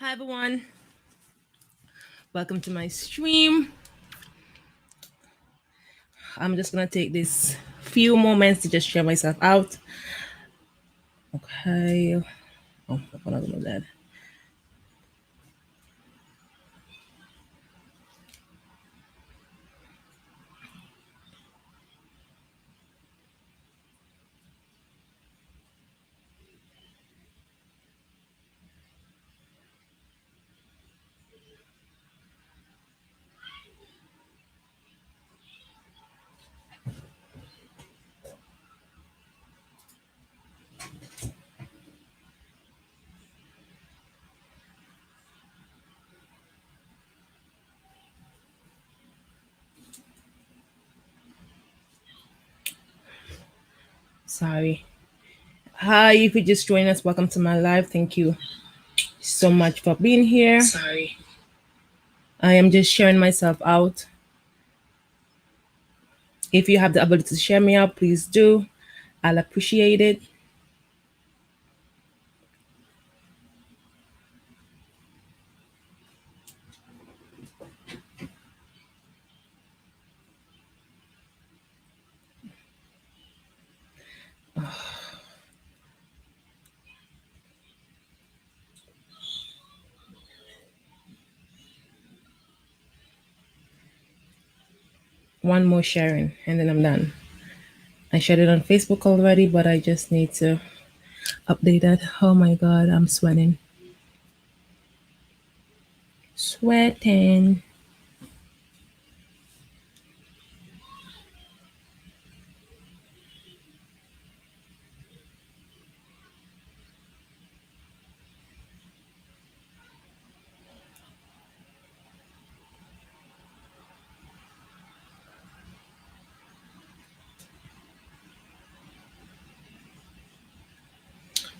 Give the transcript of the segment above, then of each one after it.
Hi everyone, welcome to my stream. I'm just gonna take this few moments to just share myself out. Okay. Oh, I'm gonna do that. Sorry. Hi, if you just joined us, welcome to my live. Thank you so much for being here. Sorry. I am just sharing myself out. If you have the ability to share me out, please do. I'll appreciate it. One more sharing, and then I'm done. I shared it on Facebook already, but I just need to update that. Oh my god, I'm sweating. Sweating.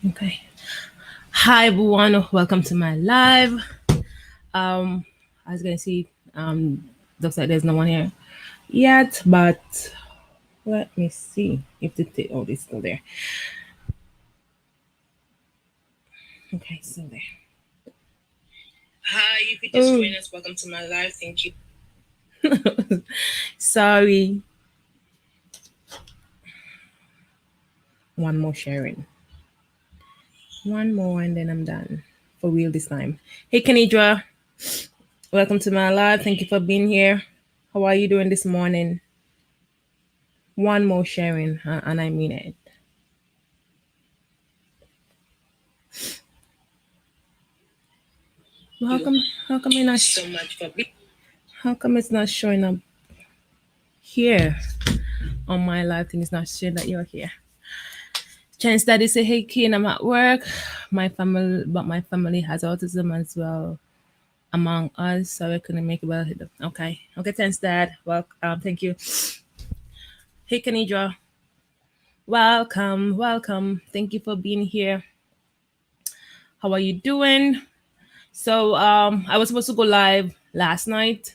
Okay. Hi everyone, welcome to my live. As you can see, looks like there's no one here yet, but let me see if oh, it's still there. Okay, it's still there. Hi, if you just joined us, welcome to my live. Thank you. Sorry. One more sharing. One more and then I'm done. For real this time. Hey Kanidra, welcome to my live. Thank you for being here. How are you doing this morning? One more sharing, and I mean it. How come? How come you're not? So much for being. How come it's not showing up here on my live thing? It's not showing that you're here. Chance Daddy say, "Hey, Keen, I'm at work. My family has autism as well among us, so I couldn't make it." Well, okay, Chance Dad. Well, thank you. Hey, Kanidra. Welcome. Thank you for being here. How are you doing? So, I was supposed to go live last night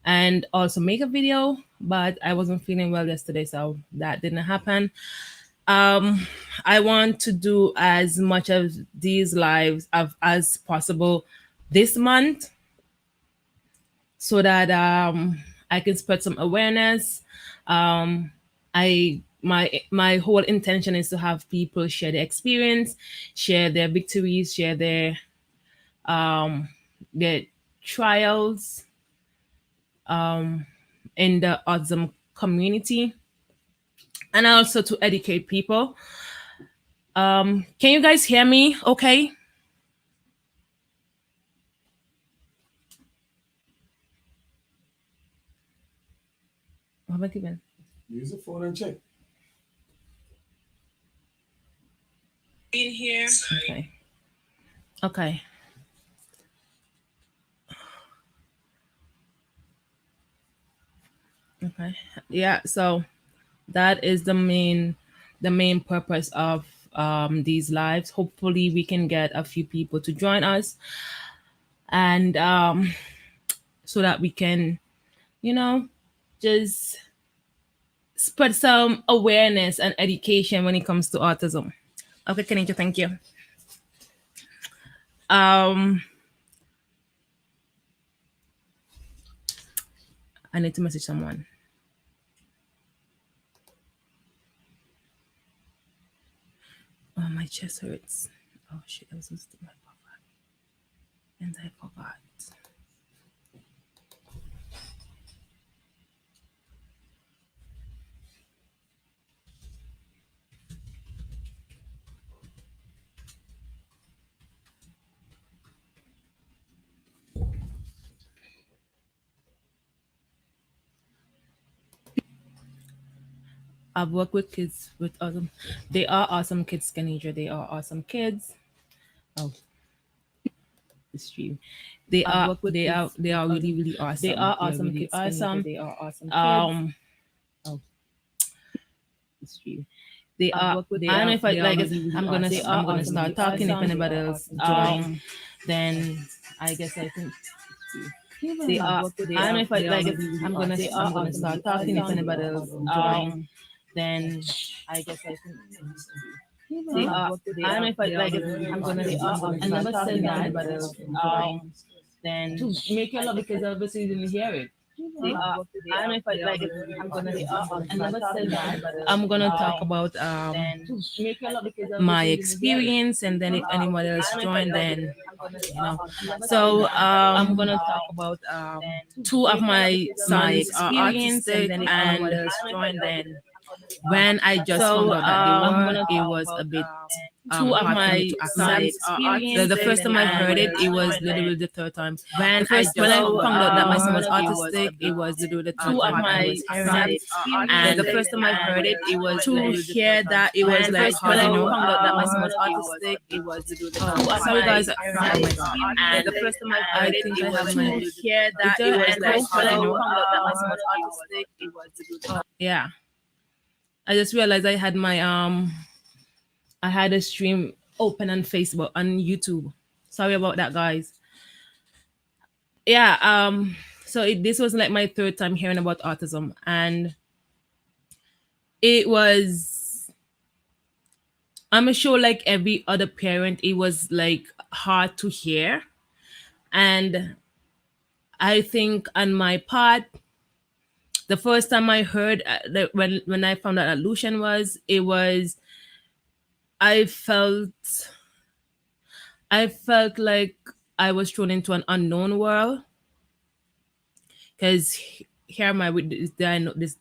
and also make a video, but I wasn't feeling well yesterday, so that didn't happen. I want to do as much of these lives as possible this month so that I can spread some awareness. My whole intention is to have people share their experience, share their victories, share their trials in the autism community, and also to educate people. Can you guys hear me okay? What about you? Use the phone and check. In here. Okay. Okay. Yeah, so that is the main purpose of these lives. Hopefully we can get a few people to join us, and so that we can, you know, just spread some awareness and education when it comes to autism. Okay, Kenny, thank you. I need to message someone. Oh, my chest hurts. Oh shit, I was supposed to do my profile. And I forgot. I've worked with kids with awesome. They are awesome kids, Kenidra. They are awesome kids. Oh, the stream. They are really really awesome. They are awesome really kids, Kenidra. awesome. They are awesome kids. Um, Oh, the stream. I've worked with I don't know if I they are like it. really, really I'm gonna awesome. s- I'm gonna start talking. If anybody else join, Um, then I guess I think I've worked with I don't know if I they are like it. really, really I'm gonna awesome. s- I'm gonna start talking. If anybody else join, then I guess I think I've worked with I don't know if I they are like it. really, really I'm gonna awesome. I'm gonna I start never talking. said If that. anybody else join, then To make your love because obviously you didn't hear it. I've worked with I don't know if I they are like it. really, really I'm gonna awesome. I start never talking. said that. I'm gonna talk about To make your love because my obviously you didn't hear it. experience, and then if anybody else join, then you know. I never said So that. I'm gonna talk about two of my sons are autistic, and when I just found out that they were, it was a bit Two of hard for me my to accept. sons are The autistic, first time I heard it, it was literally the third time. When I found out that my son was autistic, it was literally the third two of time I my was hearing it. sons are And the autistic, first time I heard it, it was to literally the hear third time. that it was like When I how found out that my son was autistic, it was literally the third two time. of Sorry my guys, oh my sons god. are The autistic, first time I heard it, think I have my to hear is that there it an was echo? like How do you how know? Yeah. I just realized I had a stream open on Facebook on YouTube. Sorry about that, guys. Yeah. This was like my third time hearing about autism, and it was. I'm sure, like every other parent, it was like hard to hear, and I think on my part, the first time I heard when I found out that Lucian was, it was I felt I felt like I was thrown into an unknown world because here my with this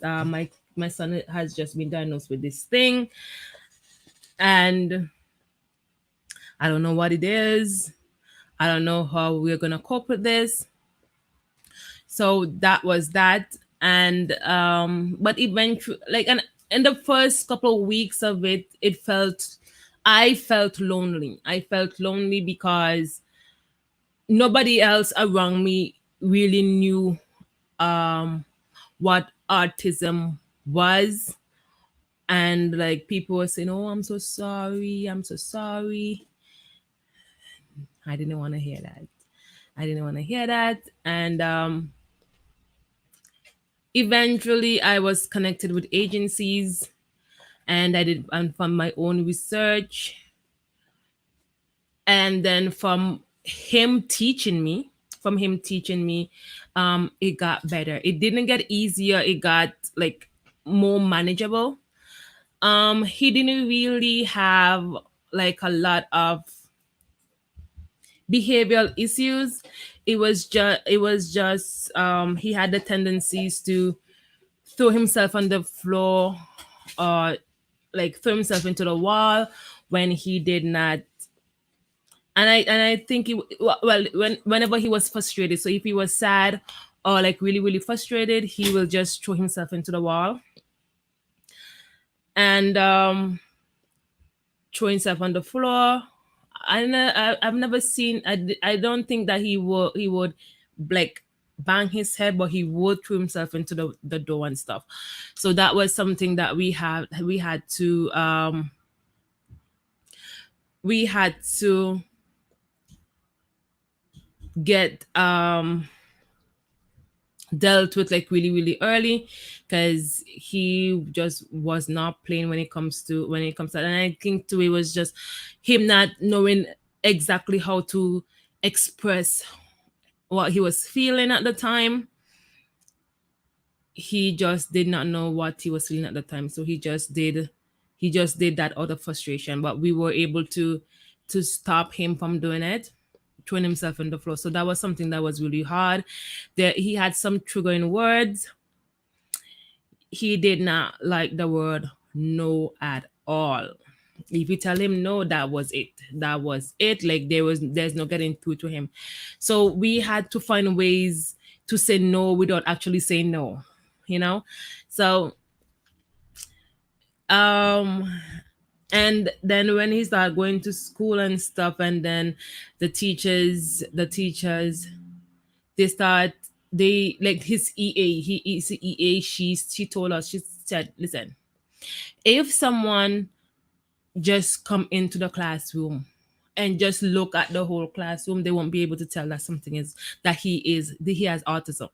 my son has just been diagnosed with this thing, and I don't know what it is. I don't know how we're gonna cope with this. So that was that, and but eventually, like, and in the first couple of weeks of it, I felt lonely. I felt lonely because nobody else around me really knew what autism was, and like people were saying, "Oh, I'm so sorry, I'm so sorry." I didn't want to hear that. I didn't want to hear that, and eventually I was connected with agencies, and I did and from my own research, and then from him teaching me, it got better. It didn't get easier, it got like more manageable. He didn't really have like a lot of behavioral issues. It was just he had the tendencies to throw himself on the floor, or like throw himself into the wall when he did not. And I think whenever he was frustrated, so if he was sad or like really really frustrated, he will just throw himself into the wall and throw himself on the floor. I've never seen. I don't think that he would like bang his head, but he would throw himself into the door and stuff. So that was something that we had to get dealt with like really really early, because he just was not playing when it comes to, and I think too it was just him not knowing exactly how to express what he was feeling at the time. he just did not know what he was feeling at the time, so he just did that out of frustration. But we were able to stop him from doing it, throwing himself on the floor. So that was something that was really hard. There he had some triggering words. He did not like the word no at all. If you tell him no, that was it. That was it. Like there's no getting through to him. So we had to find ways to say no without actually saying no. You know? So um and then when he started going to school and stuff, and then the teachers they start they like his EA, he is EA, she told us, she said, listen, if someone just come into the classroom and just look at the whole classroom, they won't be able to tell that something is that he has autism.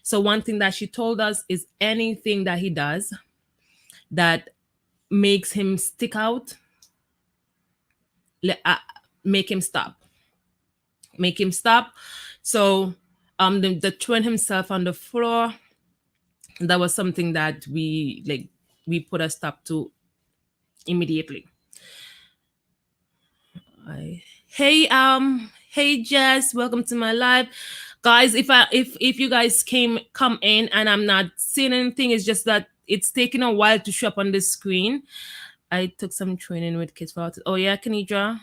So one thing that she told us is anything that he does that makes him stick out, le- uh, make him stop, make him stop. So the twin himself on the floor, that was something that we put a stop to immediately. Hey Jess, welcome to my live. Guys, if you guys come in and I'm not seeing anything, it's just that it's taking a while to show up on the screen. I took some training with kids for autism. Oh yeah, Kenidra,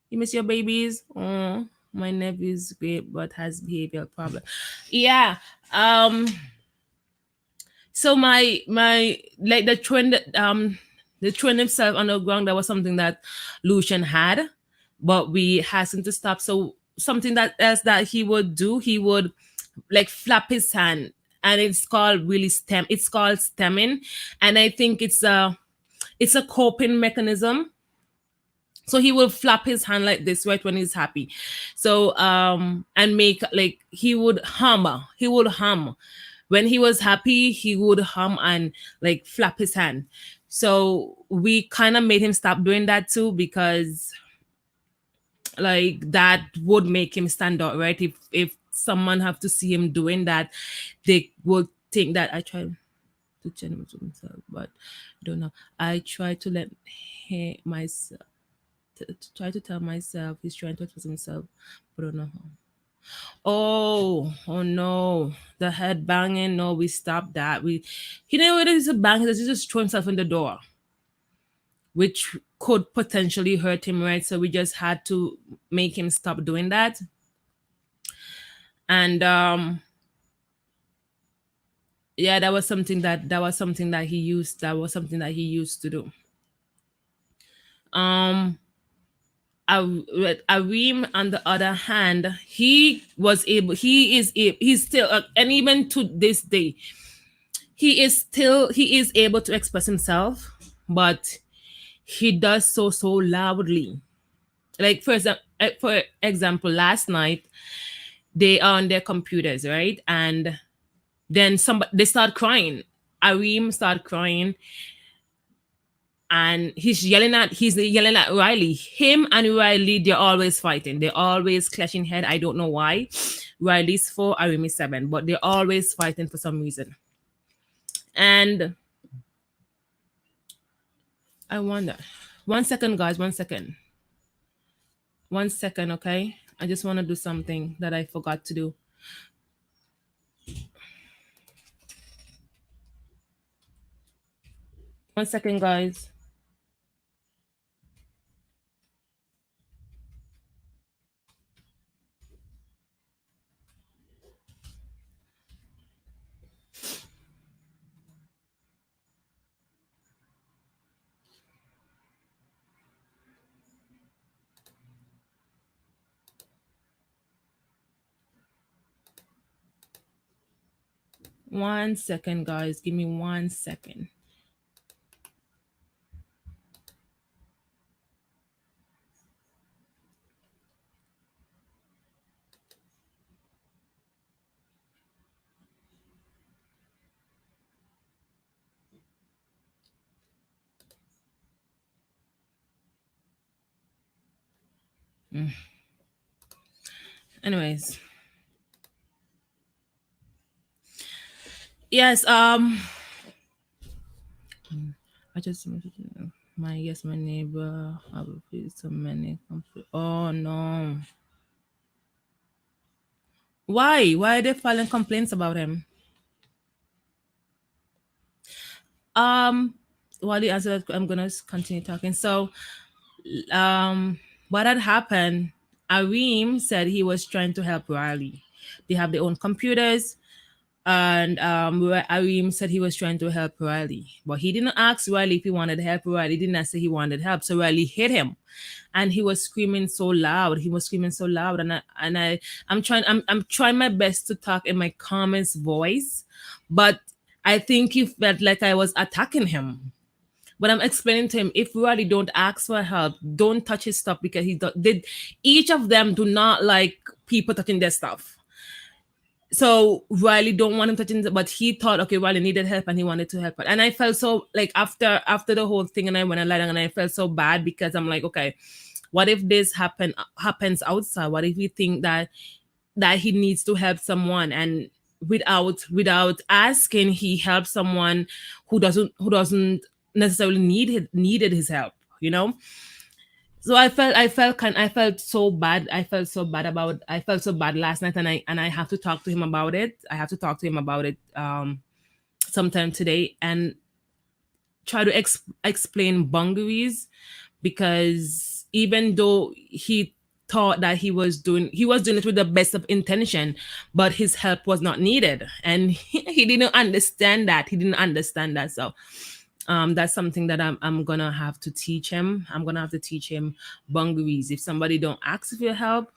you miss your babies? Oh, my nephew's great but has behavioral problem. Yeah. Um so my like the twin himself on the ground, that was something that Lucian had, but we hastened to stop. So something that else that he would do, he would like flap his hand, and it's called stemming. And I think it's a coping mechanism. So he will flap his hand like this right when he's happy. So and make like he would hum when he was happy. He would hum and like flap his hand. So we kind of made him stop doing that too, because like that would make him stand out, right? If someone have to see him doing that, they would think that I try to change himself, but don't know. I try to let myself to try to tell myself he's trying to express himself, but I don't know how. Oh no, the head banging. No, we stopped that. He didn't really just bang. He just threw himself in the door, which could potentially hurt him, right? So we just had to make him stop doing that. And yeah, that was something that he used to do. Um Arim, on the other hand, he's still, and even to this day, he is able to express himself, but he does so loudly. Like for example, last night they are on their computers, right? And then they start crying. Arim start crying, and he's yelling at Riley. Him and Riley, they're always fighting. They're always clashing head. I don't know why. Riley's 4, Arim is 7, but they're always fighting for some reason. And I wonder. 1 second, guys. 1 second. 1 second, okay? I just want to do something that I forgot to do. 1 second, guys. One second, guys. Give me 1 second. Anyways, Yes. I just my yes, my neighbor. I will feel so many conflict. Oh no. Why? Why are they filing complaints about him? Um. While you answer that, I'm gonna continue talking. So, um, what had happened? Areem said he was trying to help Riley. They have their own computers, and Areem said he was trying to help Riley, but he didn't ask Riley if he wanted help. Riley did not say he wanted help, so Riley hit him, and he was screaming so loud. He was screaming so loud, I'm trying my best to talk in my calmest voice, but I think he felt like I was attacking him. But I'm explaining to him, if Riley don't ask for help, don't touch his stuff, because did each of them do not like people touching their stuff. So Riley don't want him touching, but he thought, okay, Riley needed help and he wanted to help her. And I felt so like after the whole thing, and I went and lied down, and I felt so bad, because I'm like, okay, what if this happens outside? What if we think that he needs to help someone, and without asking, he helps someone who doesn't necessarily needed his help, you know? So I felt so bad. I felt so bad last night, and I have to talk to him about it. I have to talk to him about it sometime today, and try to explain boundaries, because even though he thought that he was doing it with the best of intention, but his help was not needed, and he didn't understand that. So that's something that I'm gonna have to teach him. I'm gonna have to teach him boundaries. If somebody don't ask for your help,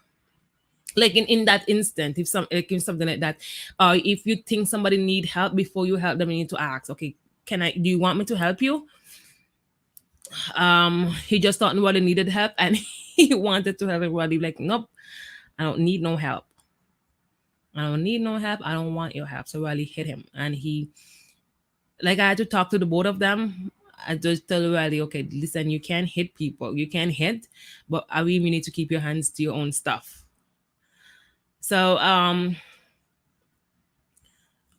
like in that instant, if something like that, if you think somebody need help, before you help them, you need to ask, okay, do you want me to help you? He just thought nobody needed help, and he wanted to help everybody. Like, nope, I don't need no help. I don't need no help. I don't want your help. So Riley hit him, and I had to talk to the both of them. I just tell Riley, okay, listen, you can't hit people. You can hit, but I really need to keep your hands to your own stuff. So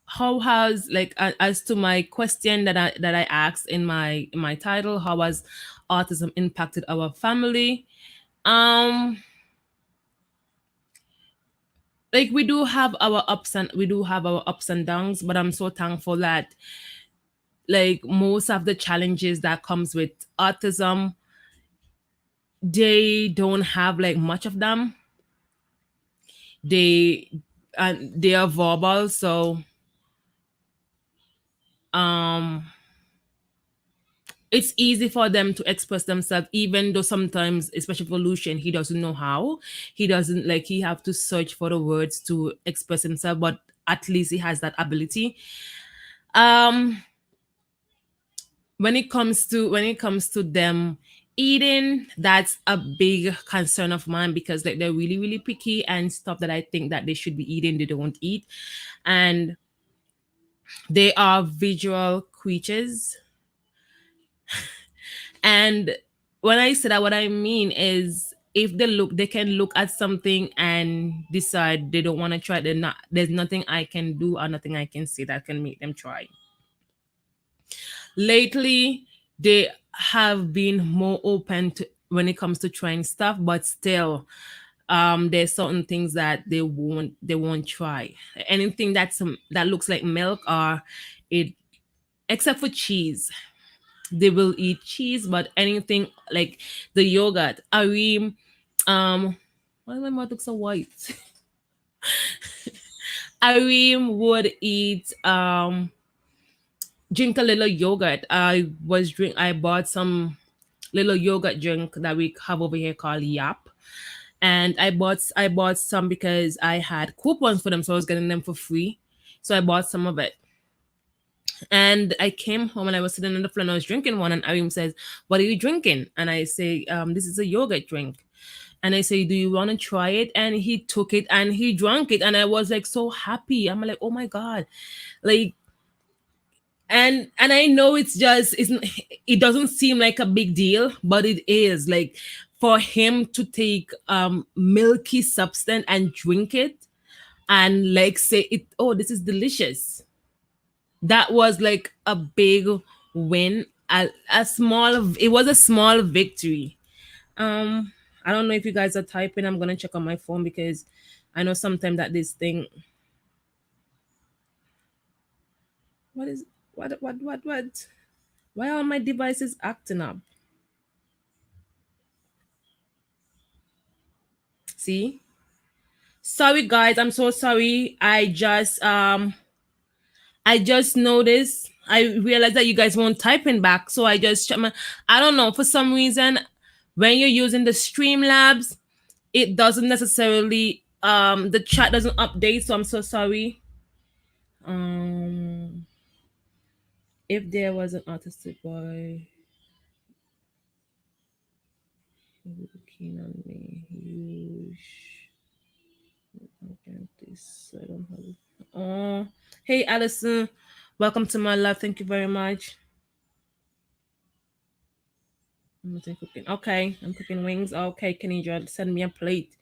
how has, like, as to my question that I asked in my title, how has autism impacted our family? Um like, we do have our ups and downs, but I'm so thankful that, like, most of the challenges that comes with autism, they don't have like much of them. They and they are verbal, so um it's easy for them to express themselves, even though sometimes, especially for Lucian, he doesn't know how. He doesn't, like, he have to search for the words to express himself, but at least he has that ability. um when it comes to them eating, that's a big concern of mine, because, like, they're really really picky, and stuff that I think that they should be eating, they don't eat. And they are visual creatures. And when I say that, what I mean is, if they can look at something and decide they don't want to try. There's nothing I can do or nothing I can say that can make them try. Lately, they have been more open to when it comes to trying stuff, but still, there's certain things that they won't try. Anything that looks like milk, or it, except for cheese. They will eat cheese, but anything like the yogurt, Arim, why my mouth look so white? Arim would eat, drink a little yogurt. I bought some little yogurt drink that we have over here called Yap. And I bought some because I had coupons for them, so I was getting them for free. So I bought some of it. And I came home and I was sitting on the floor and I was drinking one. And Arim says, "What are you drinking?" And I say, "This is a yogurt drink." And I say, "Do you want to try it?" And he took it and he drank it. And I was like so happy. I'm like, oh my God. Like, and I know it doesn't seem like a big deal, but it is. Like, for him to take milky substance and drink it, and like say it, oh, this is delicious. that was like a big win. A small, it was a small victory. I don't know if you guys are typing. I'm gonna check on my phone because I know sometimes that this thing. What is what? Why are my devices acting up? See? Sorry guys, I'm so sorry. I just noticed. I realized that you guys won't typing back, so I just checked my. I don't know, for some reason, when you're using the Streamlabs, it doesn't necessarily the chat doesn't update. So I'm so sorry. Um, if there was an autistic boy who would be keen on me, okay, this I don't have it. Oh, hey Allison, welcome to my live. Thank you very much. I'm cooking. Okay, I'm cooking wings. Okay, can you send me a plate?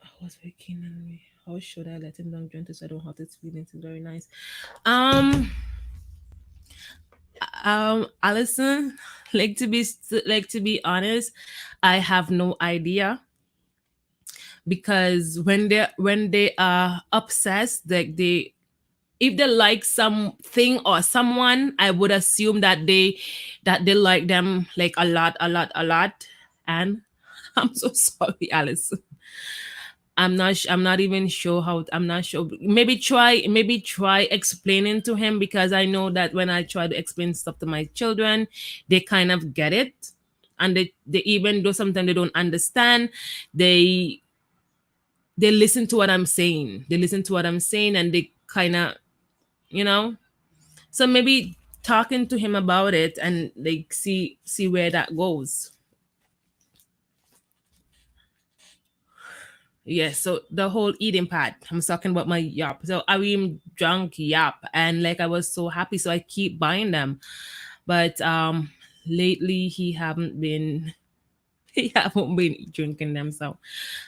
I was very keen on me. How should I let him down gently so I don't hurt his feelings? It's very nice. Um, Allison, like to be honest, I have no idea because when they are obsessed, like they if they like something or someone, I would assume that they like them like a lot, a lot, a lot. And I'm so sorry, Alice. I'm not even sure how. I'm not sure. Maybe try explaining to him, because I know that when I try to explain stuff to my children, they kind of get it, and they even though sometimes they don't understand, they they listen to what I'm saying. They listen to what I'm saying, and they kind of you know. So maybe talking to him about it and like see where that goes. Yes, so the whole eating part, I'm talking about my yap. So I am drunk yap, and like I was so happy, so I keep buying them. But lately he haven't been he haven't been drinking them. So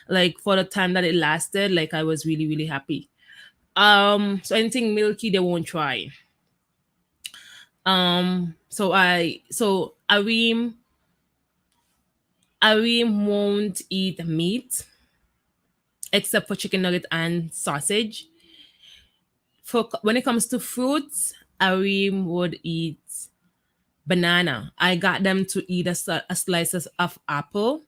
like for the time that it lasted, like I was really, really happy. So anything milky they won't try. So Arim won't eat meat except for chicken nugget and sausage. For when it comes to fruits, Arim would eat banana. I got them to eat a slice of apple,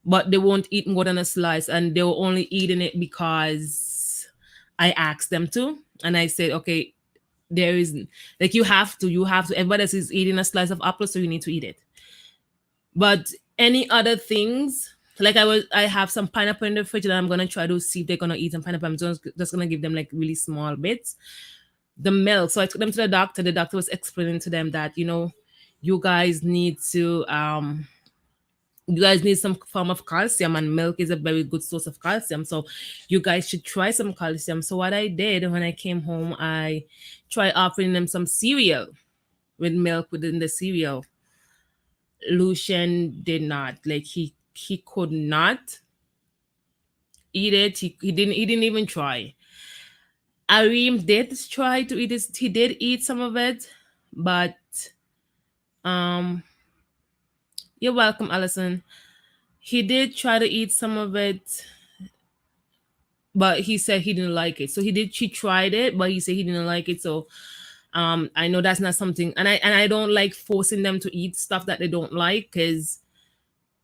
but they won't eat more than a slice, and they were only eating it because I asked them to, and I said, okay, there is like you have to. Everybody else is eating a slice of apple, so you need to eat it. But any other things, like I have some pineapple in the fridge that I'm gonna try to see if they're gonna eat some pineapple. I'm just gonna give them like really small bits. The milk. So I took them to the doctor. The doctor was explaining to them that you guys need to you guys need some form of calcium, and milk is a very good source of calcium. So you guys should try some calcium. So what I did when I came home, I tried offering them some cereal with milk within the cereal. Lucian did not like he could not eat it. He didn't even try. Arim did try to eat it. He did eat some of it, but um you're welcome, Allison. He did try to eat some of it, but he said he didn't like it. So he tried it, but he said he didn't like it. So I know that's not something, and I don't like forcing them to eat stuff that they don't like, because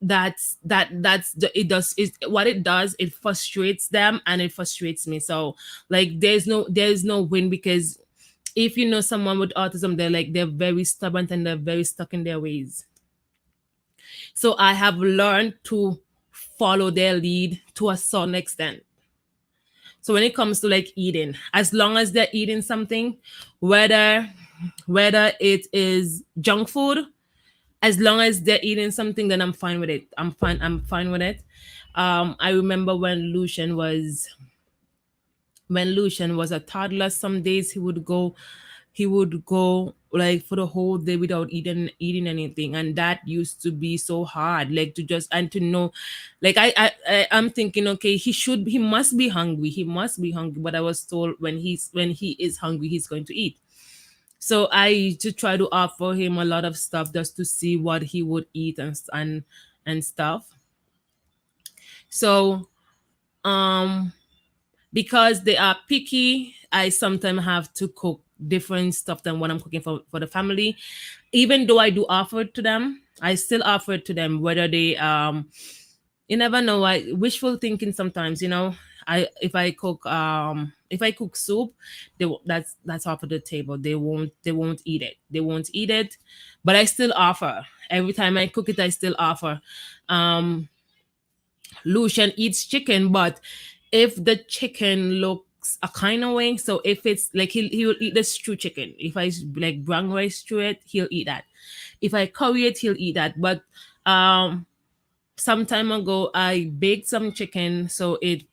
it does is what it does. It frustrates them and it frustrates me. So like there's no win, because if you know someone with autism, they're very stubborn and they're very stuck in their ways. So I have learned to follow their lead to a certain extent. So when it comes to like eating, as long as they're eating something, whether it is junk food, as long as they're eating something, then I'm fine with it. I'm fine with it. I remember when Lucian was a toddler, some days he would go he would go like for the whole day without eating anything, and that used to be so hard, like to just and to know, like I'm thinking, okay, he must be hungry, but I was told when he is hungry he's going to eat. So I to try to offer him a lot of stuff just to see what he would eat and stuff. So um because they are picky, I sometimes have to cook different stuff than what I'm cooking for the family. Even though I do offer it to them, I still offer it to them whether they you never know. I wishful thinking sometimes, I if I cook soup, that's off of the table. They won't eat it. They won't eat it, but I still offer. Every time I cook it, I still offer. Um Lucian eats chicken, but if the chicken looks a kind of way, so if it's like he'll eat the stew chicken. If I like brown rice stew it, he'll eat that. If I curry it, he'll eat that. But um some time ago I baked some chicken, so I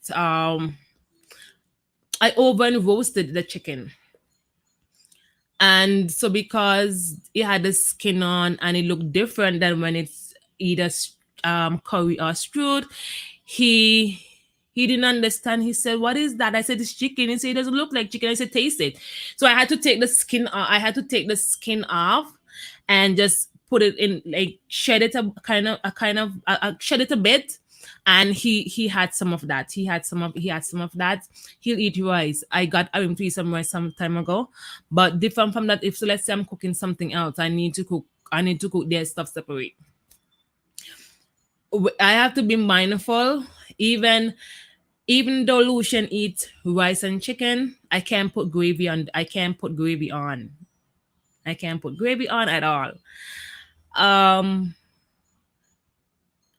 oven roasted the chicken. And so because it had the skin on and it looked different than when it's either curry or stewed, he he didn't understand. He said, "What is that?" I said, "It's chicken." He said, "It doesn't look like chicken." I said, "Taste it." So I had to take the skin. I had to take the skin off, and just put it in, like shed it shed it a bit. And he had some of that. He had some of that. He'll eat rice. I got him to eat some rice some time ago, but different from that. If so, let's say I'm cooking something else, I need to cook their stuff separate. I have to be mindful. Even though Lucian eats rice and chicken, I can't put gravy on. I can't put gravy on. I can't put gravy on at all. Um,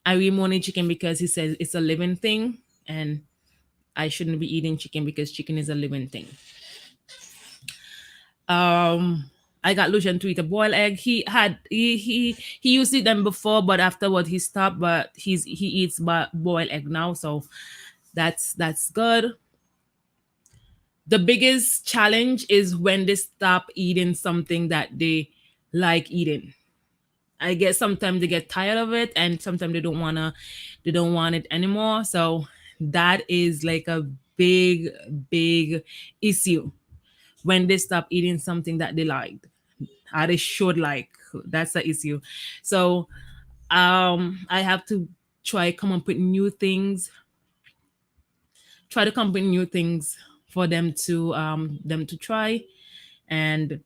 I really want chicken because he says it's a living thing, and I shouldn't be eating chicken because chicken is a living thing. Um, I got Lucian to eat a boiled egg. He used to eat them before, but afterward he stopped. But he eats boiled egg now, so that's good. The biggest challenge is when they stop eating something that they like eating. I guess sometimes they get tired of it, and sometimes they don't want it anymore. So that is like a big, big issue when they stop eating something that they liked, or they should like. That's the issue. So I have to try come up with new things, try to come up with new things for them to try. And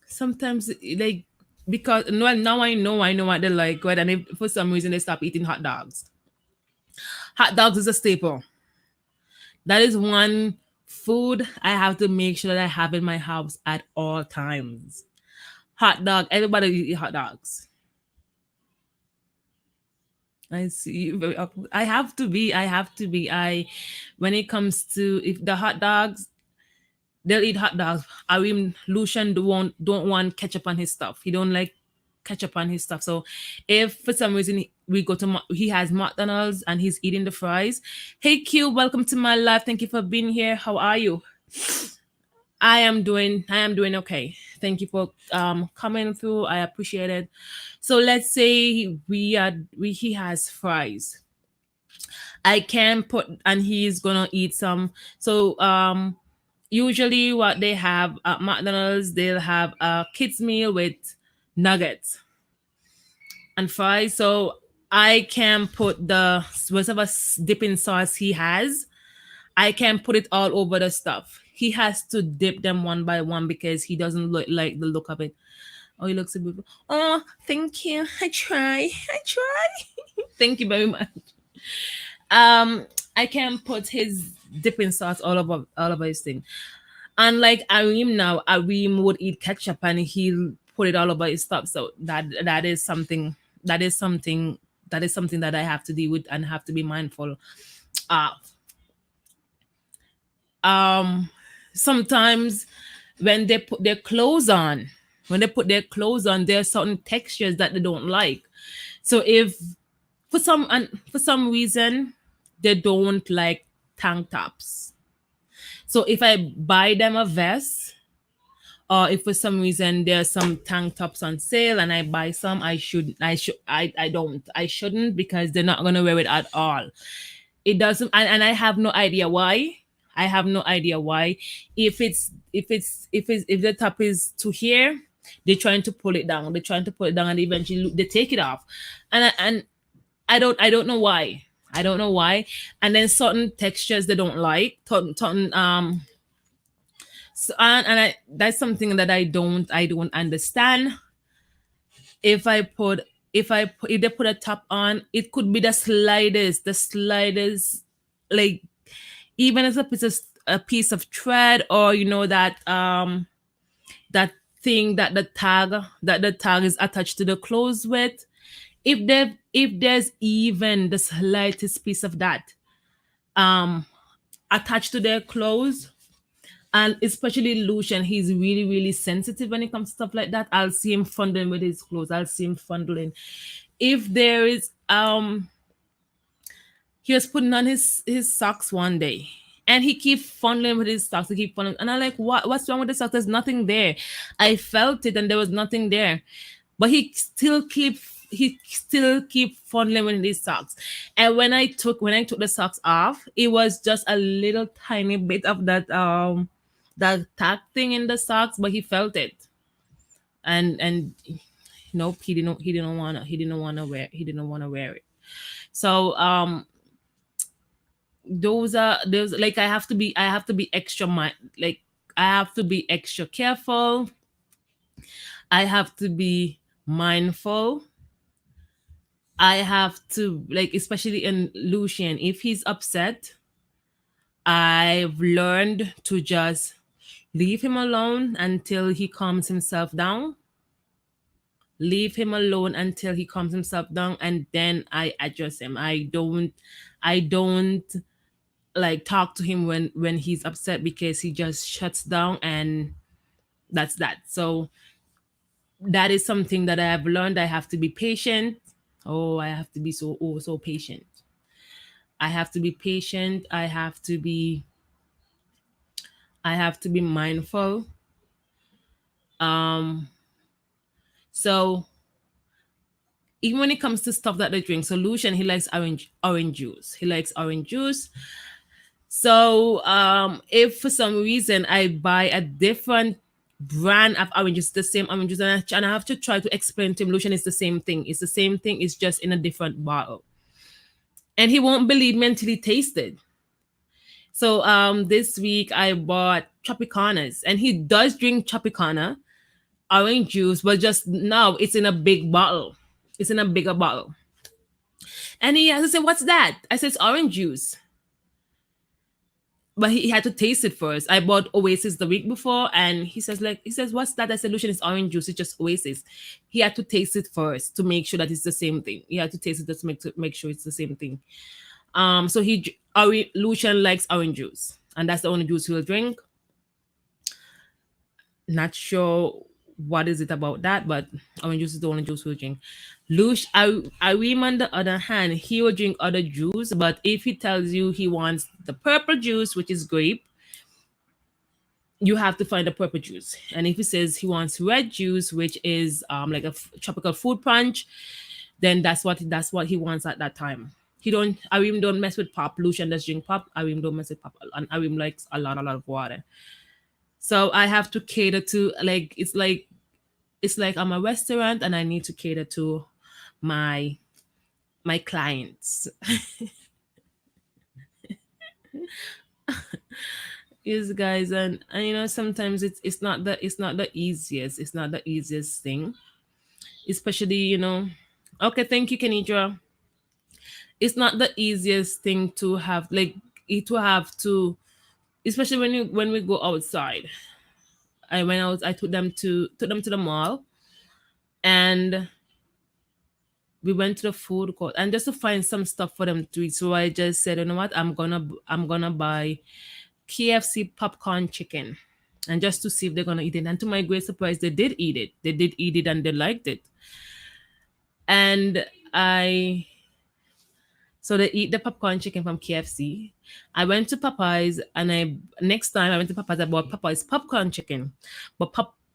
sometimes like, because now I know what they like, right? And if for some reason they stop eating hot dogs. Hot dogs is a staple. That is one food I have to make sure that I have in my house at all times. Hot dog, everybody eat hot dogs. I see. I when it comes to if the hot dogs, they'll eat hot dogs. I mean, Lucian don't want ketchup on his stuff. He don't like ketchup on his stuff. So if for some reason we go to he has McDonald's and he's eating the fries. Hey Q, welcome to my life. Thank you for being here. How are you? I am doing okay. Thank you for coming through. I appreciate it. So let's say he has fries. I can put and he's gonna eat some. So usually what they have at McDonald's, they'll have a kids meal with nuggets and fries. So I can put the whatever dipping sauce he has, I can put it all over the stuff. He has to dip them one by one because he doesn't like the look of it. Oh, he looks so beautiful. Oh, thank you. I try. I try. Thank you very much. Um, I can put his dipping sauce all over his thing. Unlike Arim now, Arim would eat ketchup and he'll put it all over his stuff. So that is something that is something that is something that I have to deal with and have to be mindful of. Um Sometimes when they put their clothes on, there are certain textures that they don't like. So if for some reason they don't like tank tops, So if I buy them a vest, or if for some reason there's some tank tops on sale and I buy some, I shouldn't, because they're not gonna wear it at all. It doesn't, and I have no idea why. I have no idea why. If the top is to here, they're trying to pull it down. They're trying to pull it down, and eventually they take it off. And I don't know why. I don't know why. And then certain textures they don't like. Certain so, and I that's something that I don't understand. If I put if they put a top on, it could be the slightest, like, even as a piece of thread, or that thing that the tag is attached to the clothes with. If there's even the slightest piece of that um attached to their clothes, and especially Lucian, he's really, really sensitive when it comes to stuff like that. I'll see him fondling with his clothes. I'll see him fondling. If there is he was putting on his socks one day, and he keep fondling with his socks. He keep fondling, and I'm like, what's wrong with the socks? There's nothing there. I felt it, and there was nothing there, but he still keep fondling with his socks. And when I took the socks off, it was just a little tiny bit of that tack thing in the socks, but he felt it. And nope, he didn't wanna wear it. So those, like, I have to be extra like, I have to be extra careful. I have to be mindful. I have to, like, especially in Lucian, if he's upset, I've learned to just leave him alone until he calms himself down. Leave him alone until he calms himself down, and then I address him. I don't like talk to him when he's upset, because he just shuts down, and that's that. So that is something that I have learned. I have to be patient. Oh, I have to be so patient. I have to be patient. I have to be mindful. Um so even when it comes to stuff that they drink, solution, he likes orange juice. He likes orange juice. So if for some reason I buy a different brand of oranges, the same oranges, and I have to try to explain to him, Lucian, it's the same thing. It's the same thing. It's just in a different bottle. And he won't believe me until he tasted. So this week I bought Tropicanas, and he does drink Tropicana orange juice, but just now it's in a big bottle. It's in a bigger bottle. And he has to say, "What's that?" I said, "It's orange juice." But he had to taste it first. I bought Oasis the week before, and he says, "What's that?" I said, "Lucian, it's orange juice. It's just Oasis." He had to taste it first to make sure that it's the same thing. He had to taste it just to make sure it's the same thing. So Lucian likes orange juice, and that's the only juice he'll drink. Not sure what is it about that, but orange juice is the only juice he'll drink. Arim, on the other hand, he will drink other juice, but if he tells you he wants the purple juice, which is grape, you have to find the purple juice. And if he says he wants red juice, which is like a tropical fruit punch, then that's what he wants at that time. Arim don't mess with pop. Lucian does drink pop. Arim don't mess with pop, and Arim likes a lot of water. So I have to cater to, like, it's like I'm a restaurant, and I need to cater to my clients. Yes, guys, and sometimes it's not the easiest. It's not the easiest thing, especially Okay, thank you, Kenidra. It's not the easiest thing to have, like, to have to, especially when we go outside. I took them to the mall, and we went to the food court, and just to find some stuff for them to eat. So I just said, you know what, I'm gonna buy KFC popcorn chicken, and just to see if they're gonna eat it. And to my great surprise, they did eat it. They did eat it, and they liked it. And So they eat the popcorn chicken from KFC. I went to Popeyes, and I next time I went to Popeyes, I bought Popeyes popcorn chicken. But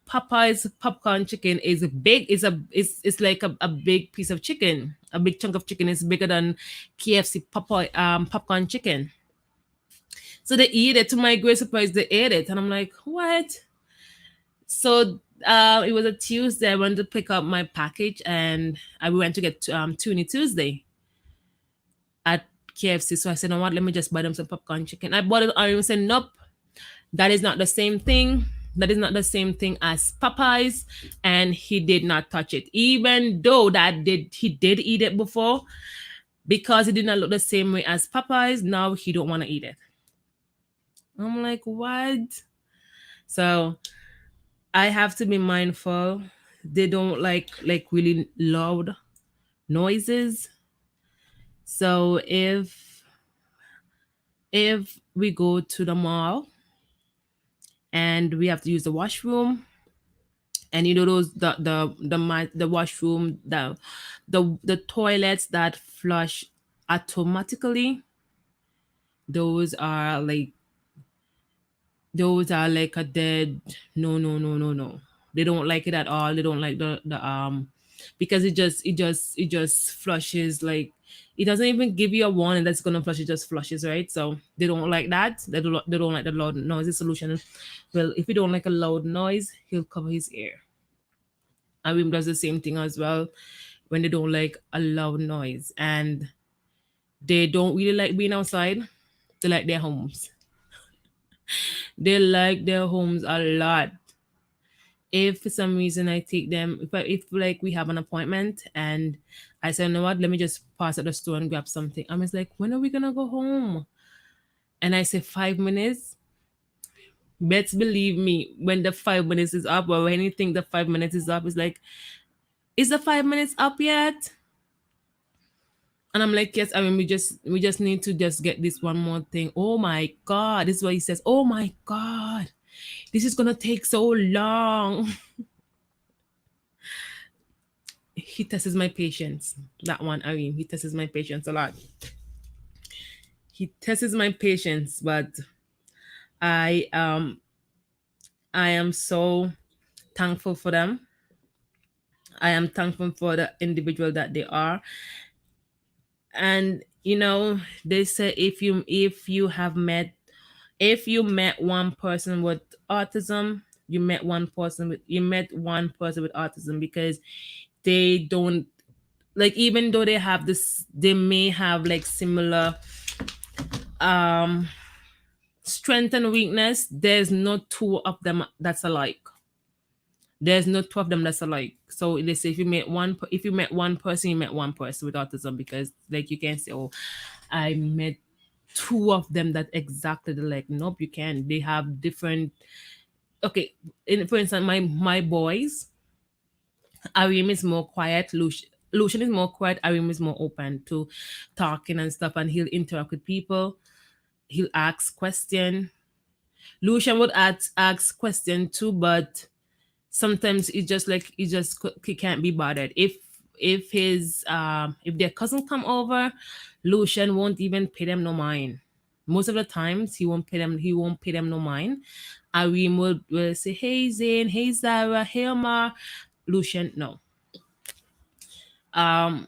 Popeyes popcorn chicken is big. It's like a big piece of chicken. A big chunk of chicken is bigger than KFC popcorn chicken. So they eat it. To my great surprise, they ate it, and I'm like, what? So it was a Tuesday. I went to pick up my package, and I went to get Toonie Tuesday at KFC. So I said, you know what? Let me just buy them some popcorn chicken. I bought it. I said, nope, that is not the same thing. That is not the same thing as Popeyes, and he did not touch it, even though he did eat it before, because it did not look the same way as Popeyes. Now he don't want to eat it. I'm like, what? So I have to be mindful. They don't like really loud noises. So if we go to the mall and we have to use the washroom, and you know those the washroom, the toilets that flush automatically, those are like those are like a dead no, no, no, no, no. They don't like it at all. They don't like the because it just flushes. Like, it doesn't even give you a warning that's gonna flush. It just flushes, right? So they don't like that. They don't like the loud noisy solution. Well, if you don't like a loud noise, he'll cover his ear. Arim does the same thing as well when they don't like a loud noise, and they don't really like being outside. They like their homes. They like their homes a lot. If for some reason I take them, if like we have an appointment and I say, you know what, let me just pass at the store and grab something. I'm just like, when are we gonna go home? And I say 5 minutes. Best believe me, when the 5 minutes is up, or when you think the 5 minutes is up, it's like, is the 5 minutes up yet? And I'm like, yes. I mean, we just need to just get this one more thing. Oh my god, this is what he says. Oh my god, this is gonna take so long. He tests my patience. That one, I mean, he tests my patience a lot. He tests my patience, but I um I am so thankful for them. I am thankful for the individual that they are. And they say, if you met one person with autism, you met one person with autism, because they don't, like, even though they have this, they may have like similar um strength and weakness. There's no two of them that's alike. There's no two of them that's alike. So they say, if you met one person, you met one person with autism, because like you can't say, oh, I met two of them that exactly like, nope, you can't. They have different. Okay, for instance, my boys, Arim is more quiet. Lucian is more quiet. Arim is more open to talking and stuff, and he'll interact with people. He'll ask question. Lucian would ask question too, but sometimes it's just like he can't be bothered. If their cousin come over, Lucian won't even pay them no mind. Most of the times he won't pay them no mind. Arim will say, hey Zane, hey Zara, hey Omar. Lucian, no. um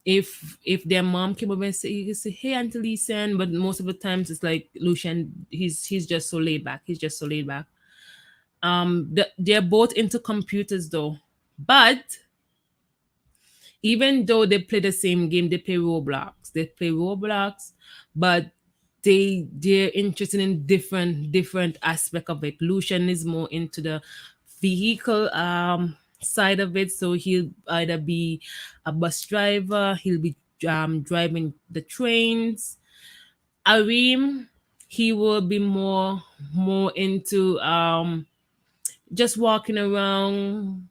if their mom came over and say, you can say, hey Auntie Lisen, but most of the times it's like Lucian, he's just so laid back. He's just so laid back. They're both into computers though, but even though they play the same game, they play Roblox, but they're interested in different aspect of it. Lucian is more into the vehicle side of it, so he'll either be a bus driver, he'll be driving the trains. Arim, he will be more into just walking around,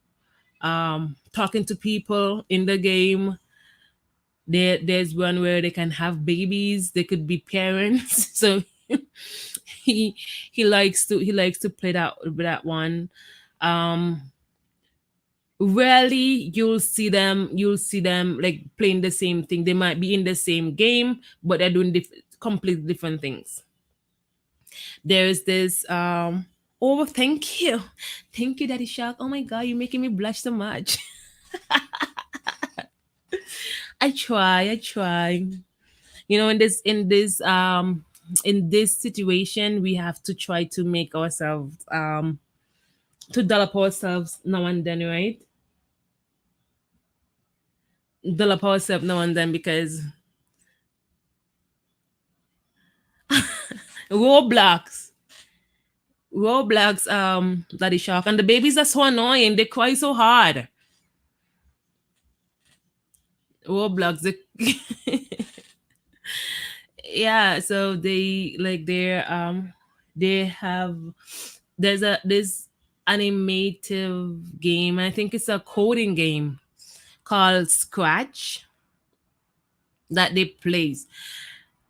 talking to people in the game. There's one where they can have babies. They could be parents. So he he likes to play that one. Um, rarely you'll see them like playing the same thing. They might be in the same game, but they're doing completely different things. There's this oh, thank you, Daddy Shark. Oh my god, you're making me blush so much. I try. In this situation, we have to try to make ourselves to develop ourselves now and then, right? Develop ourselves now and then, because Roblox, Roblox, Daddy Shark, and the babies are so annoying. They cry so hard. Roblox, yeah. So they have this animative game. I think it's a coding game called Scratch that they plays.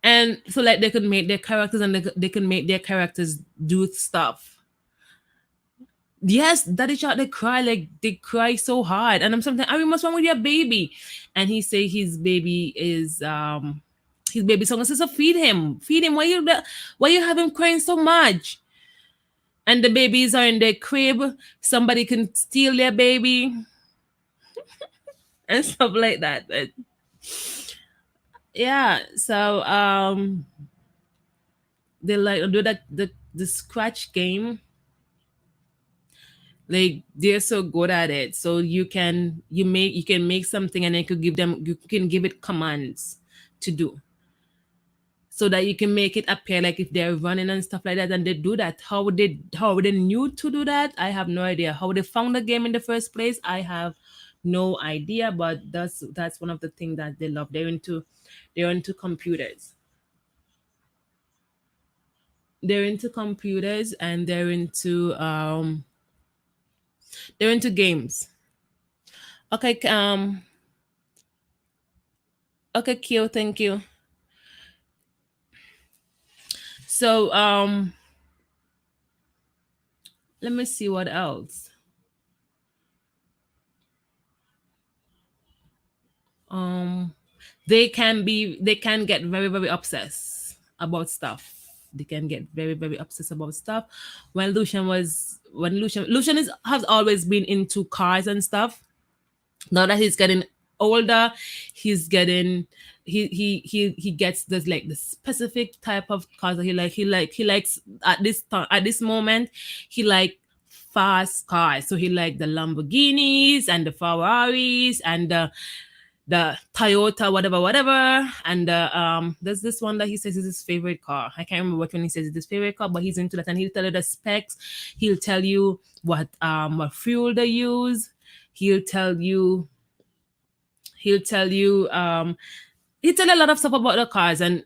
And so like they could make their characters, and they can make their characters do stuff. Yes, Daddy Shark, they cry so hard. And I'm sometimes, I mean, what's wrong with your baby? And he say his baby song. I says, so feed him. Why you have him crying so much? And the babies are in their crib. Somebody can steal their baby and stuff like that. But yeah, so they like do that the scratch game. Like they're so good at it. So you can make something, and then you can give it commands to do, so that you can make it appear like if they're running and stuff like that. And they do that. How they knew to do that, I have no idea. How they found the game in the first place, I have no idea. But that's one of the things that they love. They're into computers. And they're into games. Okay, okay, Kyo, thank you. So let me see what else. Um they can get very, very obsessed about stuff. They can get very, very obsessed about stuff. When Lucian has always been into cars and stuff. Now that he's getting older, he's getting he gets the specific type of cars that he likes at this moment. He like fast cars. So he like the Lamborghinis and the Ferraris and the Toyota, whatever. And there's this one that he says is his favorite car. I can't remember which one he says is his favorite car, but he's into that, and he'll tell you the specs. He'll tell you what fuel they use. He'll tell you he'll tell you he'll tell you a lot of stuff about the cars. And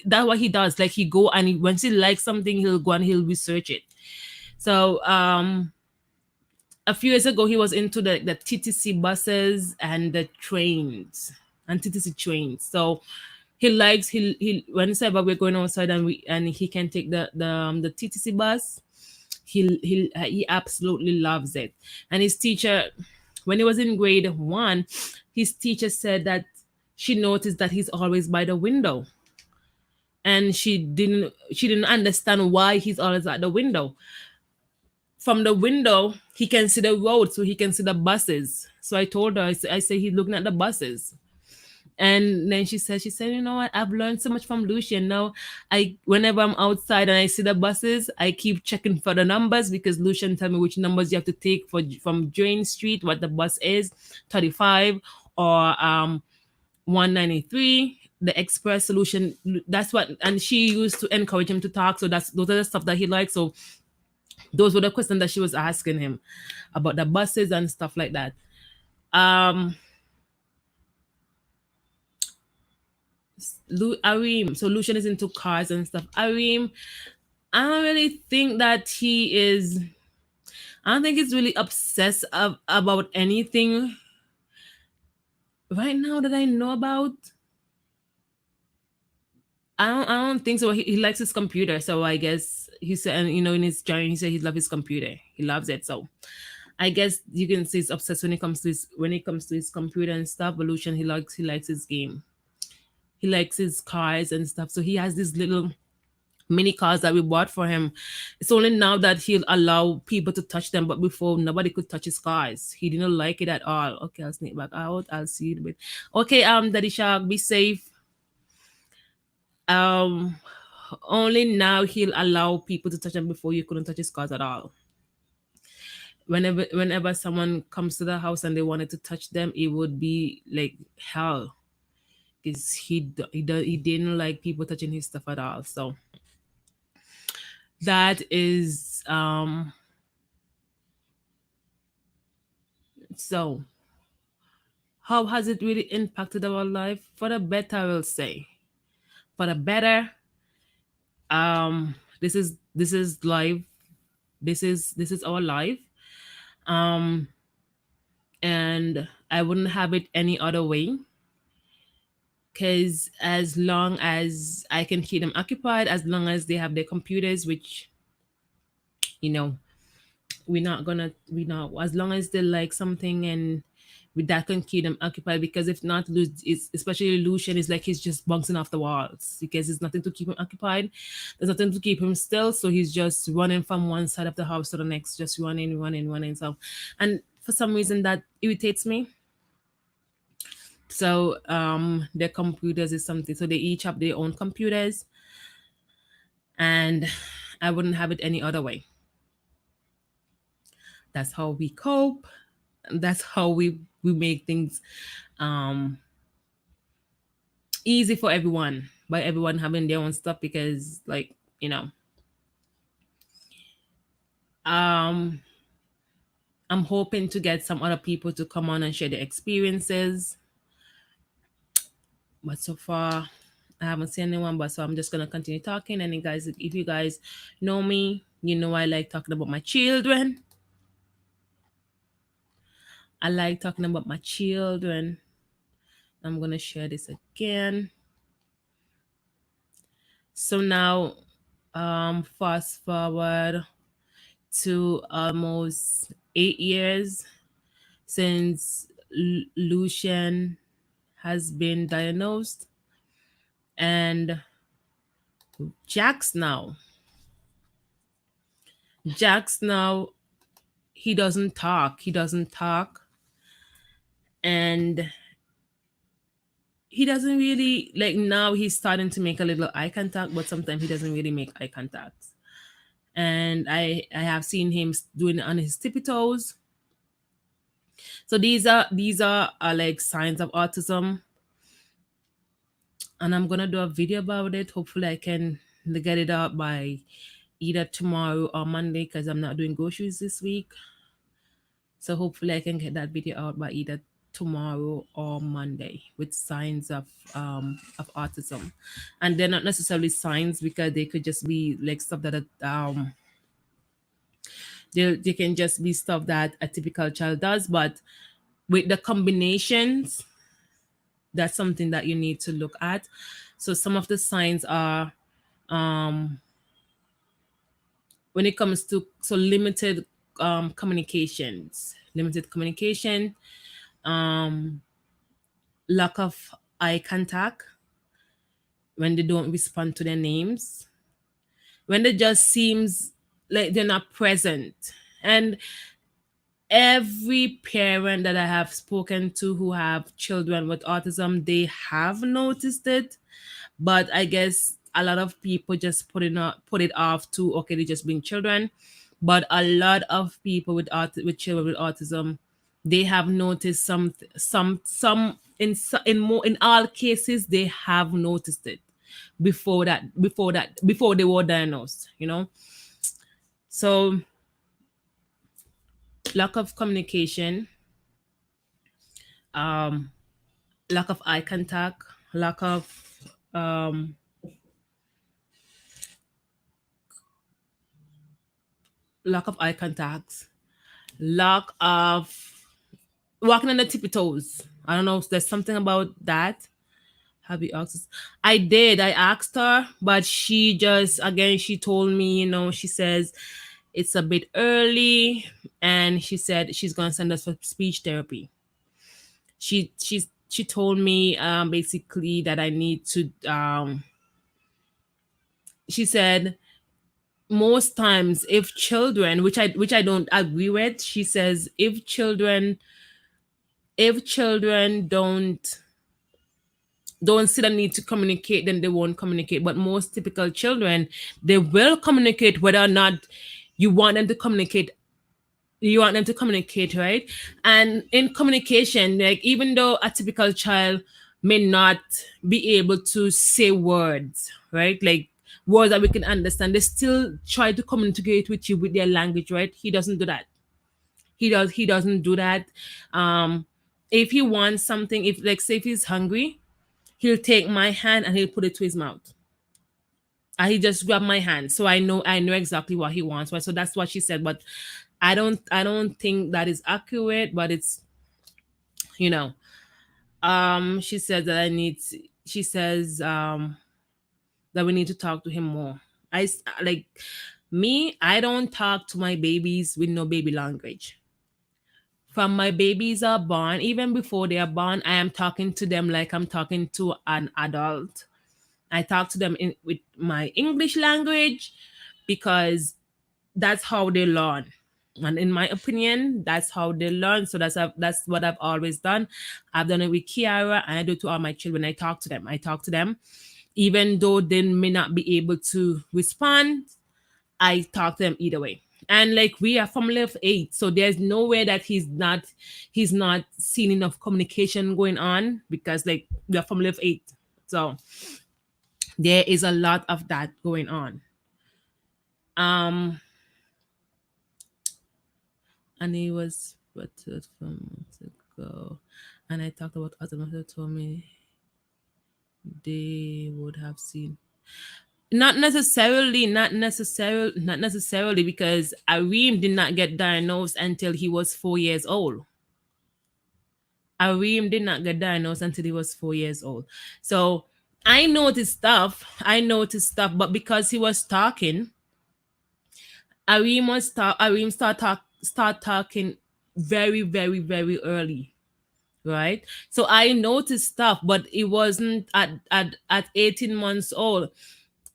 that's what he does. Like he go and once he likes something, he'll go and he'll research it. So a few years ago, he was into the TTC buses and the trains and TTC trains. So he likes he when he said about we're going outside and he can take the TTC bus. He absolutely loves it. And his teacher, when he was in grade 1, his teacher said that she noticed that he's always by the window, and she didn't understand why he's always at the window. From the window, he can see the road, so he can see the buses. So I told her, I said he's looking at the buses. And then she said, you know what? I've learned so much from Lucian. Now, whenever I'm outside and I see the buses, I keep checking for the numbers, because Lucian tell me which numbers you have to take from Drain Street, what the bus is, 35 or 193, the express solution. That's what, and she used to encourage him to talk. So those are the stuff that he likes. So those were the questions that she was asking him about the buses and stuff like that. Arim. So Lucian is into cars and stuff. Arim, I don't really think that he is. I don't think he's really obsessed about anything right now that I know about. I don't think so. He likes his computer, so I guess he said, and in his journey, he said he loves his computer. He loves it. So I guess you can say he's obsessed when it comes to his computer and stuff. Evolution, he likes his game. He likes his cars and stuff. So he has these little mini cars that we bought for him. It's only now that he'll allow people to touch them, but before nobody could touch his cars. He didn't like it at all. Okay, I'll sneak back out. I'll see you in a bit. Okay, Daddy Shark, be safe. Um, Only now he'll allow people to touch them. Before you couldn't touch his cars at all. Whenever someone comes to the house and they wanted to touch them, it would be like hell because he didn't like people touching his stuff at all. So that is so how has it really impacted our life? For the better, I will say. For the better, this is life. This is our life. Um and I wouldn't have it any other way. Because as long as I can keep them occupied, as long as they have their computers, which you know we not as long as they like something and with that can keep them occupied, because if not, it's especially Lucian is like he's just bouncing off the walls because there's nothing to keep him occupied, there's nothing to keep him still, so he's just running from one side of the house to the next, just running. So and for some reason that irritates me. So their computers is something, so they each have their own computers, and I wouldn't have it any other way. That's how we cope. That's how we make things um easy for everyone, by everyone having their own stuff, because like you know um I'm hoping to get some other people to come on and share their experiences, but so far I haven't seen anyone. But so I'm just gonna continue talking, and you guys, if you guys know me, you know I like talking about my children. I like talking about my children. I'm gonna share this again. So now, fast forward to almost 8 years since Lucian has been diagnosed, and Jax now. Jax now, he doesn't talk. He doesn't talk, and he doesn't really like, now he's starting to make a little eye contact, but sometimes he doesn't really make eye contact. And I have seen him doing it on his tippy toes. So these are like signs of autism, and I'm gonna do a video about it. Hopefully, I can get it out by either tomorrow or Monday because I'm not doing groceries this week. So hopefully, I can get that video out by either tomorrow or Monday with signs of autism, and they're not necessarily signs because they could just be like stuff that they can just be stuff that a typical child does, but with the combinations, that's something that you need to look at. So some of the signs are um, when it comes to limited limited communication, um, lack of eye contact when they don't respond to their names, when they just seems like they're not present. And every parent that I have spoken to who have children with autism, they have noticed it, but I guess a lot of people just put it off to, okay, they just being children. But a lot of people with children with autism, they have noticed some in all cases they have noticed it before they were diagnosed. So lack of communication, um, lack of eye contact, lack of um, lack of eye contact, lack of walking on the tippy toes. I don't know if there's something about that. Have you asked? I did. I asked her, but she just again she told me, she says it's a bit early, and she said she's gonna send us for speech therapy. She told me basically that I need to she said most times if children, which I don't agree with, she says if children don't see the need to communicate, then they won't communicate. But most typical children, they will communicate whether or not you want them to communicate. You want them to communicate, right? And in communication, like even though a typical child may not be able to say words, right? Like words that we can understand, they still try to communicate with you with their language, right? He doesn't do that. He doesn't do that. Um if he wants something, if like say if he's hungry, he'll take my hand and he'll put it to his mouth. And he just grabbed my hand. So I know exactly what he wants. Right? So that's what she said. But I don't think that is accurate, but it's you know. She says that she says that we need to talk to him more. Like me, I don't talk to my babies with no baby language. From my babies are born, even before they are born, I am talking to them like I'm talking to an adult. I talk to them with my English language because that's how they learn. And in my opinion, that's how they learn. So that's what I've always done. I've done it with Kiara, and I do it to all my children. I talk to them. I talk to them, even though they may not be able to respond. I talk to them either way. And like we are family of 8, so there's no way that he's not seen enough communication going on, because like we are family of 8. So there is a lot of that going on. Um, and he was buttered from months ago, and I talked about Autism. He told me they would have seen. Not necessarily, because Areem did not get diagnosed until he was 4 years old. Areem did not get diagnosed until he was 4 years old. So I noticed stuff, but because he was talking, Areem start talking very, very, very early, right? So I noticed stuff, but it wasn't at 18 months old.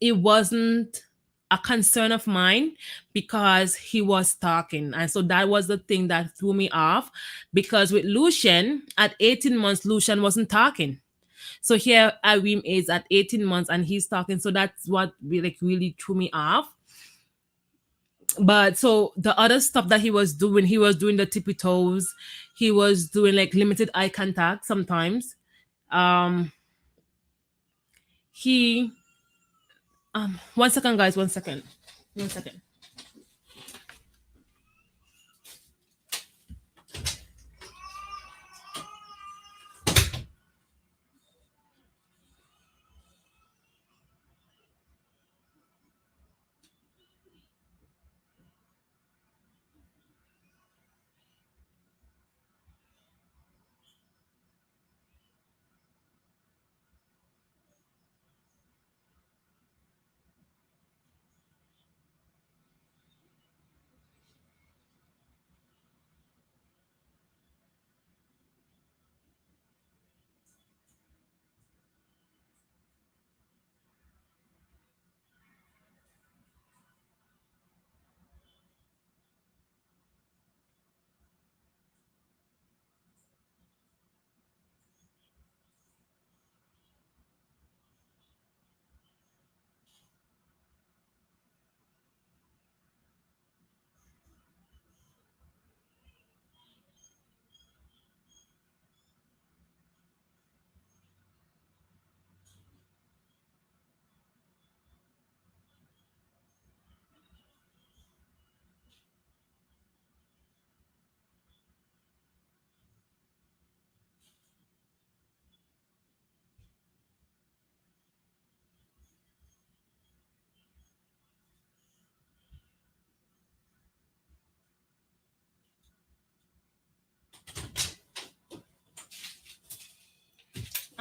It wasn't a concern of mine because he was talking. And so that was the thing that threw me off, because with Lucian, at 18 months, Lucian wasn't talking. So here Arim is at 18 months and he's talking. So that's what really threw me off. But so the other stuff that he was doing the tippy toes, he was doing like limited eye contact sometimes. Um he 1 second, guys, 1 second. 1 second.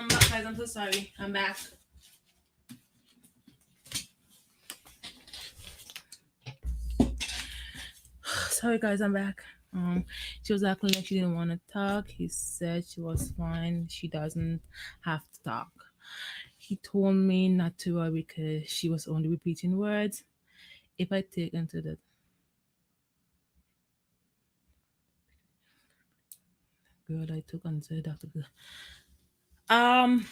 I'm back, guys. I'm so sorry. I'm back. Sorry guys, I'm back. She was acting like she didn't want to talk. He said she was fine. She doesn't have to talk. He told me not to worry because she was only repeating words. If I take into the girl I took onto the doctor. Um,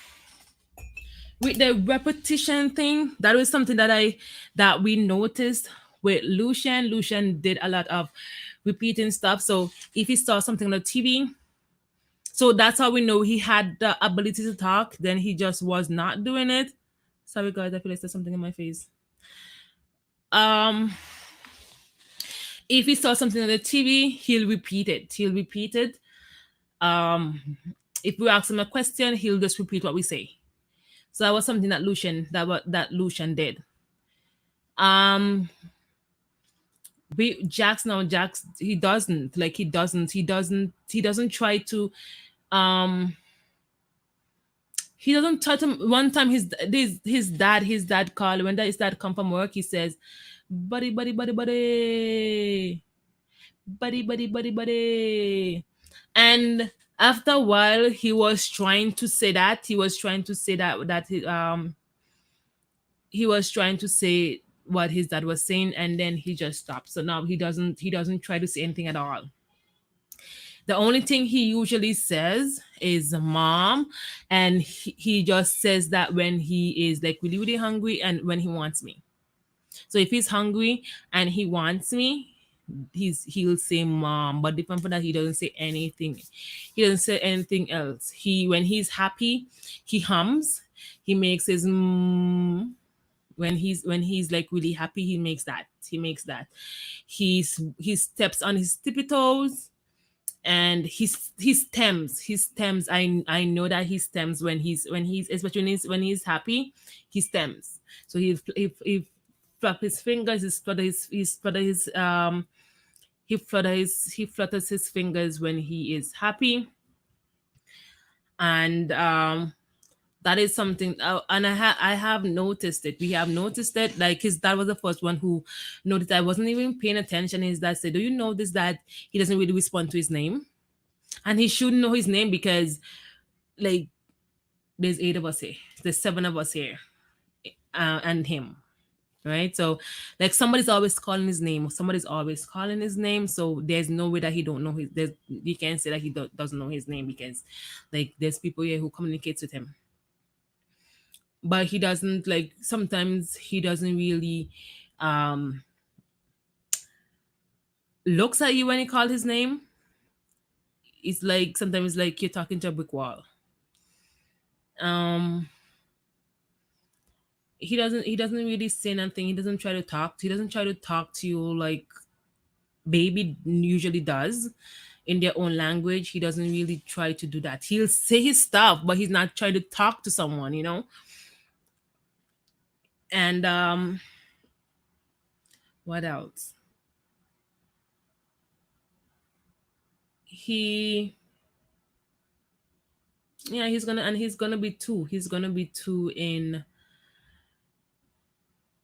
with the repetition thing, that was something that we noticed with Lucian. Lucian did a lot of repeating stuff. So if he saw something on the TV, so that's how we know he had the ability to talk. Then he just was not doing it. Sorry guys, I feel like there's something in my face. Um, if he saw something on the TV, he'll repeat it. He'll repeat it. Um, if we ask him a question, he'll just repeat what we say. So that was something that Lucian did. Um, Jax now, Jax, he doesn't try to um he doesn't try to. One time his dad called. When his dad come from work, he says, buddy, buddy, buddy, buddy, buddy, buddy, buddy, buddy. And after a while, he was trying to say that. He was trying to say he was trying to say what his dad was saying, and then he just stopped. So now he doesn't try to say anything at all. The only thing he usually says is mom, and he just says that when he is like really really hungry and when he wants me. So if he's hungry and he wants me, he'll say mom. But different from that, he doesn't say anything. He doesn't say anything else. When he's happy, he hums. He makes his when he's like really happy, he makes that. He steps on his tippy toes, and he stems. I know that he stems when he's especially when he's happy. He stems. So he flap his fingers, he flutters his fingers when he is happy. And that is something. And I have noticed it. We have noticed it. Like his dad was the first one who noticed. I wasn't even paying attention. His dad said, do you notice that he doesn't really respond to his name? And he should know his name because, like, there's 8 of us here, there's 7 of us here, and him, right? So like somebody's always calling his name. So there's no way that he don't know you can't say that he doesn't know his name, because like there's people here who communicates with him. But he doesn't, like, sometimes he doesn't really um looks at you when he called his name. It's like sometimes like you're talking to a brick wall. um he doesn't really say nothing. He doesn't try to talk to you like baby usually does in their own language. He doesn't really try to do that. He'll say his stuff, but he's not trying to talk to someone. And what else? He Yeah, he's gonna be 2. He's gonna be 2 in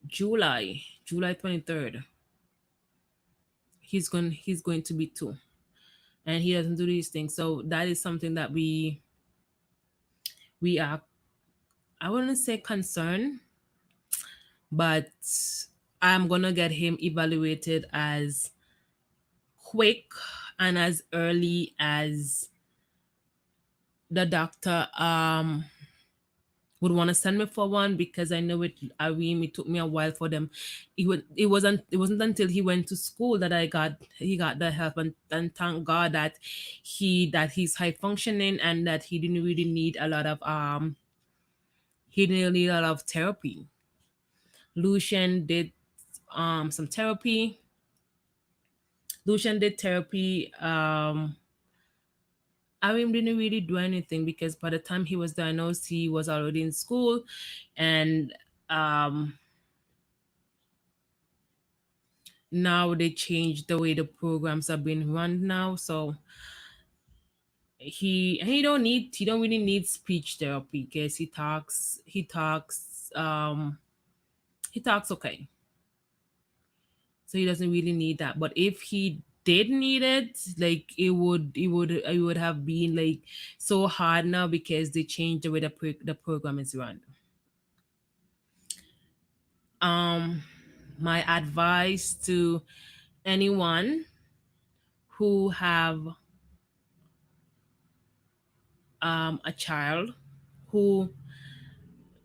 July 23rd. He's going to be 2, and he doesn't do these things. So that is something that we are, I wouldn't say concerned, but I'm gonna get him evaluated as quick and as early as the doctor would want to send me for one, because I know it took me a while for them. It wasn't until he went to school that he got the help, and thank God that he's high functioning, and that he didn't need a lot of therapy. Lucian did some therapy. Lucian did therapy. Arim didn't really do anything, because by the time he was diagnosed, he was already in school, and um, now they changed the way the programs are being run now. So he don't really need speech therapy, because he talks okay. So he doesn't really need that. But if he did need it, like it would have been like so hard now because they changed the way the program is run. um my advice to anyone who have a child who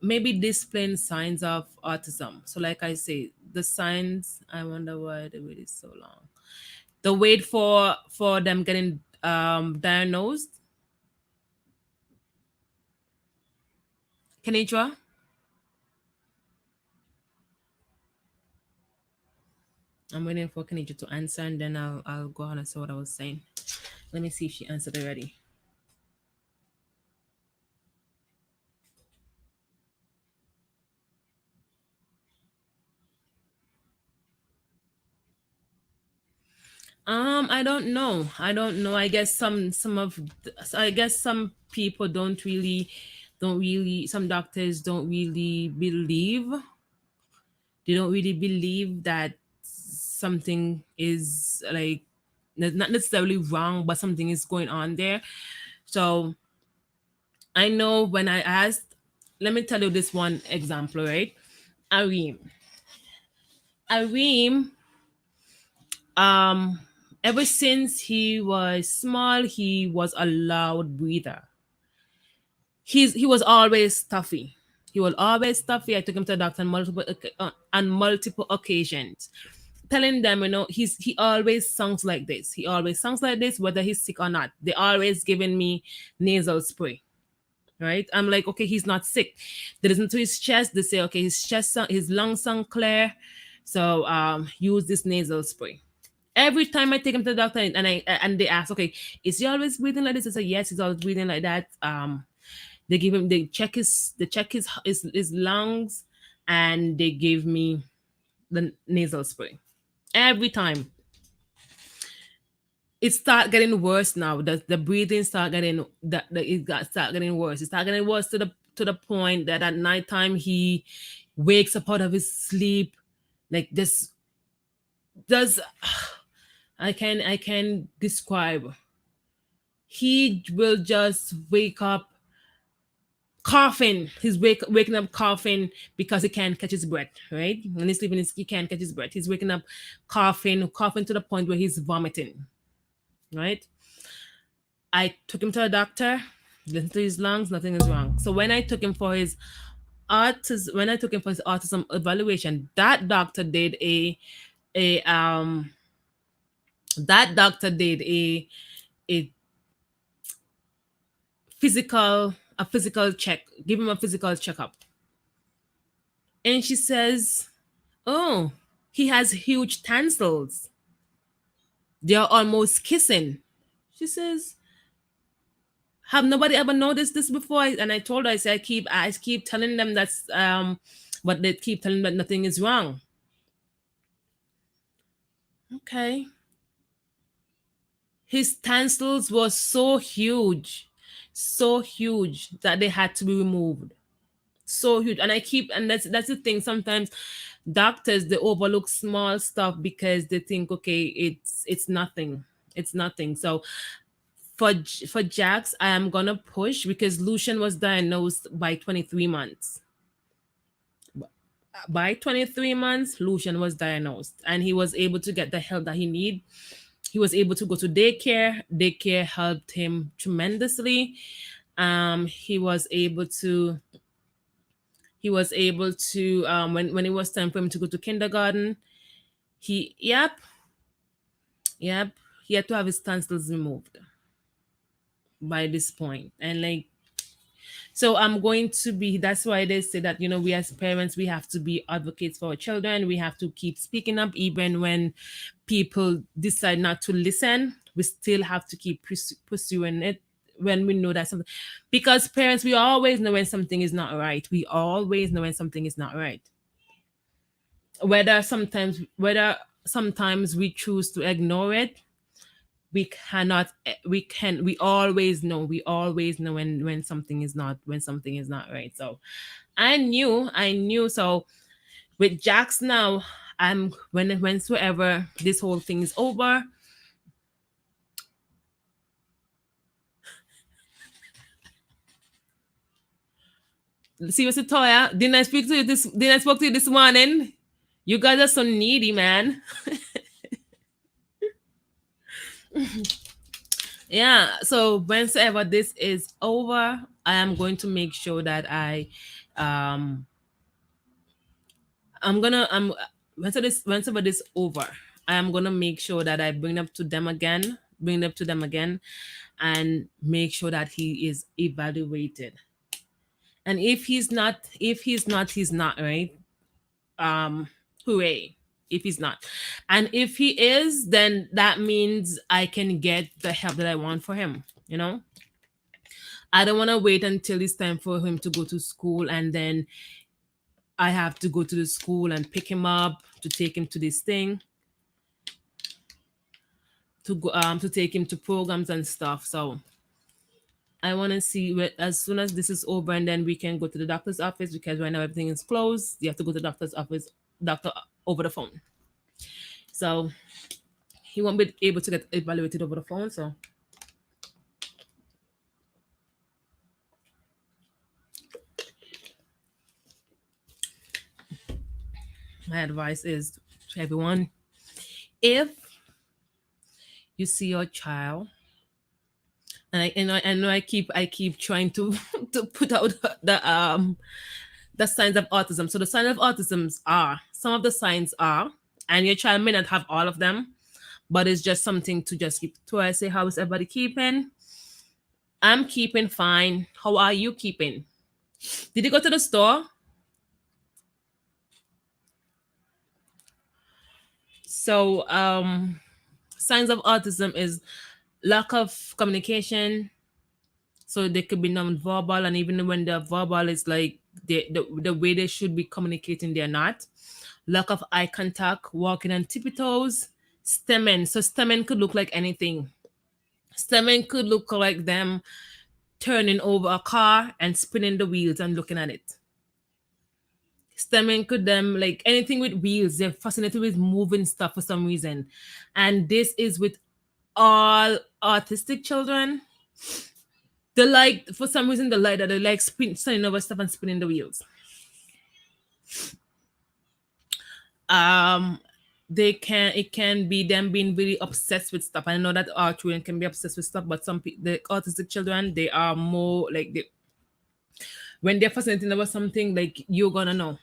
maybe displaying signs of autism. So like I say, the signs, I wonder why the wait is so long. The wait for them getting diagnosed. Kenitra, I'm waiting for Kenitra to answer, and then I'll go on and say what I was saying. Let me see if she answered already. I don't know. I don't know. I guess I guess some people don't really some doctors don't really believe, they don't really believe that something is like not necessarily wrong, but something is going on there. So I know when I asked, let me tell you this one example, right? Areem. Areem, um, ever since he was small, he was a loud breather. He was always stuffy. He was always stuffy. I took him to the doctor on multiple occasions, telling them, he always sounds like this. He always sounds like this, whether he's sick or not. They always giving me nasal spray. Right? I'm like, okay, he's not sick. They listen to his chest. They say, okay, his lungs sound clear. So use this nasal spray. Every time I take him to the doctor and they ask, okay, is he always breathing like this? I say, yes, he's always breathing like that. They check his lungs, and they give me the nasal spray every time. It start getting worse now. The breathing start getting start getting worse. It start getting worse to the point that at nighttime he wakes up out of his sleep like this. Does I can describe. He will just wake up coughing. He's waking up coughing because he can't catch his breath. Right when he's sleeping, he can't catch his breath. He's waking up coughing to the point where he's vomiting. Right. I took him to a doctor, listened to his lungs, nothing is wrong. So when I took him for his autism evaluation, a that doctor did a physical check, give him a physical checkup. And she says, "Oh, he has huge tonsils. They are almost kissing." She says, have nobody ever noticed this before? And I told her, I said, I keep telling them that's but they keep telling me that nothing is wrong. Okay. His tonsils were so huge that they had to be removed. So huge. And I keep and that's the thing. Sometimes doctors, they overlook small stuff because they think, okay, it's nothing. It's nothing. So for Jax, I am gonna push because Lucian was diagnosed by 23 months. By 23 months, Lucian was diagnosed, and he was able to get the help that he need. He was able to go to daycare. Daycare helped him tremendously. He was able to when it was time for him to go to kindergarten, he yep he had to have his tonsils removed by this point. And like, so I'm going to be, that's why they say that, we as parents, we have to be advocates for our children. We have to keep speaking up even when people decide not to listen. We still have to keep pursuing it when we know that something, because parents, we always know when something is not right. We always know when something is not right. Whether sometimes we choose to ignore it, we cannot we always know when something is not right. So I knew. So with Jax now, I'm whensoever this whole thing is over, Seriously, Toya, didn't I speak to you this? Didn't I spoke to you this morning? You guys are so needy, man. Yeah. So whenever this is over, I am going to make sure that um, I'm gonna whenever this over, I am gonna make sure that I bring up to them again, and make sure that he is evaluated. And he's not, right. Um, hooray! If he's not, and if he is, then that means I can get the help that I want for him. I don't want to wait until it's time for him to go to school, and then I have to go to the school and pick him up to take him to this thing, to take him to programs and stuff. So I want to see as soon as this is over, and then we can go to the doctor's office, because right now everything is closed. You have to go to the doctor's office, doctor over the phone. So he won't be able to get evaluated over the phone. So my advice is to everyone: if you see your child, and I know I keep trying to to put out the signs of autism. So the signs of autism are, some of the signs are, and your child may not have all of them, but it's just something to just keep. So I say, how is everybody keeping? I'm keeping fine. How are you keeping? Did you go to the store? So signs of autism is lack of communication. So they could be non-verbal, and even when they're verbal, it's like the way they should be communicating, they're not. Lack of eye contact, walking on tippy toes, stemming. So stemming could look like anything. Stemming could look like them turning over a car and spinning the wheels and looking at it. Stemming could them like anything with wheels. They're fascinated with moving stuff for some reason, and this is with all autistic children. They like, for some reason, they like spinning over stuff and spinning the wheels. Um, it can be them being really obsessed with stuff. I know that our children can be obsessed with stuff, but the autistic children, they are more like when they're fascinated about something, like you're gonna know.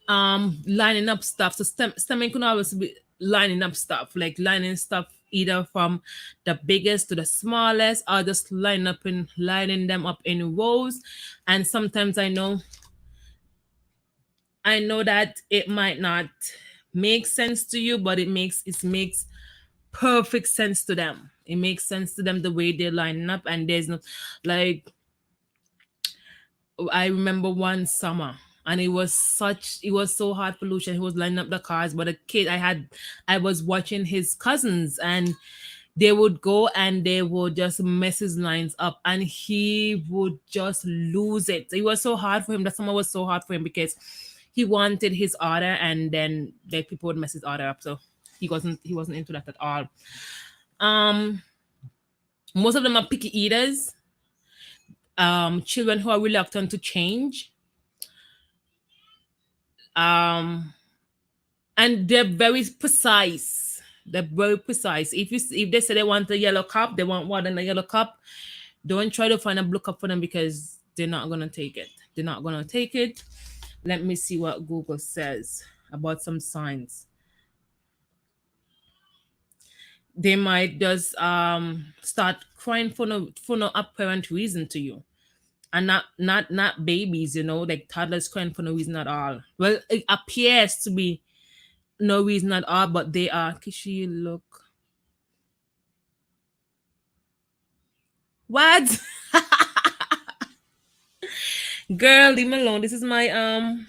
Lining up stuff. So stemming can always be lining up stuff, like lining stuff either from the biggest to the smallest, or just lining them up in rows. And sometimes I know that it might not make sense to you, but it makes perfect sense to them. It makes sense to them the way they're lining up, and there's no, like, I remember one summer, and it was so hot pollution. He was lining up the cars, but a kid I was watching his cousins, and they would go and they would just mess his lines up, and he would just lose it. It was so hard for him. That summer was so hard for him because he wanted his order, and then the people would mess his order up. So he wasn't into that at all. Um, most of them are picky eaters. Children who are reluctant to change. Um, and they're very precise. They're very precise. If they say they want a yellow cup, they want more than a yellow cup. Don't try to find a blue cup for them, because they're not gonna take it. They're not gonna take it. Let me see what Google says about some signs. They might just start crying for no apparent reason to you, and not babies, like toddlers crying for no reason at all. Well, it appears to be no reason at all, but they are. Kishi, look. What? Girl, leave me alone. This is my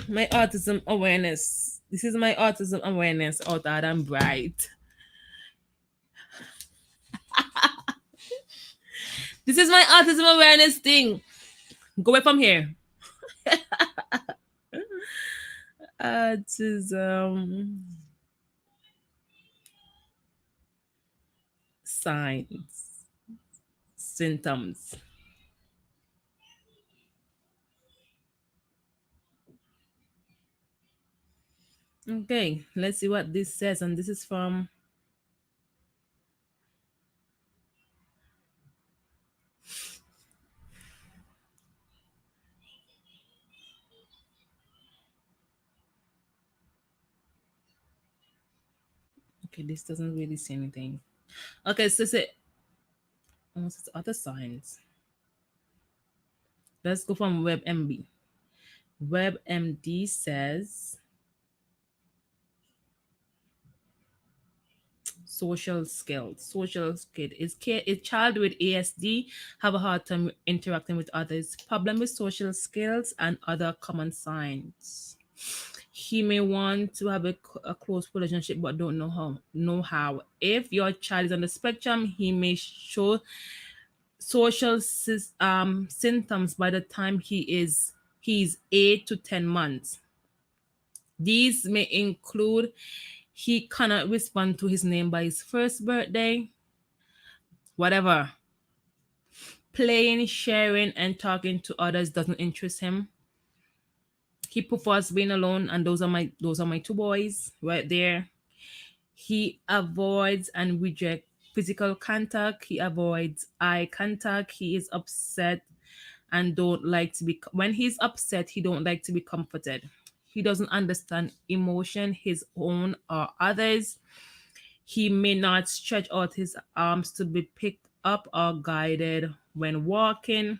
autism awareness. This is my autism awareness out there and bright. This is my autism awareness thing. Go away from here. Autism signs, symptoms. Okay, let's see what this says. And this is from, okay, this doesn't really say anything. Okay, so it's almost it's other signs. Let's go from WebMD. WebMD says social skills. Social skill is a child with ASD have a hard time interacting with others. Problem with social skills and other common signs. He may want to have a close relationship but don't know how. If your child is on the spectrum, he may show social symptoms by the time he's 8 to 10 months. These may include he cannot respond to his name by his first birthday, whatever. Playing, sharing, and talking to others doesn't interest him. He prefers being alone, and those are my two boys right there. He avoids and rejects physical contact. He avoids eye contact. He is upset and don't like to be when he's upset, he don't like to be comforted. He doesn't understand emotion, his own or others. He may not stretch out his arms to be picked up or guided when walking.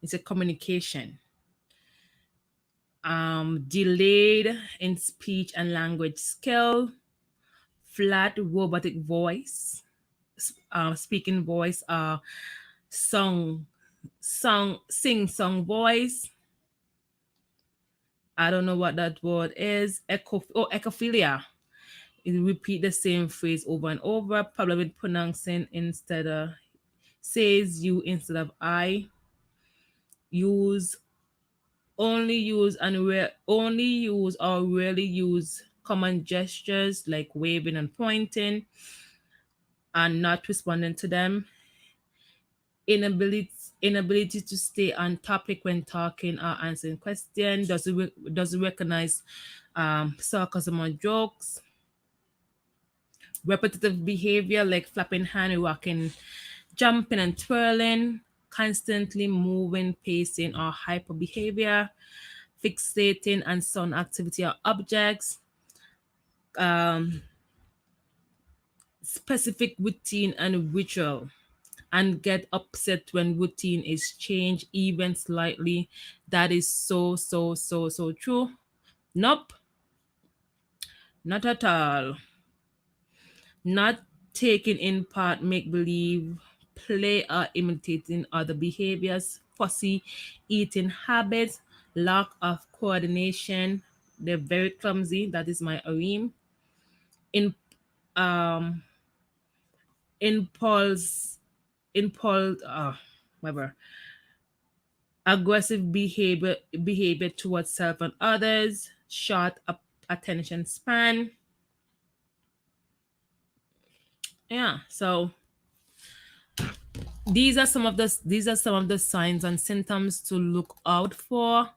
It's a communication. Delayed in speech and language skill, flat robotic voice, speaking voice, song, sing song voice. I don't know what that word is. Echophilia. It repeat the same phrase over and over. Problem with pronouncing instead of says you instead of I. Use only use or rarely use common gestures like waving and pointing and not responding to them. Inability inability to stay on topic when talking or answering questions. Doesn't recognize sarcasm or jokes. Repetitive behavior like flapping hand, rocking, jumping and twirling, constantly moving, pacing, or hyper behavior, fixating on sound activity or objects, um, specific routine and ritual, and get upset when routine is changed even slightly. That is so true. Nope, not at all. Not taking in part, make believe, play, or imitating other behaviors, fussy eating habits, lack of coordination. They're very clumsy. That is my Arim. In um impulse impulse whatever aggressive behavior towards self and others, short attention span. Yeah, so these are some of the signs and symptoms to look out for.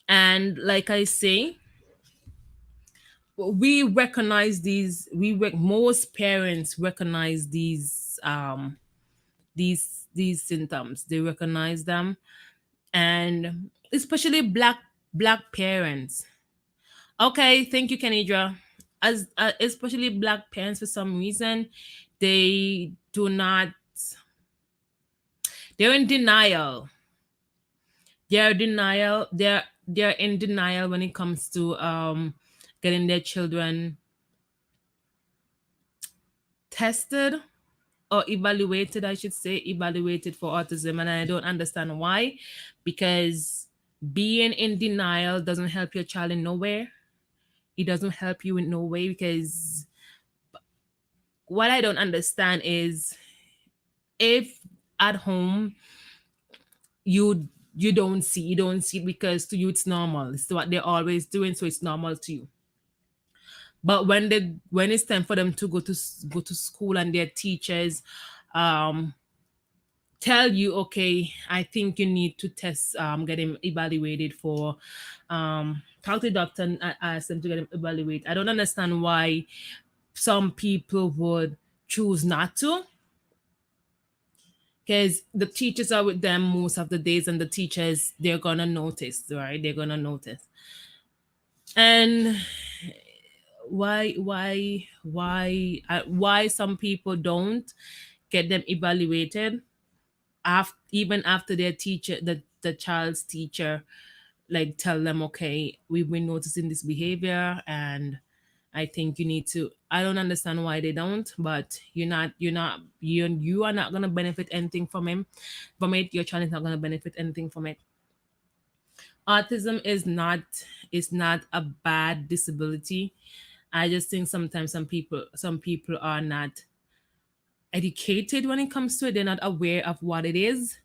And like I say, we recognize these most parents recognize these symptoms. They recognize them, and especially black parents. Okay, thank you, Kenidra. As especially black parents, for some reason, they do not. They're in denial. They're in denial when it comes to getting their children tested or evaluated. I should say evaluated for autism, and I don't understand why, because being in denial doesn't help your child in nowhere. It doesn't help you in no way, because what I don't understand is if at home you don't see it because to you it's normal. It's what they're always doing, so it's normal to you. But when it's time for them to go to school and their teachers um tell you, okay, I think you need to test, get him evaluated for, talk to the doctor and ask them to get him evaluated. I don't understand why some people would choose not to, because the teachers are with them most of the days, and the teachers, they're gonna notice, right? They're gonna notice. And why some people don't get them evaluated after, even after their teacher, the child's teacher, like tell them, okay, we've been noticing this behavior, and I think you need to. I don't understand why they don't, but you are not gonna benefit anything from it. Your child is not gonna benefit anything from it. Autism is not a bad disability. I just think sometimes some people are not educated when it comes to it. They're not aware of what it is,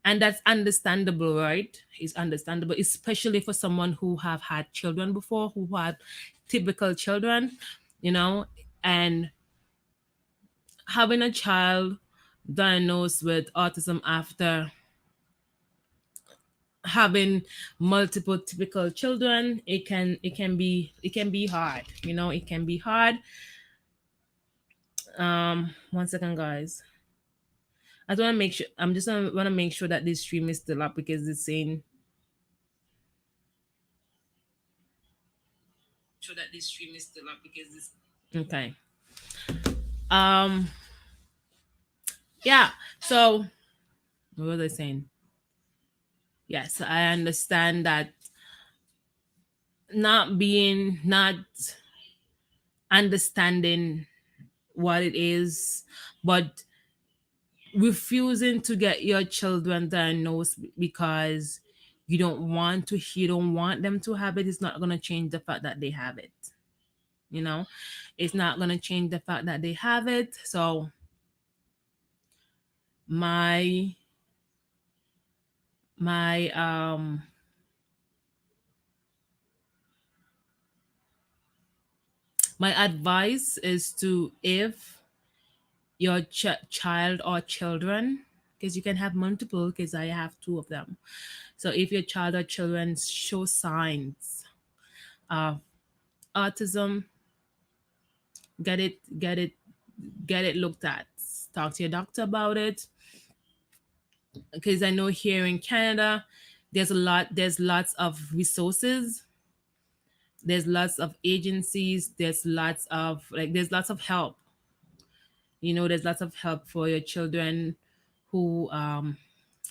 and that's understandable, right? It's understandable, especially for someone who have had children before, who had typical children, you know, and having a child diagnosed with autism after having multiple typical children, it can be hard, it can be hard. 1 second, guys. I just want to make sure. I'm just want to make sure that this stream is still up, because it's saying okay. Um. Yeah. So what was I saying? Yes, I understand that not understanding what it is, but refusing to get your children diagnosed because you don't want them to have it, is not going to change the fact that they have it. You know, it's not going to change the fact that they have it. So my my my advice is to, if your child or children, because you can have multiple, because I have two of them. So if your child or children show signs of autism, get it get it get it looked at. Talk to your doctor about it, because I know here in Canada there's lots of resources, there's lots of agencies, there's lots of help. There's lots of help for your children who um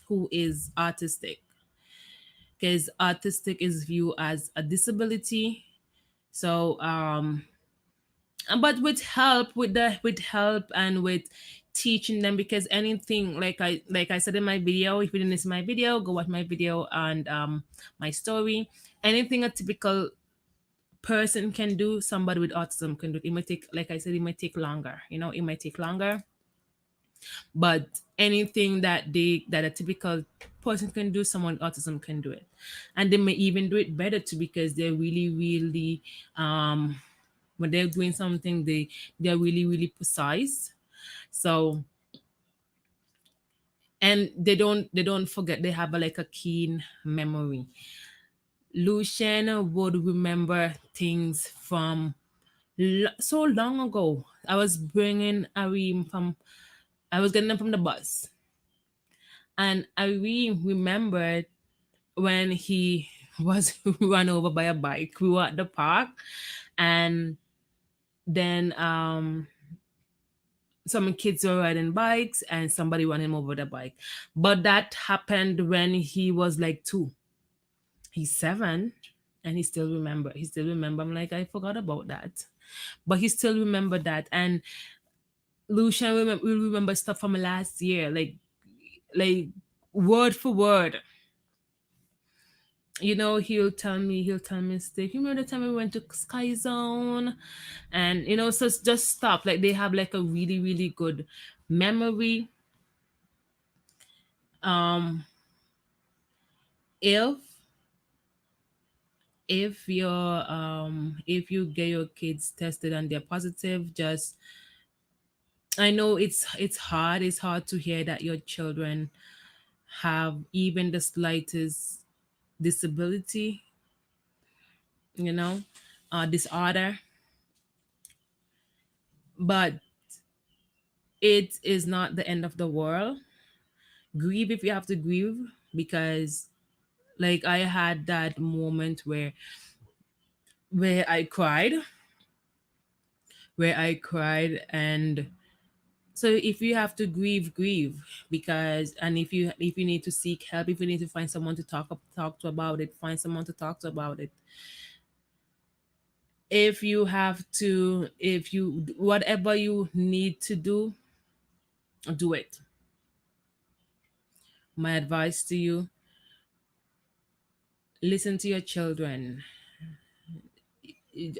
who is autistic, because autistic is viewed as a disability. So but with help and with teaching them, because anything, like I said in my video, if you didn't see my video, go watch my video and my story. Anything a typical person can do, somebody with autism can do. It might take, like I said, it might take longer, it might take longer, but anything that a typical person can do, someone with autism can do it, and they may even do it better too, because they're really, really when they're doing something, they're really, really precise. So, and they don't forget. They have like a keen memory. Lucian would remember things from so long ago. I was getting them from the bus, and Irene remembered when he was run over by a bike. We were at the park, and then some kids were riding bikes, and somebody ran him over the bike. But that happened when he was like 2. He's 7, and he still remember. I'm like, I forgot about that, but he still remember that. And Lucian will remember stuff from last year, like word for word. He'll tell me stuff. You remember the time we went to Sky Zone? And so it's just stuff like, they have like a really, really good memory. um if if you get your kids tested and they're positive, just I know it's hard. It's hard to hear that your children have even the slightest disability, you know, disorder. But it is not the end of the world. Grieve if you have to grieve, because like I had that moment where I cried, and so if you have to grieve, grieve, because and if you need to seek help, if you need to find someone to talk to about it, find someone to talk to about it. If you have to, if you whatever you need to do it. My advice to you: listen to your children.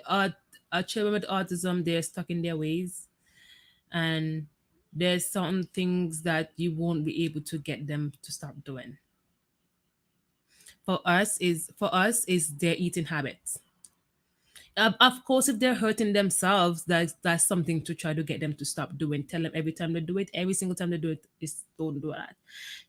Our, our children with autism, they're stuck in their ways, and there's some things that you won't be able to get them to stop doing. For us is their eating habits. Of course, if they're hurting themselves, that's something to try to get them to stop doing. Tell them every time they do it, every single time they do it, is don't do that.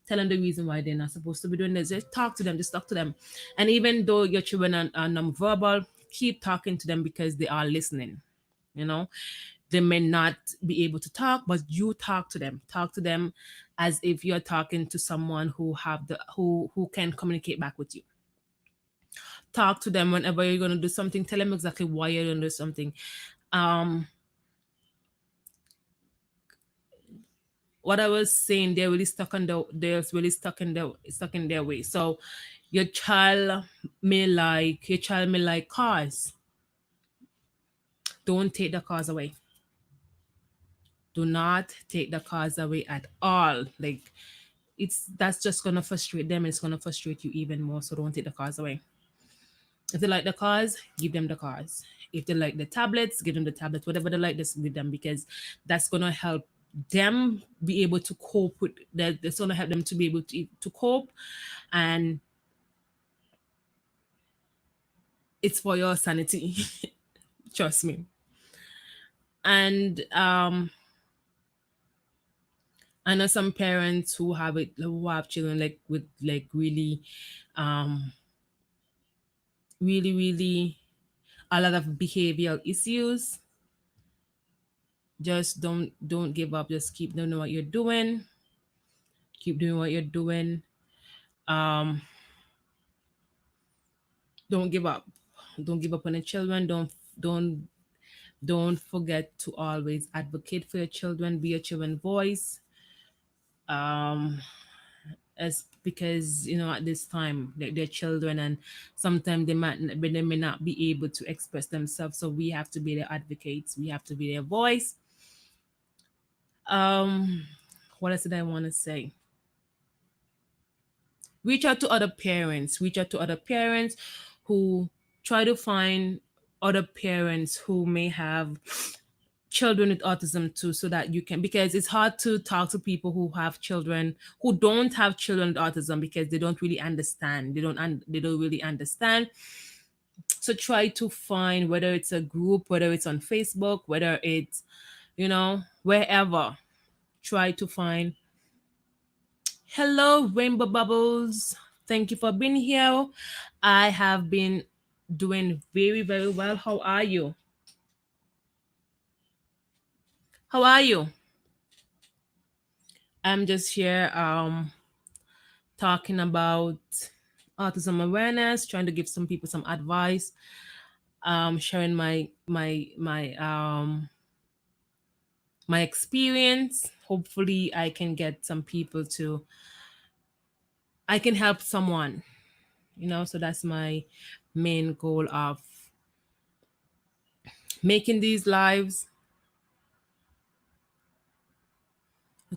Tell them the reason why they're not supposed to be doing this. Just talk to them. Just talk to them. And even though your children are non-verbal, keep talking to them because they are listening. You know, they may not be able to talk, but you talk to them. Talk to them as if you're talking to someone who can communicate back with you. Talk to them whenever you're going to do something. Tell them exactly why you're going to do something. um what I was saying, they're really stuck in their way. So your child may like cars. Don't take the cars away. Do not take the cars away at all. Like, that's just gonna frustrate them. It's gonna frustrate you even more. So don't take the cars away. If they like the cars, give them the cars. If they like the tablets, give them the tablets. Whatever they like, just give them, because that's gonna help them be able to cope with that. That's gonna help them to be able to cope, and it's for your sanity. Trust me. And I know some parents who have children like with like um, really a lot of behavioral issues. Just don't give up. Just keep doing what you're doing. Keep doing what you're doing. Um, don't give up. Don't give up on the children. Don't don't forget to always advocate for your children. Be your children's voice. Um, as because at this time they're children, and sometimes they may not be able to express themselves, so we have to be their advocates. We have to be their voice. um what else did I want to say? Reach out to other parents who try to find other parents who may have children with autism too, so that you can, because it's hard to talk to people who have children who don't have children with autism, because they don't really understand. They don't really understand. So try to find, whether it's a group, whether it's on Facebook, whether it's wherever. Try to find. Hello, Rainbow Bubbles. Thank you for being here. I have been doing very, very well. How are you? How are you? I'm just here talking about autism awareness, trying to give some people some advice, sharing my experience. Hopefully I can help someone, so that's my main goal of making these lives.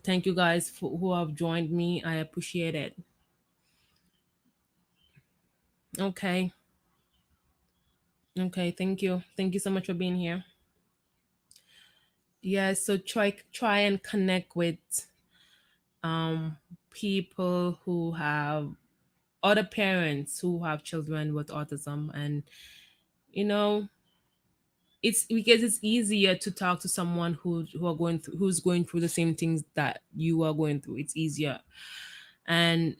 Thank you guys who have joined me. I appreciate it. Okay. Okay, thank you so much for being here. Yeah, so try and connect with um people who have other parents who have children with autism, and you know It's because it's easier to talk to someone who's going through the same things that you are going through. It's easier, and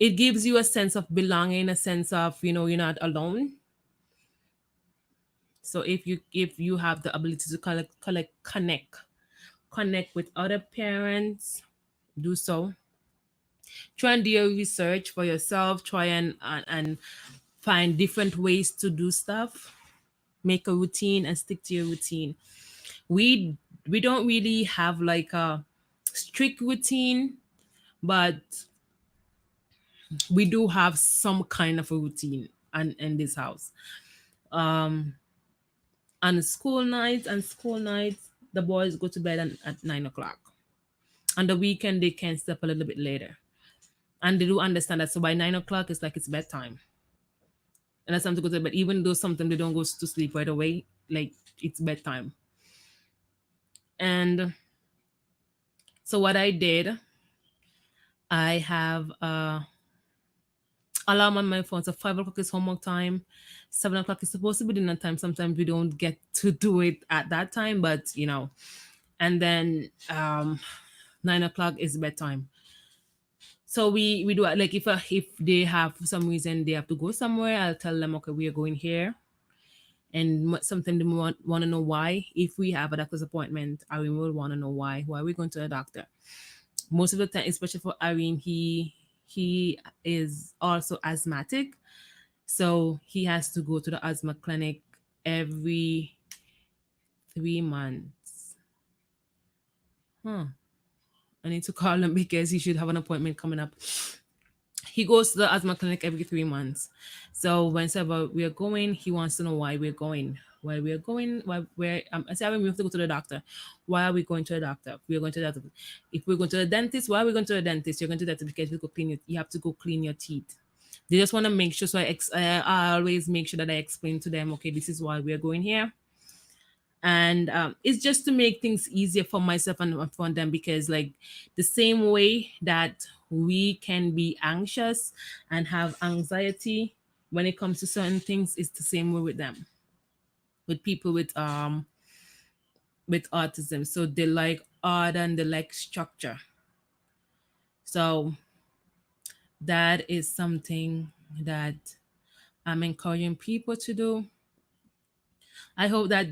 it gives you a sense of belonging, a sense of, you're not alone. So if you have the ability to connect with other parents, do so. Try and do your research for yourself. Try and find different ways to do stuff. Make a routine and stick to your routine. We we don't really have like a strict routine, but we do have some kind of a routine in this house. um on school nights, the boys go to bed at 9 o'clock. On the weekend they can stay up a little bit later, and they do understand that. So by 9 o'clock it's like it's bedtime, and that's time to go to bed. Even though sometimes they don't go to sleep right away, like it's bedtime. And so what I did, I have alarm on my phone. So 5 o'clock is homework time. 7 o'clock is supposed to be dinner time. Sometimes we don't get to do it at that time, but and then 9 o'clock is bedtime. So we do it like if they have for some reason they have to go somewhere, I'll tell them, okay, we are going here. And sometimes they want to know why. If we have a doctor's appointment, I will want to know why are we going to the doctor. Most of the time, especially for Irene, he is also asthmatic, so he has to go to the asthma clinic every 3 months. Huh. I need to call him because he should have an appointment coming up. He goes to the asthma clinic every 3 months. So whenever we are going, he wants to know why we're going. Why we are going? Why we're I say we have to go to the doctor. Why are we going to the doctor? We are going to the doctor. If we're going to the dentist, why are we going to the dentist? You're going to the dentist because you have to go clean your teeth. They just want to make sure. So I always make sure that I explain to them, okay, this is why we are going here. And it's just to make things easier for myself and for them, because like the same way that we can be anxious and have anxiety when it comes to certain things, it's the same way with them, with people with autism. So they like order and they like structure. So that is something that I'm encouraging people to do. I hope that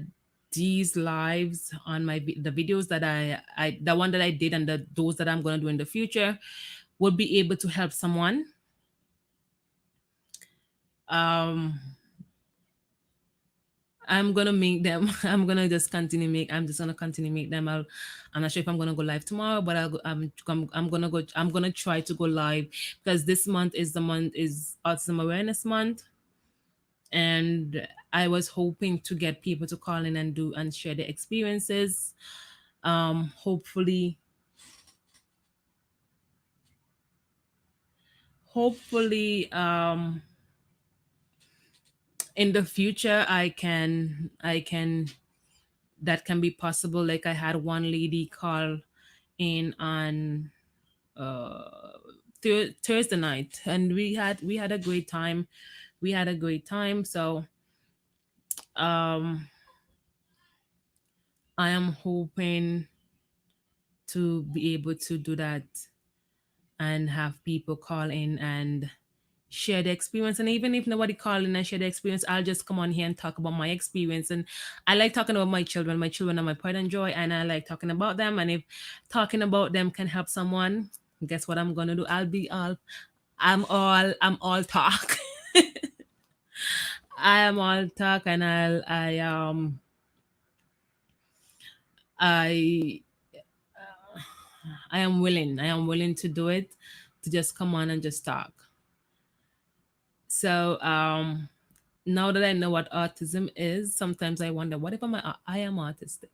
these lives on the videos that I the one that I did and those that I'm gonna do in the future will be able to help someone. Um, I'm gonna make them. I'm just gonna continue make them. I'm not sure if I'm gonna go live tomorrow, but I'm gonna go. I'm gonna try to go live because this month is Autism Awareness Month, and I was hoping to get people to call in and do and share their experiences. Hopefully, hopefully, in the future I can that can be possible. Like I had one lady call in on uh Thursday night, and we had a great time. So um I am hoping to be able to do that and have people call in and share the experience. And even if nobody call in and share the experience, I'll just come on here and talk about my experience. And I like talking about my children. My children are my pride and joy, and I like talking about them. And if talking about them can help someone, guess what I'm gonna do? I'm all talk. I am all talk, and I I am willing to do it, to just come on and just talk. So now that I know what autism is, sometimes I wonder, what if I am autistic?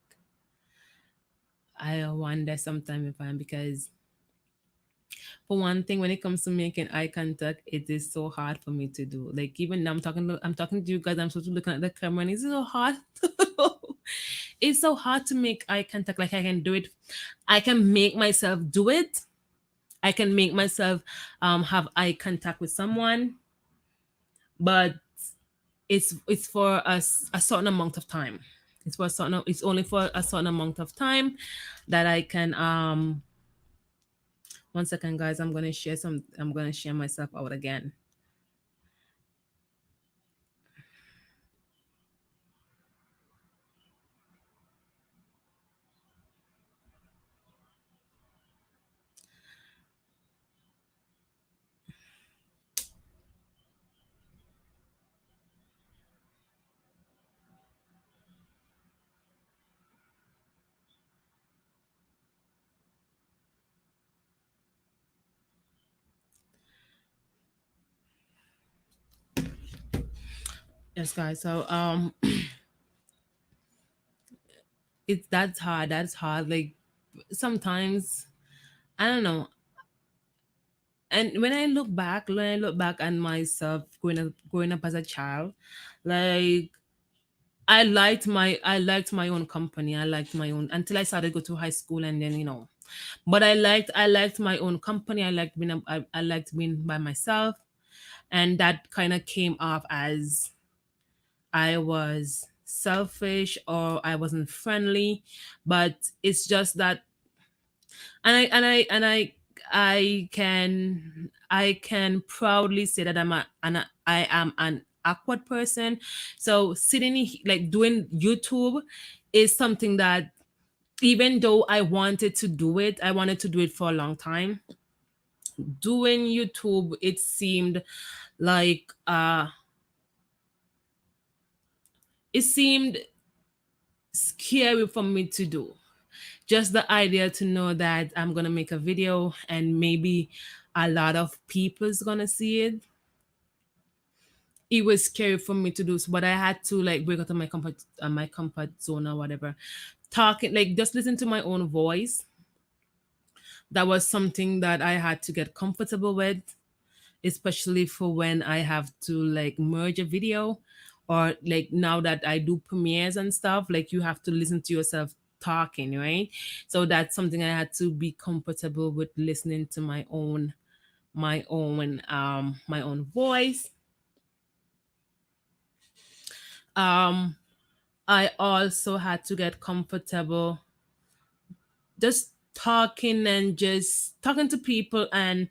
I wonder sometimes if I am, because for one thing, when it comes to making eye contact, it is so hard for me to do. Like even now, I'm talking to you guys. I'm supposed to be looking at the camera, and it's so hard. It's so hard to make eye contact. Like I can do it. I can make myself do it. I can make myself have eye contact with someone, but it's for a certain amount of time. It's only for a certain amount of time that I can 1 second, guys. I'm gonna share myself out again. Yes, guys. So it's that's hard. That's hard. Like sometimes I don't know. And when I look back at myself growing up as a child, like I liked my own company. I liked my own until I started to go to high school, and then but I liked my own company. I liked being by myself, and that kind of came off as I was selfish or I wasn't friendly. But it's just that, I can proudly say that I am an awkward person. So like doing YouTube is something that, even though I wanted to do it for a long time. Doing YouTube, it seemed like it seemed scary for me to do. Just the idea to know that I'm gonna make a video and maybe a lot of people's gonna see it. It was scary for me to do, but I had to like break out of my comfort zone or whatever. Talking, like, just listen to my own voice. That was something that I had to get comfortable with, especially for when I have to like merge a video, or like now that I do premieres and stuff, like you have to listen to yourself talking, right? So that's something I had to be comfortable with, listening to my own voice. Um I also had to get comfortable just just talking to people, and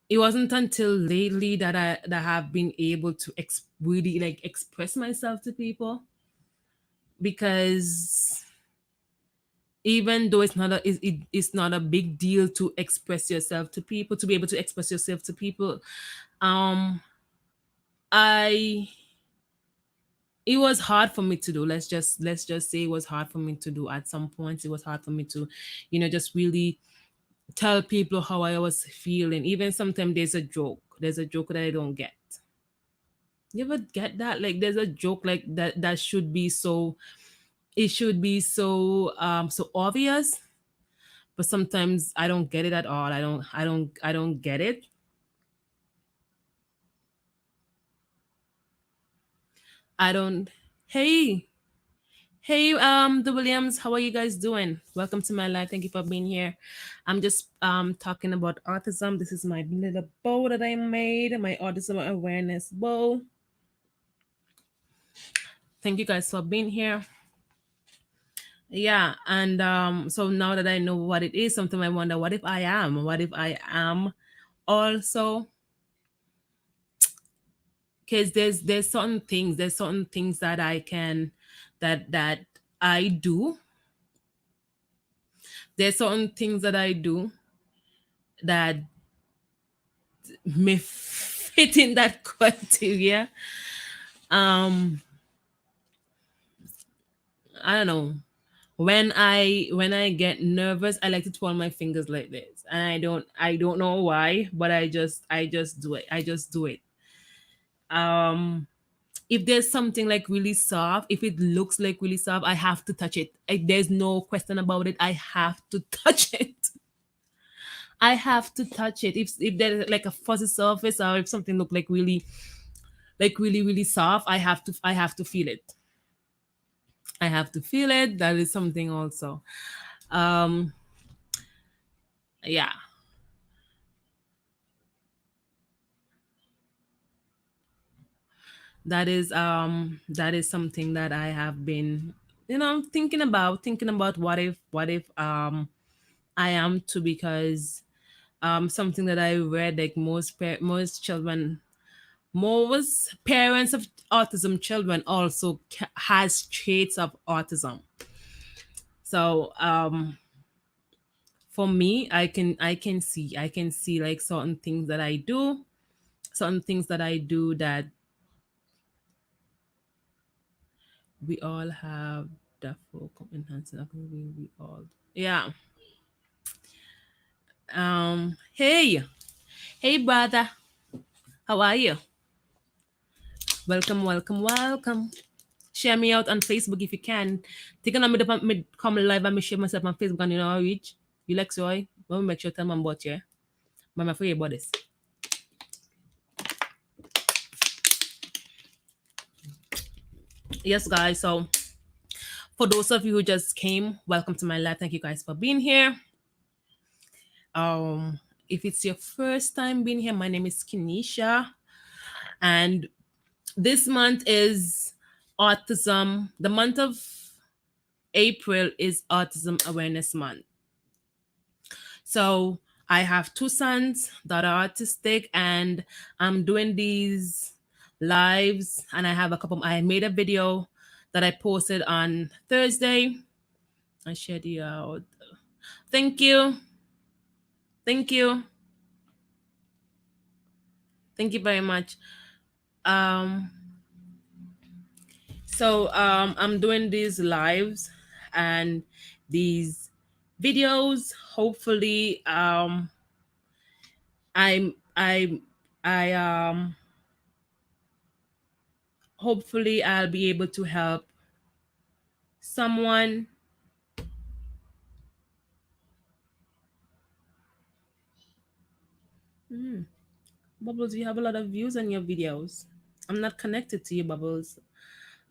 it wasn't until lately that I have been able to really like express myself to people, because even though it's not a big deal to express yourself to people, to be able to express yourself to people, um I it was hard for me to do. Let's just say it was hard for me to do. At some points it was hard for me to just really tell people how I was feeling. Even sometimes there's a joke that I don't get. You ever get that? Like there's a joke like that should be so, it should be so so obvious, but sometimes I don't get it at all. I don't get it. I don't. Hey, hey, the Williams, how are you guys doing? Welcome to my live. Thank you for being here. I'm just talking about autism. This is my little bow that I made, my autism awareness bow. Thank you guys for being here. Yeah, and so now that I know what it is, sometimes I wonder, what if I am? What if I am also? Because there's certain things that I can, that I do. There's certain things that I do that may fit in that criteria. Um, I don't know. When I get nervous, I like to twirl my fingers like this, and I don't know why, but I just do it. I just do it. Um, if there's something like really soft, if it looks like really soft, I have to touch it. There's no question about it. I have to touch it. I have to touch it. If there's like a fuzzy surface, or if something look like really really soft, I have to feel it. I have to feel it. That is something also. Um, yeah. that is something that I have been, thinking about what if I am too, because something that I read, like most children, most parents of autism children also has traits of autism. So for me, I can see like certain things that I do that we all have the full enhancing. We all, yeah. Hey brother, how are you? Welcome, welcome, welcome. Share me out on Facebook if you can. Taking on me come live and me share myself on Facebook and reach. You like soy? Let me make sure tell my about you. But I'm afraid about this. Yes, guys. So for those of you who just came, welcome to my live. Thank you guys for being here. Um, if it's your first time being here, my name is Kinesha, and this month is autism. The month of April is Autism Awareness Month. So I have two sons that are autistic, and I'm doing these lives. And I have a couple. I made a video that I posted on Thursday. I shared you out. Thank you, thank you, thank you very much. Um, so I'm doing these lives and these videos. Hopefully, I'm I hopefully I'll be able to help someone. Hmm. Bubbles, you have a lot of views on your videos. I'm not connected to you, Bubbles.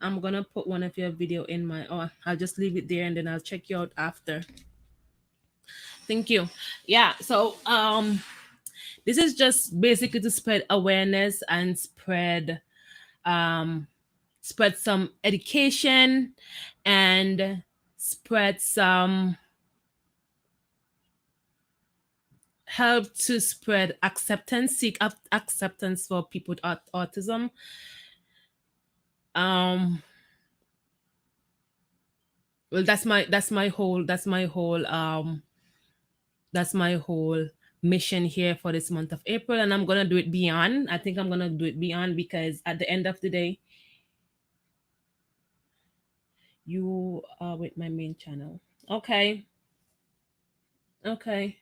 I'm gonna put one of your video in my. Oh, I'll just leave it there and then I'll check you out after. Thank you. Yeah. So this is just basically to spread awareness and um spread some education and spread some help to spread acceptance, seek acceptance for people with autism. Um, well, that's my whole mission here for this month of April, and I'm gonna do it beyond. I think I'm gonna do it beyond because at the end of the day, you are with my main channel. Okay, okay.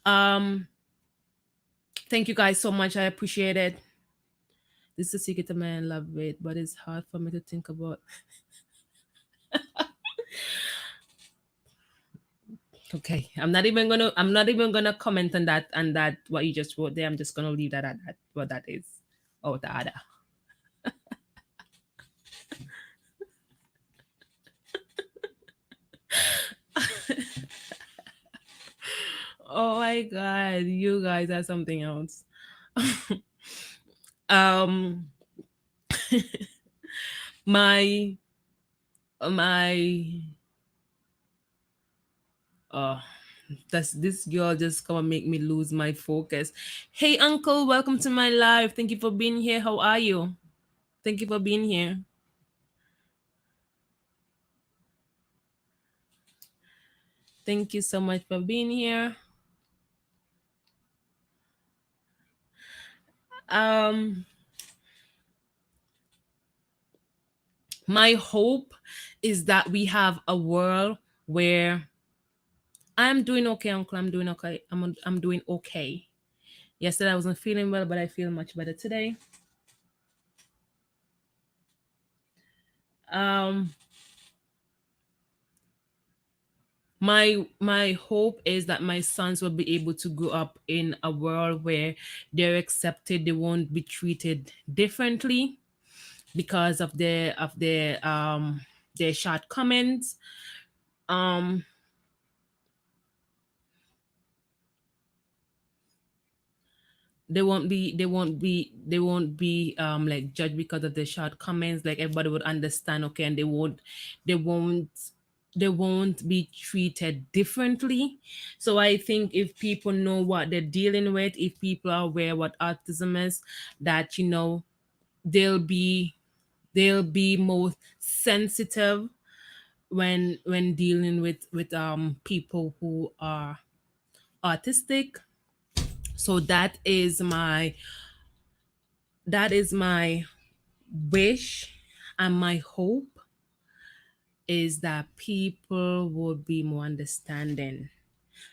Um, thank you guys so much. I appreciate it. This is a secret of my love it, but it's hard for me to think about. Okay, I'm not even gonna comment on that what you just wrote there. I'm just gonna leave that at that what that is. Oh, the other. Oh my god, you guys are something else. um my my uh that's this girl just gonna make me lose my focus. Hey uncle, welcome to my live. Thank you for being here. How are you? Thank you for being here. Thank you so much for being here. Um my hope is that we have a world where I'm doing okay, uncle. I'm doing okay. I'm doing okay. Yesterday I wasn't feeling well, but I feel much better today. Um, my hope is that my sons will be able to grow up in a world where they're accepted. They won't be treated differently because of their shortcomings. Um, they won't be like judged because of the shortcomings. Like everybody would understand, okay, and they won't they won't be treated differently. So I think if people know what they're dealing with, if people are aware what autism is, that they'll be they'll be more sensitive when dealing with people who are autistic. So that is my wish, and my hope is that people would be more understanding.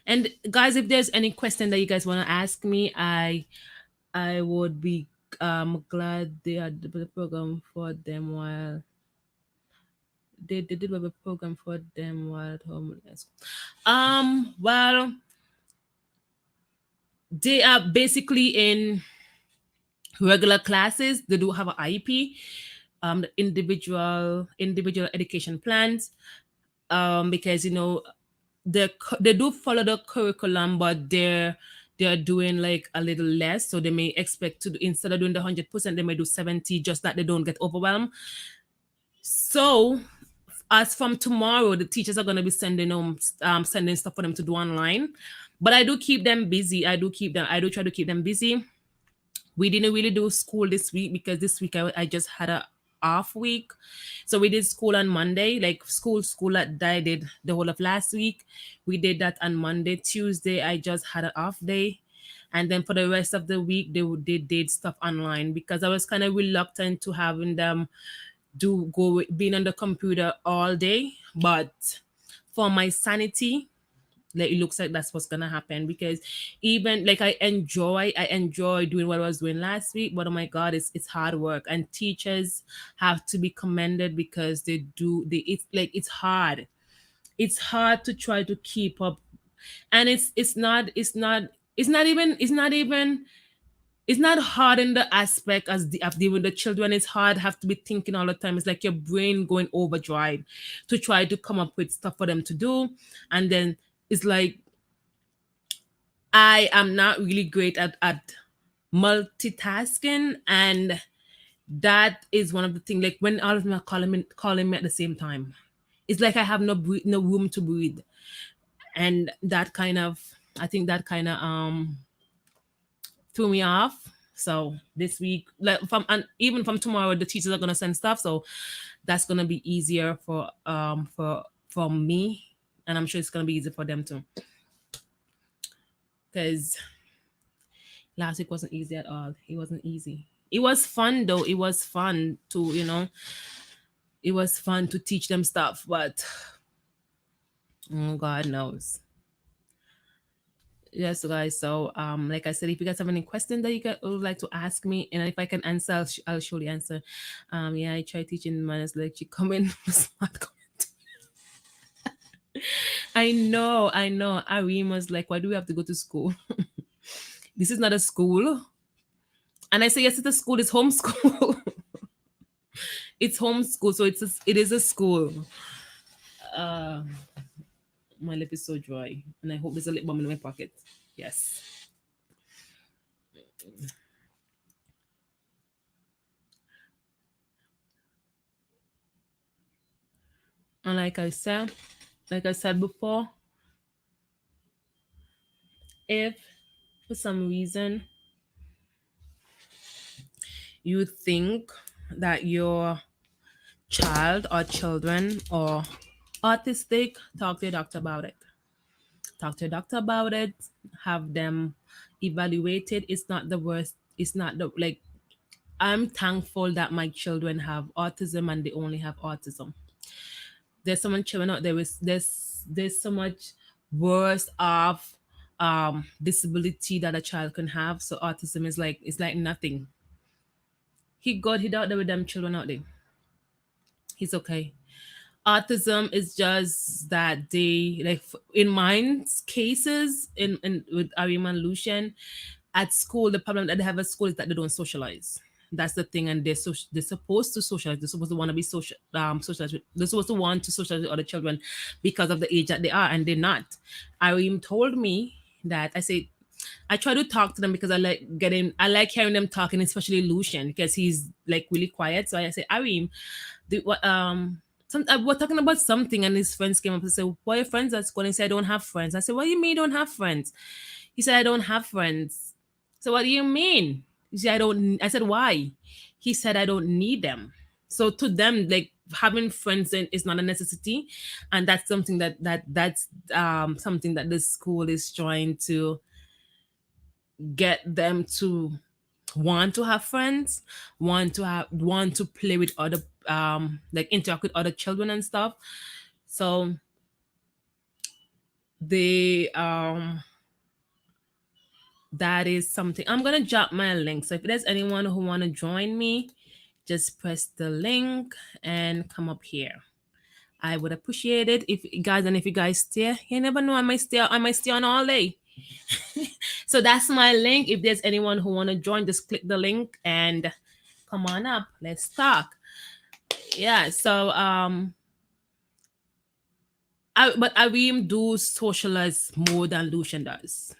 And guys, if there's any question that you guys want to ask me, I would be glad they had the program for them while they did have a program for them while at home. Yes. Well, they are basically in regular classes. They do have an IEP, the individual education plans, because they do follow the curriculum, but they're doing like a little less. So they may expect to instead of doing the 100%, they may do 70, just that they don't get overwhelmed. So as from tomorrow, the teachers are going to be sending stuff for them to do online. But I do keep them busy. I do try to keep them busy. We didn't really do school this week because this week I just had a off week. So we did school on Monday, like school that I did the whole of last week. We did that on Monday. Tuesday I just had an off day. And then for the rest of the week they did stuff online because I was kind of reluctant to having them being on the computer all day. But for my sanity, like it looks like that's what's gonna happen, because even like I enjoy doing what I was doing last week, but oh my god, it's hard work, and teachers have to be commended because it's hard. It's hard to try to keep up, and it's not hard in the aspect of dealing with the children. It's hard, have to be thinking all the time. It's like your brain going overdrive to try to come up with stuff for them to do. And then it's like I am not really great at multitasking, and that is one of the things. Like when all of them are calling me at the same time, it's like I have no room to breathe, and I think that kind of threw me off. So this week, like and even from tomorrow, the teachers are gonna send stuff, so that's gonna be easier for me, and I'm sure it's gonna be easier for them too. Because last week wasn't easy at all. It wasn't easy. It was fun though. It was fun to teach them stuff, but God knows. Yes, guys. So, like I said, if you guys have any questions that you would like to ask me, and if I can answer, I'll surely answer. Yeah, I try teaching manners like you come in smart comment. I know. Arim was like, why do we have to go to school? This is not a school. And I say, yes, it's a school. It's homeschool. It's homeschool, so it is a school. Uh, my lip is so dry, and I hope there's a lip balm in my pocket. Yes. And like I said before, if for some reason you think that your child or children are autistic, talk to your doctor about it. Talk to your doctor about it. Have them evaluated. It's not the worst. It's not the like. I'm thankful that my children have autism and they only have autism. There's so many children out there with there's so much worse of disability that a child can have. So autism is like it's like nothing. He out there with them children out there. He's okay. Autism is just that they like in mine's cases in with Arim and Lucian at school. The problem that they have at school is that they don't socialize. That's the thing, and they're supposed to socialize. They're supposed to want to be socialize. They're supposed to want to socialize with other children because of the age that they are, and they're not. Arim told me that I said I try to talk to them because I like hearing them talking, especially Lucian because he's like really quiet. So I say, Arim, what we're talking about something, and his friends came up and said, "What are your friends at school?" And he said, "I don't have friends." I said, "What do you mean you don't have friends?" He said, "I don't have friends." So what do you mean? He said, "I don't." I said, "Why?" He said, "I don't need them." So to them, like having friends is not a necessity, and that's something that's something that the school is trying to get them to want to have friends, want to play with other like interact with other children and stuff. So they that is something. I'm gonna drop my link. So if there's anyone who wanna join me, just press the link and come up here. I would appreciate it if you guys, and if you guys stay, you never know, I might stay on all day. So that's my link. If there's anyone who wanna join, just click the link and come on up. Let's talk. Yeah. So but Arim do socialize more than Lucian does.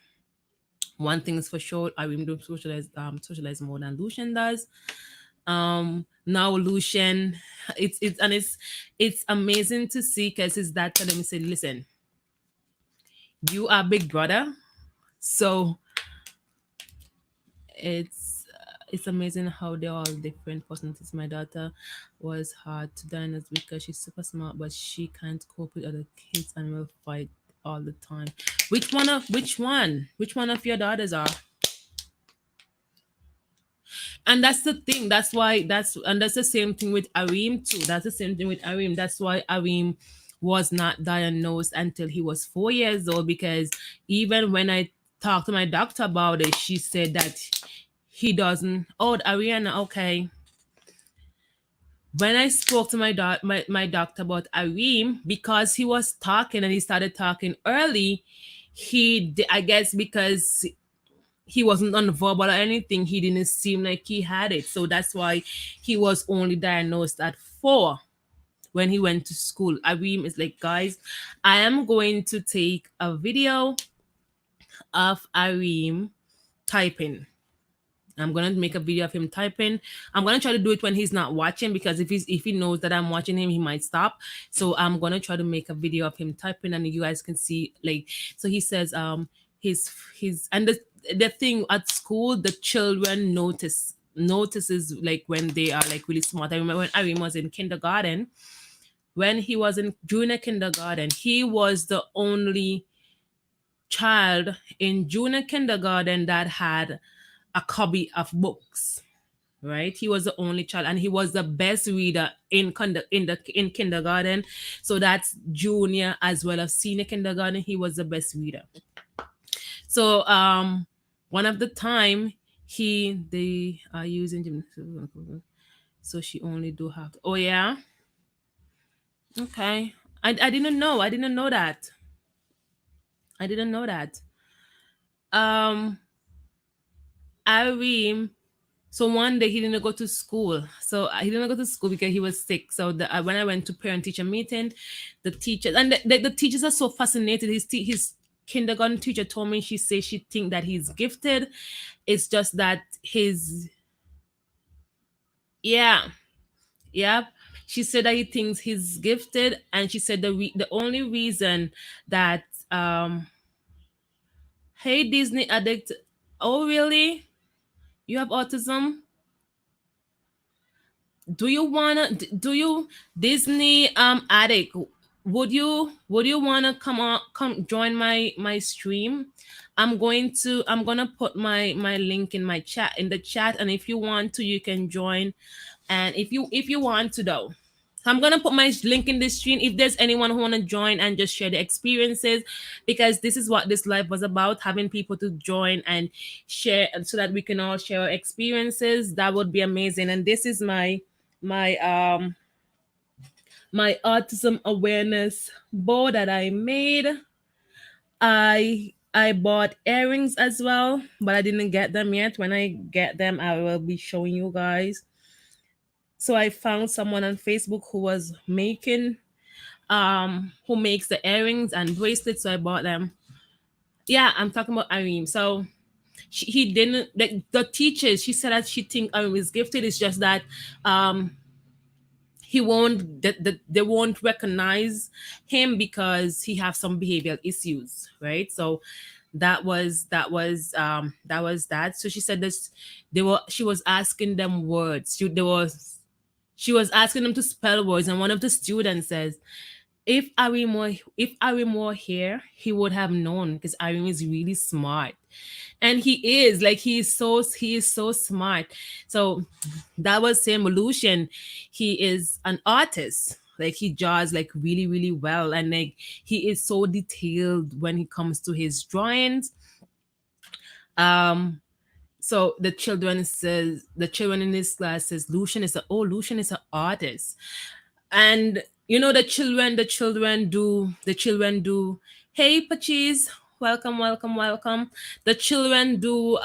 One thing is for sure, Arim do socialize more than Lucian does. Now Lucian, it's amazing to see because his dad told him, he said, "Listen, you are big brother, so it's amazing how they're all different personalities. My daughter was hard to diagnose because she's super smart, but she can't cope with other kids and will fight all the time." Which one of your daughters are? And that's the thing. That's the same thing with Arim too. That's the same thing with Arim. That's why Arim was not diagnosed until he was 4 years old, because even when I talked to my doctor about it, she said that he doesn't. Oh, Ariana, okay. When I spoke to my doctor about Arim, because he was talking and he started talking early, I guess because he wasn't nonverbal or anything, he didn't seem like he had it. So that's why he was only diagnosed at 4 when he went to school. Arim is like, guys, I am going to take a video of Arim typing. I'm gonna make a video of him typing. I'm gonna try to do it when he's not watching, because if he knows that I'm watching him, he might stop. So I'm gonna try to make a video of him typing, and you guys can see, like, so he says his and the thing at school, the children notices like when they are like really smart. I remember when Arim was in kindergarten, when he was in junior kindergarten, he was the only child in junior kindergarten that had a copy of books, right? He was the only child, and he was the best reader in kindergarten. So that's junior as well as senior kindergarten. He was the best reader. So one of the time they are using gymnastics, so she only do have oh yeah, okay. I didn't know. I didn't know that. I didn't know that. Um, Arim. So one day he didn't go to school. So he didn't go to school because he was sick. So when I went to parent teacher meeting, the teachers and the teachers are so fascinated. His kindergarten teacher told me, she says she think that he's gifted. It's just that his yeah, yeah. She said that he thinks he's gifted, and she said the only reason that hey Disney addict. Oh really? You have autism? Do you Disney addict, would you wanna come join my stream? I'm gonna put my link in my chat, in the chat, and if you want to, you can join. And if you want to though, I'm gonna put my link in this stream. If there's anyone who wanna join and just share the experiences, because this is what this live was about, having people to join and share, so that we can all share our experiences. That would be amazing. And this is my my autism awareness board that I made. I bought earrings as well, but I didn't get them yet. When I get them, I will be showing you guys. So I found someone on Facebook who was making who makes the earrings and bracelets, so I bought them. Yeah, I'm talking about Irene. So he didn't, like, the teachers, she said that she think Irene is gifted. It's just that um he won't they won't recognize him because he have some behavioral issues, right? So that was that. So she said this, she was asking them words. She was asking them to spell words, and one of the students says, if Arim were here, he would have known, because Arim is really smart. And he is, like, he is so smart. So that was same illusion. He is an artist. Like, he draws like really, really well, and like he is so detailed when it comes to his drawings. Um so the children in this class says Lucian is an artist. And the children do, hey Pachis, welcome, welcome, welcome. The children do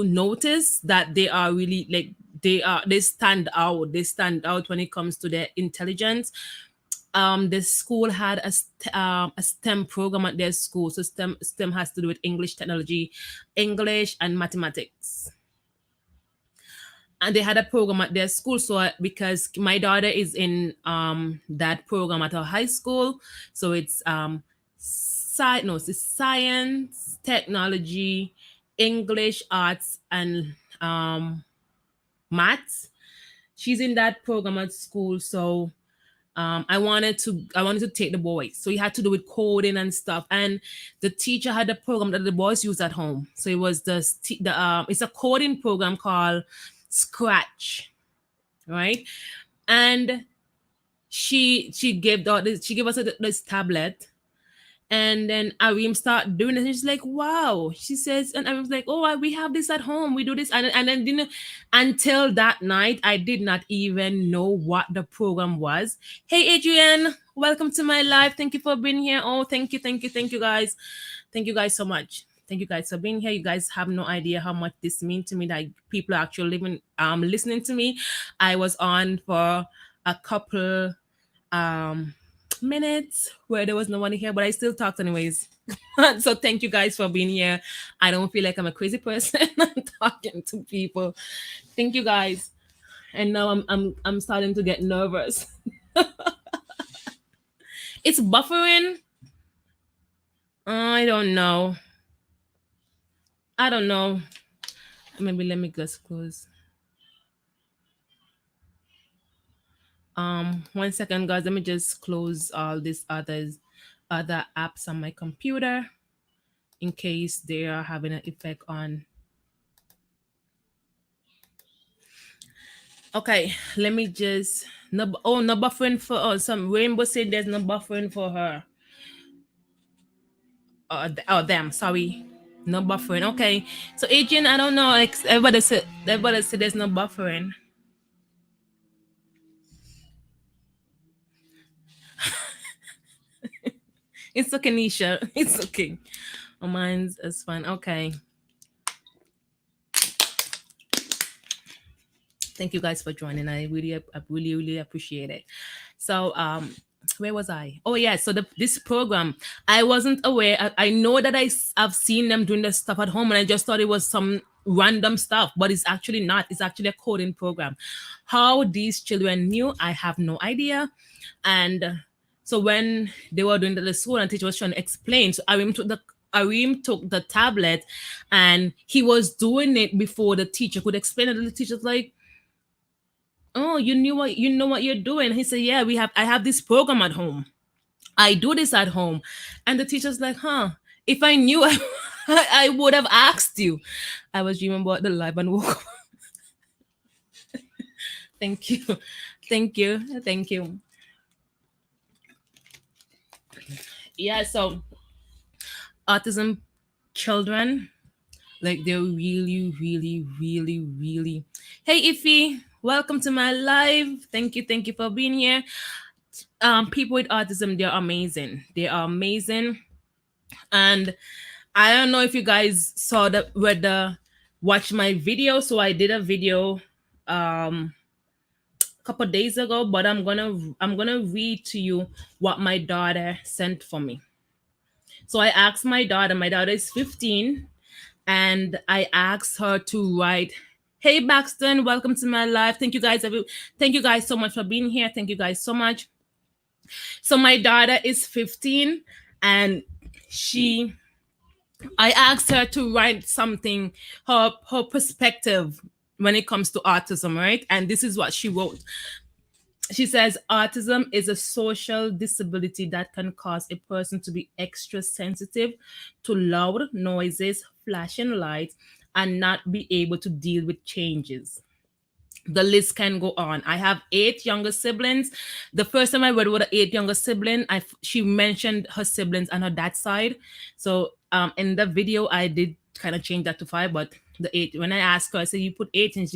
notice that they are really, like, they stand out when it comes to their intelligence. The school had a STEM program at their school. So STEM has to do with English, technology, English and mathematics. And they had a program at their school. So because my daughter is in that program at her high school, so it's it's science, technology, English, arts, and maths. She's in that program at school. So I wanted to take the boys. So he had to do with coding and stuff. And the teacher had a program that the boys use at home. So it was it's a coding program called Scratch, right? And she gave us this tablet, and then Arim start doing it. And she's like, "Wow!" She says, and Arim's like, "Oh, we have this at home. We do this." And then, until that night, I did not even know what the program was. Hey, Adrian, welcome to my live. Thank you for being here. Oh, thank you, thank you, thank you, guys. Thank you guys so much. Thank you guys for being here. You guys have no idea how much this means to me, that people are actually listening to me. I was on for a couple um minutes where there was no one here, but I still talked anyways. So thank you guys for being here. I don't feel like I'm a crazy person. I'm talking to people. Thank you guys. And now I'm starting to get nervous. It's buffering. I don't know. I don't know. Maybe let me just close. 1 second, guys. Let me just close all these other apps on my computer in case they are having an effect on. Okay, let me just no buffering for some Rainbow said there's no buffering for her. Them, sorry. No buffering. Okay. So Adrian, I don't know. Like everybody said there's no buffering. It's okay, Nisha. It's okay. Oh, mine's is fine. Okay. Thank you guys for joining. I really appreciate it. So where was I? Oh yeah, so this program, I wasn't aware. I know that I've seen them doing this stuff at home, and I just thought it was some random stuff, but it's actually not. It's actually a coding program. How these children knew, I have no idea. And so when they were doing the school and teacher was trying to explain, so Arim took the tablet, and he was doing it before the teacher could explain it. And the teacher's like, "Oh, you know what you're doing." He said, "Yeah, I have this program at home. I do this at home." And the teacher's like, "Huh, if I knew, I would have asked you." I was dreaming about the live and woke up. Thank you. Thank you. Thank you. Yeah, so autism children, like, they're really, really, really, really. Hey Iffy, welcome to my live. Thank you for being here. People with autism, they're amazing. They are amazing. And I don't know if you guys saw watch my video. So I did a video a couple days ago, but I'm gonna read to you what my daughter sent for me. So I asked my daughter is 15, and I asked her to write, "Hey Baxton, welcome to my life. Thank you guys so much for being here. Thank you guys so much." So my daughter is 15, and she I asked her to write something, her perspective when it comes to autism, right? And this is what she wrote. She says autism is a social disability that can cause a person to be extra sensitive to loud noises, flashing lights, and not be able to deal with changes. The list can go on. I have 8 younger siblings. The first time I read with an 8 younger sibling, she mentioned her siblings on her dad's side. So in the video, I did kind of change that to 5, but the 8. When I asked her, I said you put 8, and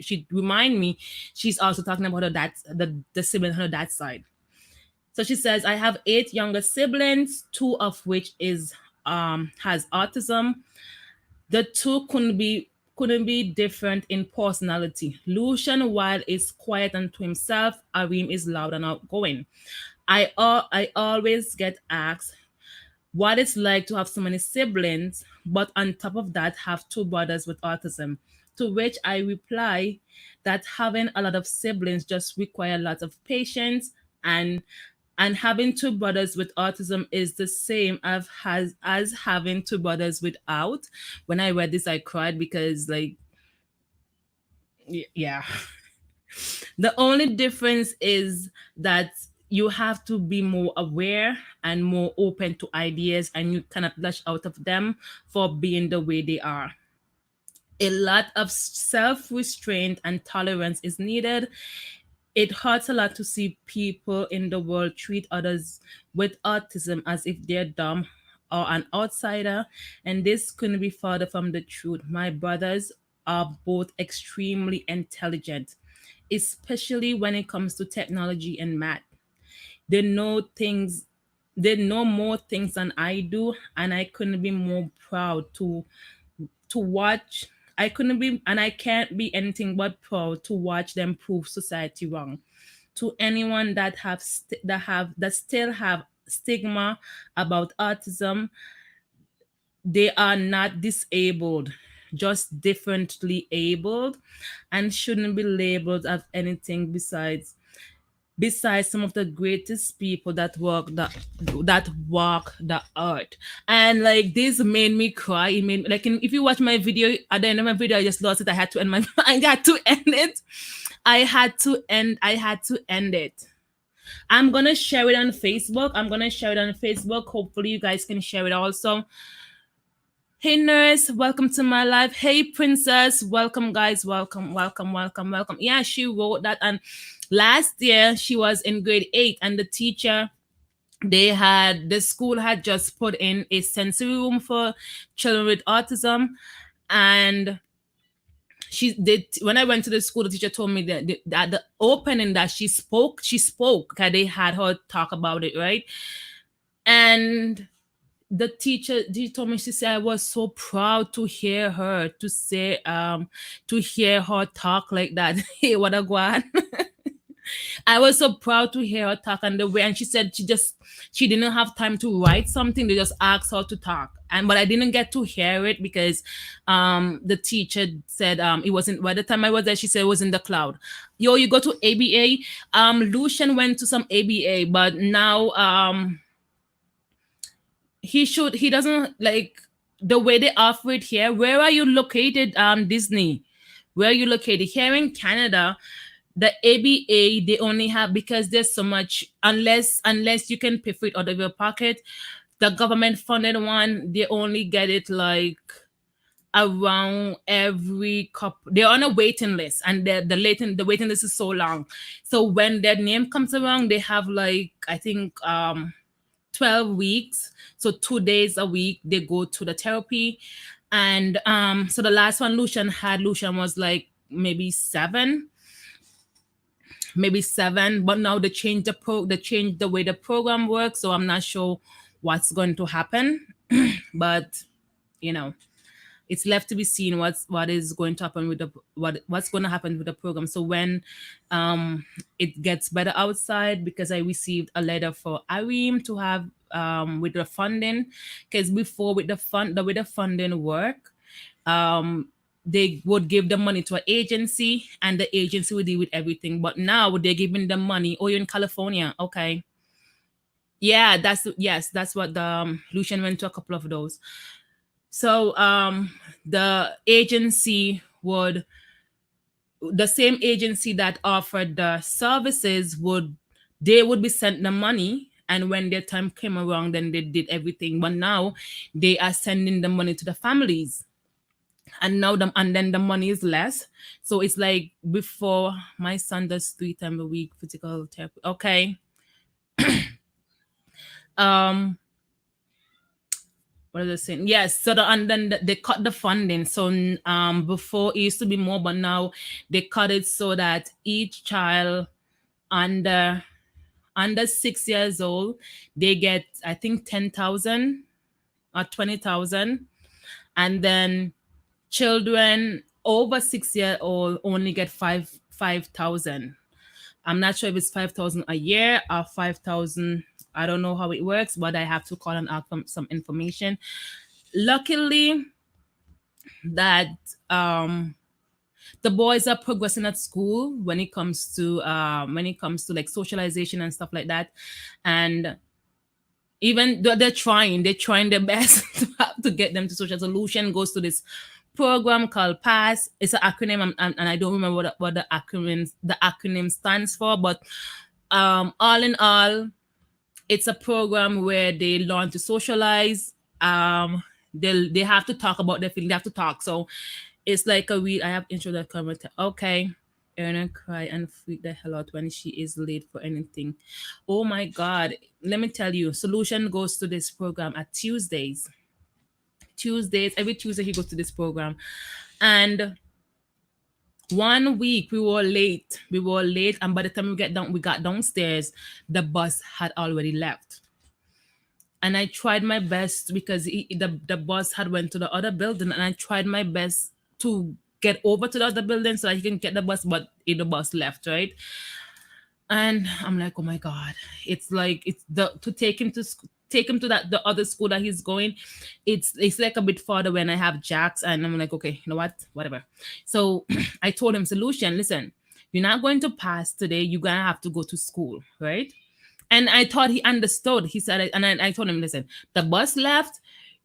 she remind me she's also talking about her dad's the sibling on her dad's side. So she says I have 8 younger siblings, 2 of which is has autism. The two couldn't be different in personality. Lucian, while is quiet and to himself, Arim is loud and outgoing. I always get asked what it's like to have so many siblings, but on top of that, have 2 brothers with autism. To which I reply that having a lot of siblings just require a lot of patience, and having 2 brothers with autism is the same as having 2 brothers without. When I read this, I cried because, like, yeah. The only difference is that you have to be more aware and more open to ideas, and you cannot lash out of them for being the way they are. A lot of self restraint and tolerance is needed. It hurts a lot to see people in the world treat others with autism as if they're dumb or an outsider, and this couldn't be further from the truth. My brothers are both extremely intelligent, especially when it comes to technology and math. They know things, they know more things than I do, and I couldn't be more proud to watch. I couldn't be, and I can't be anything but proud to watch them prove society wrong. To anyone that still have stigma about autism, they are not disabled, just differently abled, and shouldn't be labeled as anything besides some of the greatest people that walk the earth. And like this made me cry. It made like if you watch my video, at the end of my video, I just lost it. I had to end my I had to end it. I had to end it. I'm gonna share it on Facebook. Hopefully you guys can share it also. Hey nurse, welcome to my life. Hey princess, welcome guys, welcome, welcome, welcome, welcome. Yeah, she wrote that, and last year she was in grade 8, and the school had just put in a sensory room for children with autism, and she did. When I went to the school, the teacher told me that the opening that she spoke. Okay, they had her talk about it, right? And the teacher told me, she said, I was so proud to hear her to hear her talk like that. Hey, what a guan. I was so proud to hear her talk, and the way, and she said she didn't have time to write something. They just asked her to talk, but I didn't get to hear it because the teacher said it wasn't. By the time I was there, she said it was in the cloud. Yo, you go to ABA. Lucian went to some ABA, but now he doesn't like the way they offer it here. Where are you located, Disney? Where are you located? Here in Canada, the ABA, they only have, because there's so much, unless you can pay for it out of your pocket, the government funded one, they only get it like around every couple. They're on a waiting list, and the waiting list is so long. So when their name comes around, they have like, I think 12 weeks. So 2 days a week they go to the therapy. And so the last one Lucian was like maybe 7, but now they changed the way the program works. So I'm not sure what's going to happen. But you know, it's left to be seen what is going to happen with the what's going to happen with the program. So when it gets better outside, because I received a letter for Arim to have with the funding, because before with the way the funding work, um they would give the money to an agency and the agency would deal with everything. But now they're giving the money. Oh, you're in California, okay. Yeah, that's what the Lucian went to a couple of those. So the agency would the same agency that offered the services would be sent the money, and when their time came around, then they did everything. But now they are sending the money to the families, and then the money is less. So it's like before, my son does 3 times a week physical therapy. Okay. um what are they saying? Yes. So and then they cut the funding. So before it used to be more, but now they cut it so that each child under 6 years old, they get, I think, 10,000 or 20,000, and then children over 6 year old only get 5,000. I'm not sure if it's 5,000 a year or 5,000. I don't know how it works, but I have to call and ask some information. Luckily, that the boys are progressing at school when it comes to like socialization and stuff like that, and even though they're trying their best to get them to social. Solution goes to this program called PASS. It's an acronym, and I don't remember what the acronym stands for, but all in all, it's a program where they learn to socialize. They have to talk about their feelings. They have to talk. So it's like a I have intro that comment. Okay. Erna cry and freak the hell out when she is late for anything. Oh my God. Let me tell you, Solution goes to this program at Tuesdays. Every Tuesday he goes to this program. And one week we were late. And by the time we got downstairs, the bus had already left. And I tried my best because the bus had went to the other building, and I tried my best to get over to the other building so that he can get the bus, but the bus left, right? And I'm like, oh my God, it's like it's the to take him to that the other school that he's going. It's like a bit farther when I have Jax, and I'm like, okay, you know what, whatever. So I told him, Solution, listen, you're not going to pass today. You're gonna have to go to school, right? And I thought he understood. He said, and I told him, listen, the bus left.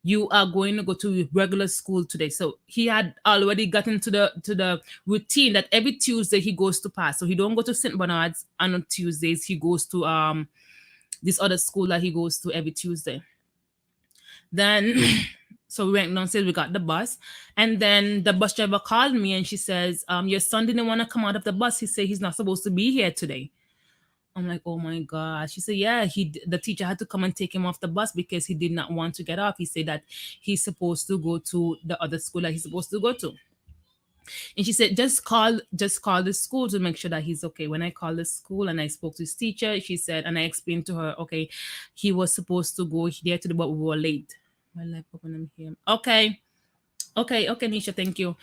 You are going to go to regular school today. So he had already gotten to the routine that every Tuesday he goes to pass. So he don't go to St. Bernard's on Tuesdays. He goes to this other school that he goes to every Tuesday. Then so we went downstairs, we got the bus, and then the bus driver called me and she says, your son didn't want to come out of the bus. He said he's not supposed to be here today. I'm like, oh my God. She said, yeah, the teacher had to come and take him off the bus because he did not want to get off. He said that he's supposed to go to the other school that he's supposed to go to. And she said, just call the school to make sure that he's okay. When I called the school and I spoke to his teacher, she said, and I explained to her, okay, he was supposed to go there today, but we were late. My laptop when I'm here. Okay, Nisha, thank you.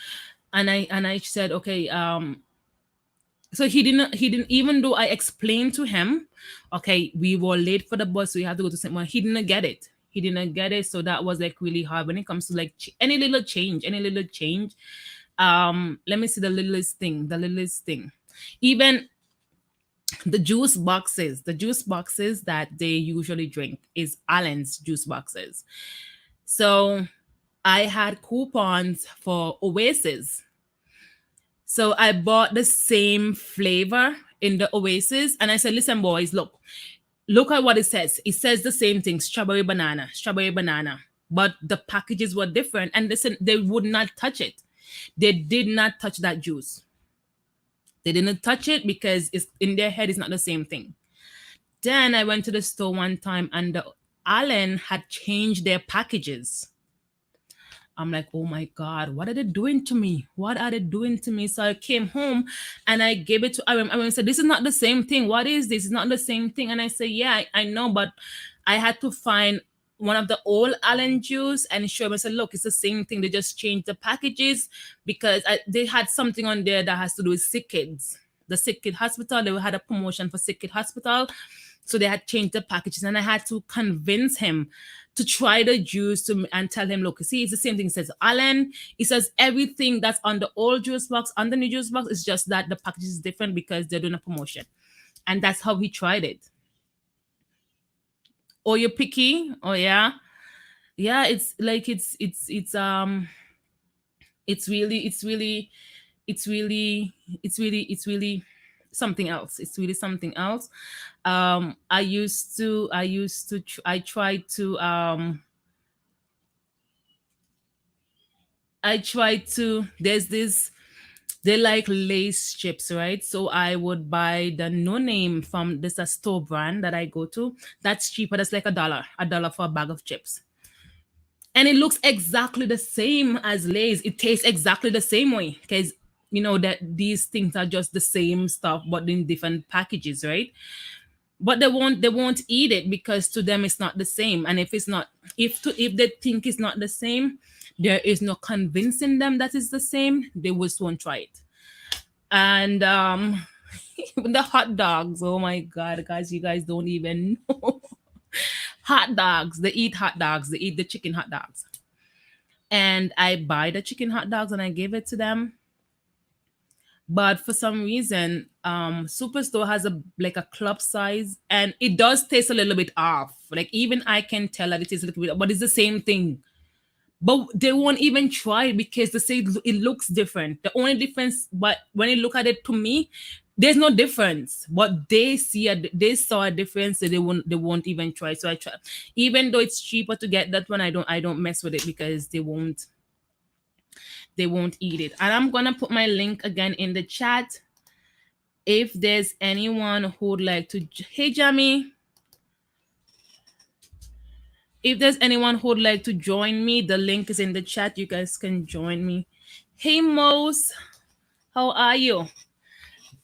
And I said, okay, so he didn't even though I explained to him, okay, we were late for the bus, so we have to go to St. Mark. He didn't get it. So that was like really hard when it comes to like any little change. Let me see the littlest thing. Even the juice boxes that they usually drink is Allen's juice boxes. So I had coupons for Oasis. So I bought the same flavor in the Oasis, and I said, listen, boys, look at what it says. It says the same thing, strawberry banana. But the packages were different. And listen, they would not touch it. They did not touch that juice. They didn't touch it because it's in their head, it's not the same thing. Then I went to the store one time and the Allen had changed their packages. I'm like, oh my God, what are they doing to me? So I came home and I gave it to Aaron. Aaron said, this is not the same thing. What is this? It's not the same thing. And I said, yeah, I know, but I had to find one of the old Allen juice and show him. I said, look, it's the same thing. They just changed the packages because they had something on there that has to do with sick kids. The sick kid hospital, they had a promotion for sick kid hospital. So they had changed the packages, and I had to convince him to try the juice and tell him, look, see, it's the same thing. It says Allen. It says everything that's on the old juice box, on the new juice box. It's just that the package is different because they're doing a promotion. And that's how he tried it. Oh, you're picky? Oh yeah. Yeah, it's like it's really it's really it's really something else. It's really something else. I tried to there's this, they like Lace chips, right? So I would buy the no name from this a store brand that I go to. That's cheaper. That's like a dollar for a bag of chips. And it looks exactly the same as Lay's. It tastes exactly the same way because you know that these things are just the same stuff but in different packages, right? But they won't eat it because to them it's not the same. And if it's not, if they think it's not the same, there is no convincing them that it's the same. They just won't try it. And the hot dogs, oh my god, guys, you guys don't even know. Hot dogs, they eat hot dogs, they eat the chicken hot dogs. And I buy the chicken hot dogs and I give it to them. But for some reason, Superstore has a like a club size, and it does taste a little bit off. Like even I can tell that it is a little bit, but it's the same thing. But they won't even try because they say it looks different. The only difference, but when you look at it to me, there's no difference. But they saw a difference, so they won't even try. So I try, even though it's cheaper to get that one, I don't mess with it because they won't eat it. And I'm gonna put my link again in the chat. If there's anyone who would like to, hey Jamie, if there's anyone who would like to join me, the link is in the chat. You guys can join me. Hey Mose, how are you?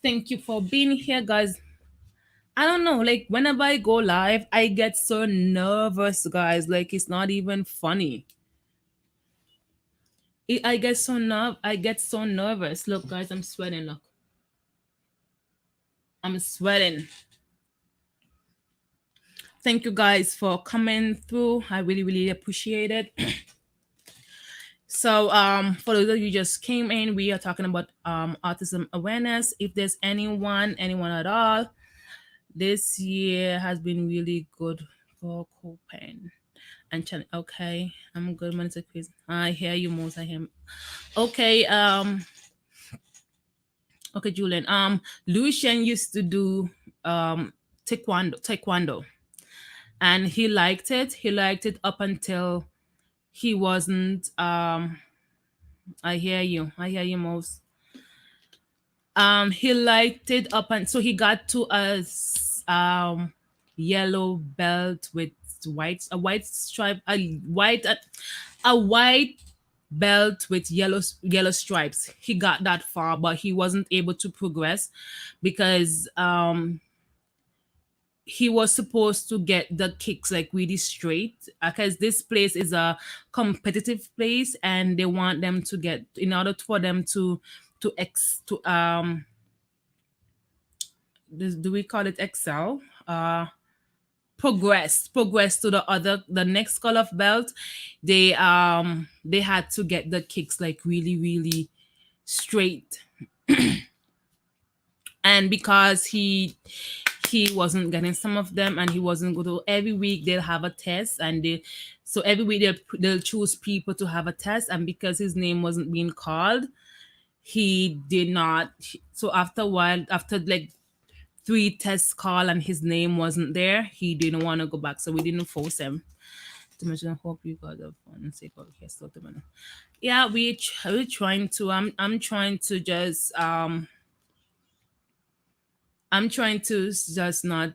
Thank you for being here, guys. I don't know, like whenever I go live, I get so nervous, guys. Like it's not even funny. I get so nervous. Look, guys, I'm sweating. Look, I'm sweating. Thank you guys for coming through. I really, really appreciate it. So, for those of you just came in, we are talking about autism awareness. If there's anyone at all, this year has been really good for coping and challenge. Okay, I'm good. Monitor quiz. I hear you, most. I hear. Okay, okay, Julian. Lucian used to do taekwondo, and he liked it. He liked it up until he wasn't. I hear you. I hear you, most. He liked it up, and so he got to yellow belt with a white stripe, a white belt with yellow stripes. He got that far, but he wasn't able to progress because he was supposed to get the kicks like really straight because this place is a competitive place and they want them to get, in order for them to ex to do we call it excel, progress to the next color of belt. They had to get the kicks like really really straight. And because he wasn't getting some of them and he wasn't going to, every week they'll have a test, and so every week they'll choose people to have a test, and because his name wasn't being called, he did not. So after a while, after like 3 tests call and his name wasn't there, he didn't want to go back, so we didn't force him to mention. I hope you got the fun and say okay, so yeah, we're trying to, I'm trying to just I'm trying to just not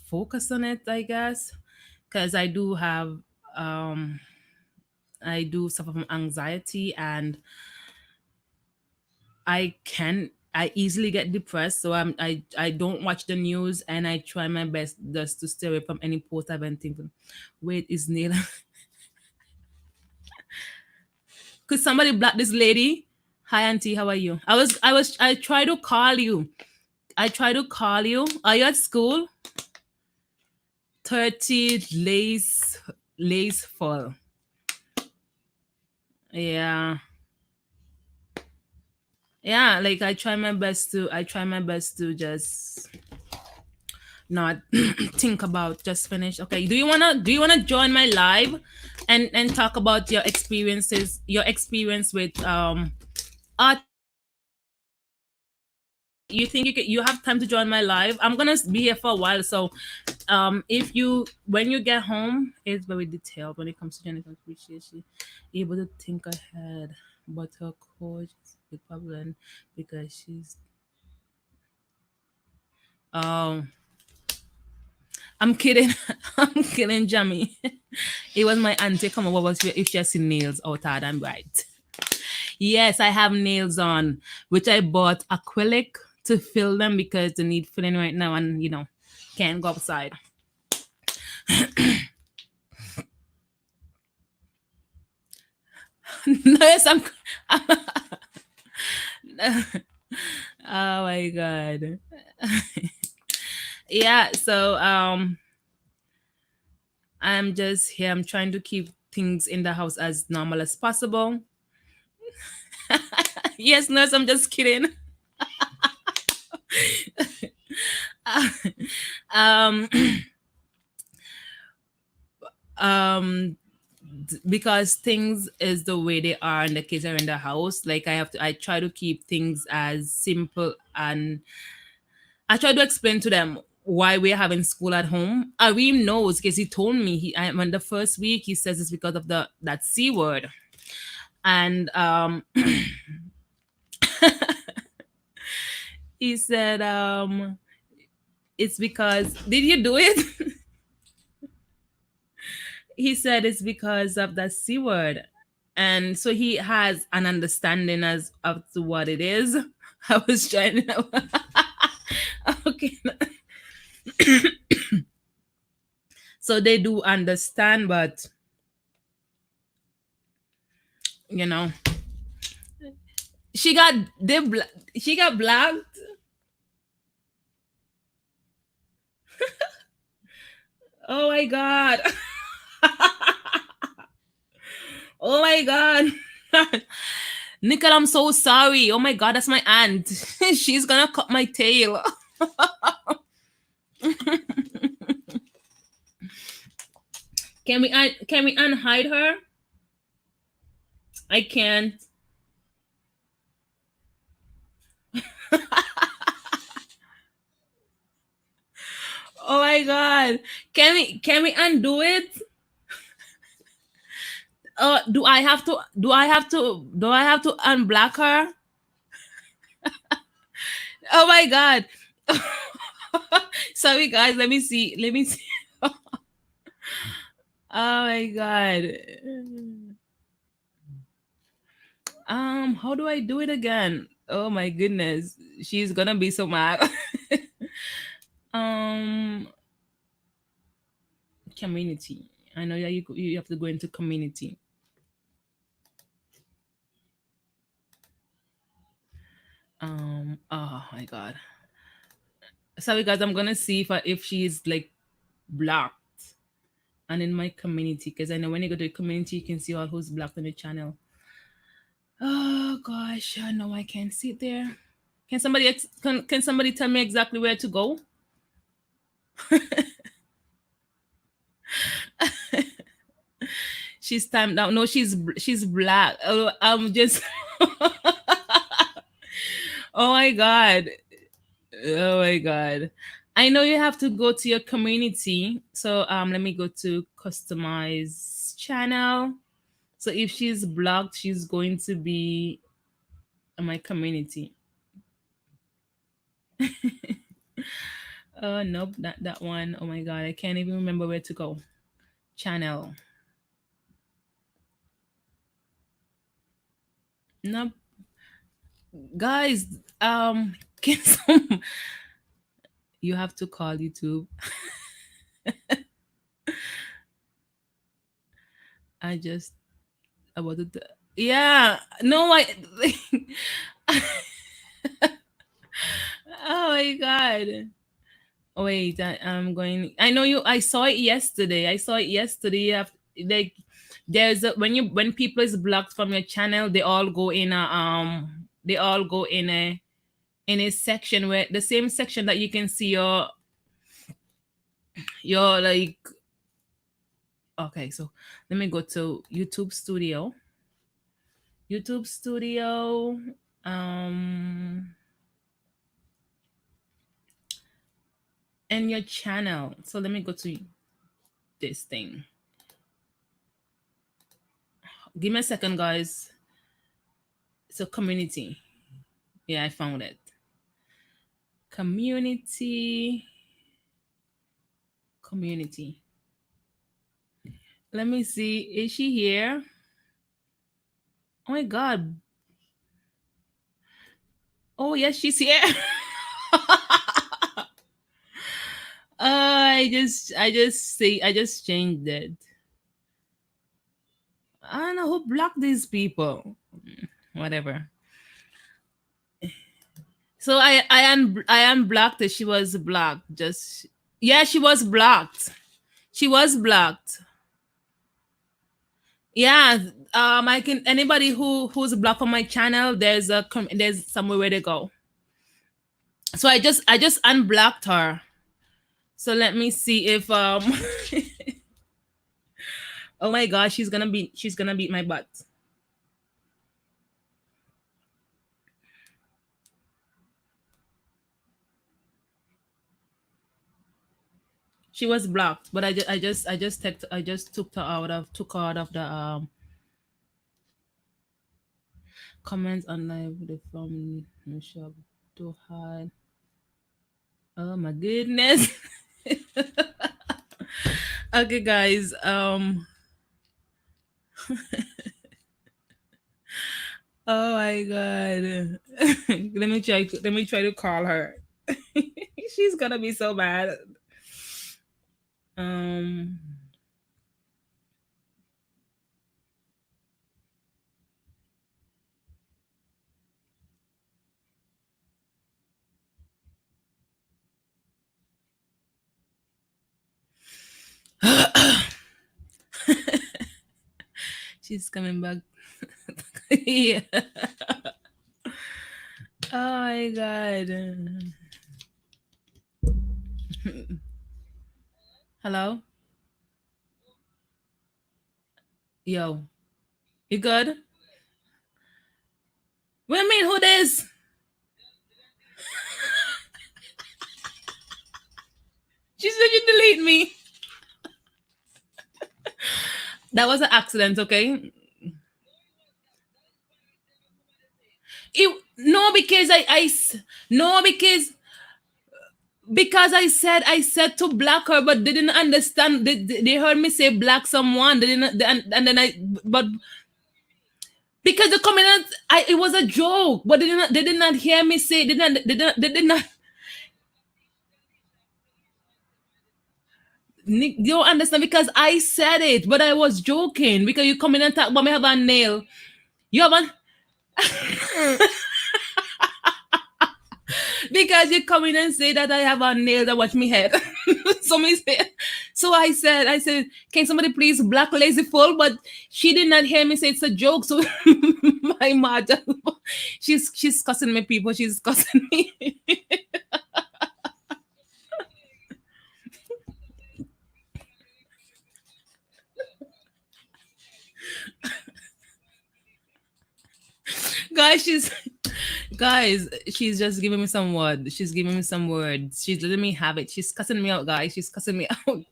focus on it, I guess, because um I do suffer from anxiety, and I easily get depressed, so I don't watch the news, and I try my best just to stay away from any post I've been thinking. Wait, is Neil? Could somebody block this lady? Hi, auntie, how are you? I tried to call you. I tried to call you. Are you at school? 30 lace fall. Yeah. Yeah, like I try my best to just not think about just finish. Okay, do you wanna join my live and talk about your experiences, your experience with autism? You think you have time to join my live? I'm gonna be here for a while, so if you when you get home, it's very detailed when it comes to Jennifer appreciation. Able to think ahead, but her coach is a problem because she's um I'm kidding. I'm kidding, Jamie. It was my auntie come over if she has seen nails outside. I'm right. Yes, I have nails on, which I bought acrylic to fill them because they need filling right now, and can't go outside. Yes, oh my god. Yeah. So I'm just here. I'm trying to keep things in the house as normal as possible. Yes, nurse. I'm just kidding. um um because things is the way they are and the kids are in the house, like I try to keep things as simple, and I try to explain to them why we're having school at home. Areem knows because he told me when the first week he says it's because of the that C word. And he said it's because did you do it? He said it's because of the C word. And so he has an understanding as of to what it is. I was trying to okay. So they do understand, but you know, she got she got blocked. Oh my god. Oh my god. Nicole, I'm so sorry. Oh my god, that's my aunt. She's gonna cut my tail. Can we unhide her? I can't. Oh my god. Can we undo it? Do I have to unblock her? Oh my god. Sorry guys, let me see. Let me see. Oh my god. How do I do it again? Oh my goodness. She's gonna be so mad. um Community. I know that you have to go into community. Oh my god. Sorry guys, I'm gonna see if she's like blocked and in my community, because I know when you go to the community you can see all who's blocked on the channel. Oh gosh, I know I can't sit there. Can somebody tell me exactly where to go? She's timed out. No, she's black. Oh, I'm just. Oh my god. Oh my god. I know you have to go to your community. So let me go to customize channel. So if she's blocked, she's going to be in my community. Oh nope, that one. Oh my god, I can't even remember where to go. Channel. Nope. Guys, Can some you have to call YouTube. I just about to yeah. No, I oh my god. Wait, I'm going. I know you. I saw it yesterday. I saw it yesterday. You have like there's a, when people is blocked from your channel, they all go in a they all go in a section where the same section that you can see your like. Okay, so let me go to YouTube Studio. YouTube Studio. Um, and your channel. So let me go to this thing. Give me a second, guys. So community. Yeah, I found it. Community. Community. Let me see. Is she here? Oh my god. Oh yes, she's here. I just changed it. I don't know who blocked these people. Whatever. So I unblocked it. She was blocked. Just yeah, she was blocked. She was blocked. Yeah. I can anybody who's blocked on my channel. There's somewhere where to go. So I just unblocked her. So let me see if oh my gosh, she's gonna beat my butt. She was blocked, but I just took her out of the comments on live with the from shop to hide. Oh my goodness. Okay guys, oh my god. Let me try to call her. She's gonna be so bad. Um she's coming back. Yeah. Oh my god. Hello? Yo. You good? What do you mean who this? She said you delete me. That was an accident, okay? No, because no, because I said to block her, but they didn't understand. They heard me say block someone. They didn't, and then but because the comment, it was a joke, but they did not hear me say. They did not. You don't understand because I said it, but I was joking because you come in and talk about me have a nail. You have a because you come in and say that I have a nail that watch me head. So me say, so I said, can somebody please black lazy fool? But she did not hear me say it's a joke. So my mother, she's cussing me, people. She's cussing me. guys, she's just giving me some words. She's giving me some words. She's letting me have it. She's cussing me out, guys. She's cussing me out.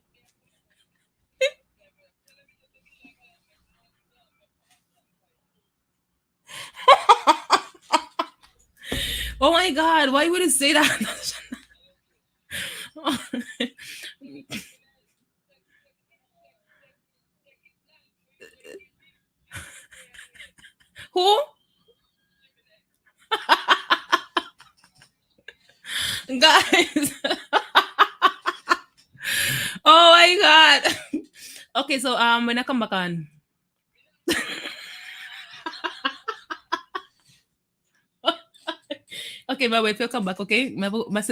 Oh my god, why would you say that? Who? Guys. Oh my god. Okay, so when I come back on. Okay, my wait, will come back, okay? Guys,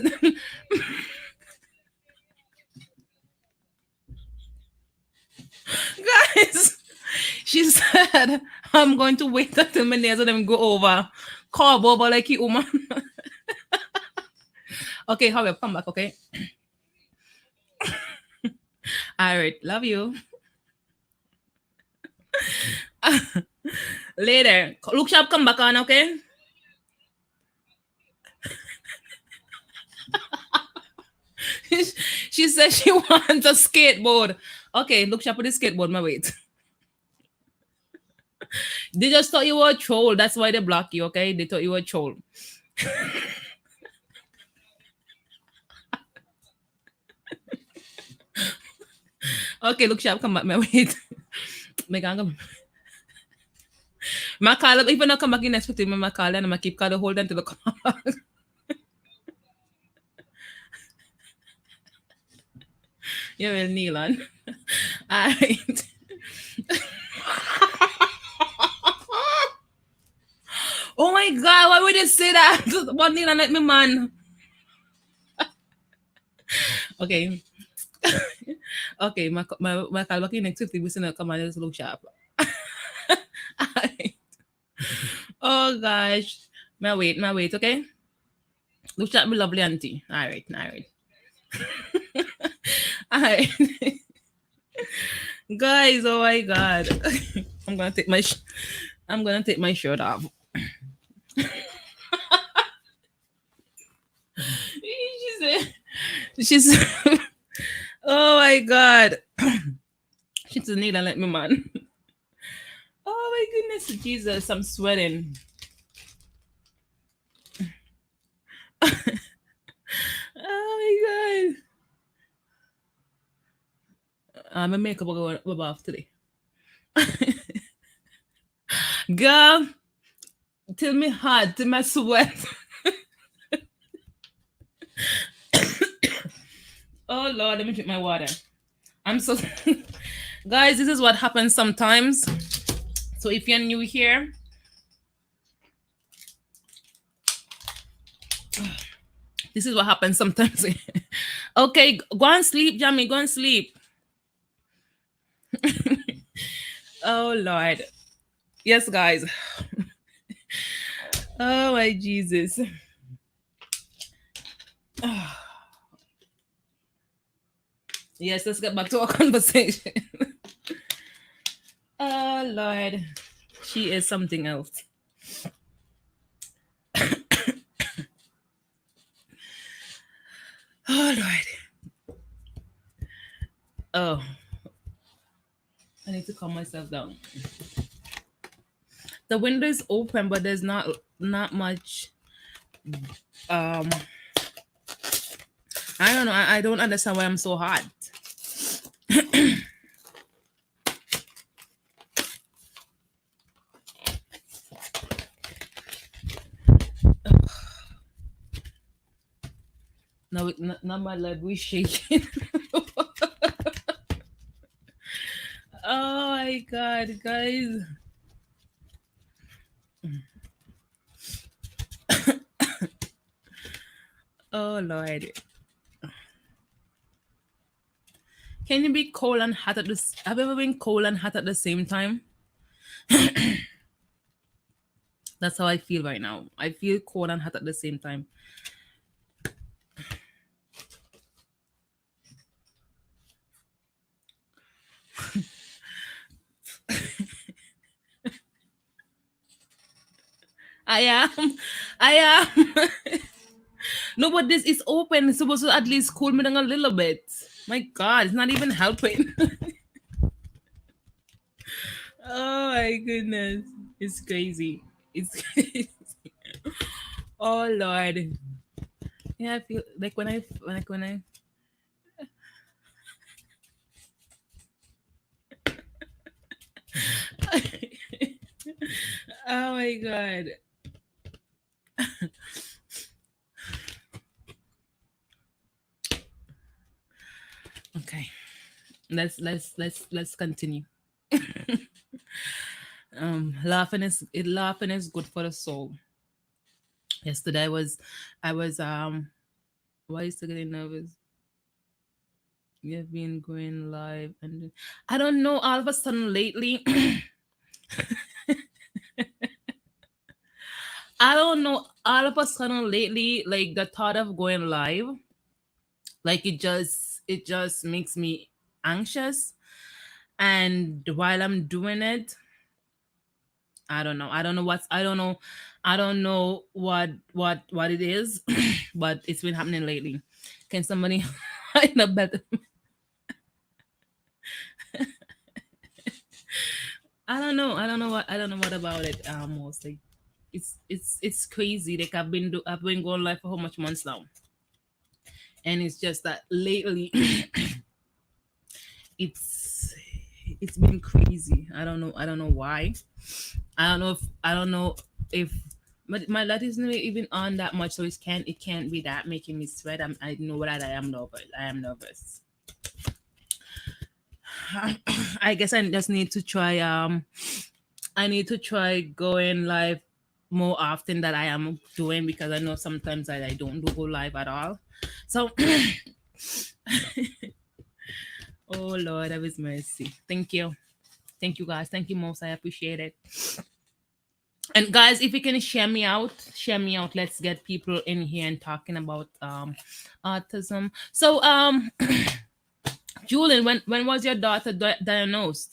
she said I'm going to wait until my nails and them go over. Call over like you woman. Okay, hurry up, come back, okay? All right, love you. Later. Look sharp, come back on, okay? She said she wants a skateboard. Okay, look sharp with the skateboard, my wait. They just thought you were a troll. That's why they block you, okay? They thought you were a troll. Okay, look sharp, come back, my wait. My gang. My call, if I not come back in next week, my call and I keep calling hold on to the come back. You will kneel on. Alright. Oh my god, why would you say that? One kneel on like me man. Okay. Okay, my call back in next week, we send a come and just look sharp. Alright. Oh gosh. My wait, okay? Look sharp, my lovely auntie. Alright, alright. Alright. Guys, oh my god. I'm gonna take I'm gonna take my shirt off. She said she's oh my god. She's a need and let me man. Oh my goodness, Jesus, I'm sweating. Oh my god. My makeup will go off today. Girl, till me hot, till my sweat. Oh Lord, let me drink my water. I'm so guys, this is what happens sometimes. So if you're new here, this is what happens sometimes. Okay, go and sleep, Jamie. Go and sleep. Oh Lord. Yes, guys. Oh my Jesus. Yes, let's get back to our conversation. Oh Lord. She is something else. Oh Lord. Oh. I need to calm myself down. The window is open, but there's not much um I don't know. I don't understand why I'm so hot. Now my leg we shaking. Oh my god, guys. Oh Lord. Can you be cold and hot at this? Have you ever been cold and hot at the same time? That's how I feel right now. I feel cold and hot at the same time. I am. I am. No, but this is open. It's supposed to at least cool me down a little bit. My God, it's not even helping. Oh my goodness. It's crazy. It's crazy. Oh Lord. Yeah, I feel like when I oh my god. Okay, let's continue. Laughing is good for the soul. Yesterday I was why is still getting nervous? You've been going live and I don't know, all of a sudden lately I don't know, all of a sudden lately, like the thought of going live, like it just makes me anxious. And while I'm doing it, I don't know what it is, but it's been happening lately. Can somebody find a better? I don't know what about it. Mostly, it's crazy. Like I've been going live for how much months now, and it's just that lately, it's it's been crazy. I don't know why. I don't know if my light isn't even on that much, so it can't be that making me sweat. I know that I am nervous. I am nervous. I guess I just need to try. I need to try going live more often that I am doing, because I know sometimes I don't do go live at all. So, oh Lord, have His mercy. Thank you guys. Thank you most. I appreciate it. And guys, if you can share me out, share me out. Let's get people in here and talking about autism. So Julian, when was your daughter diagnosed?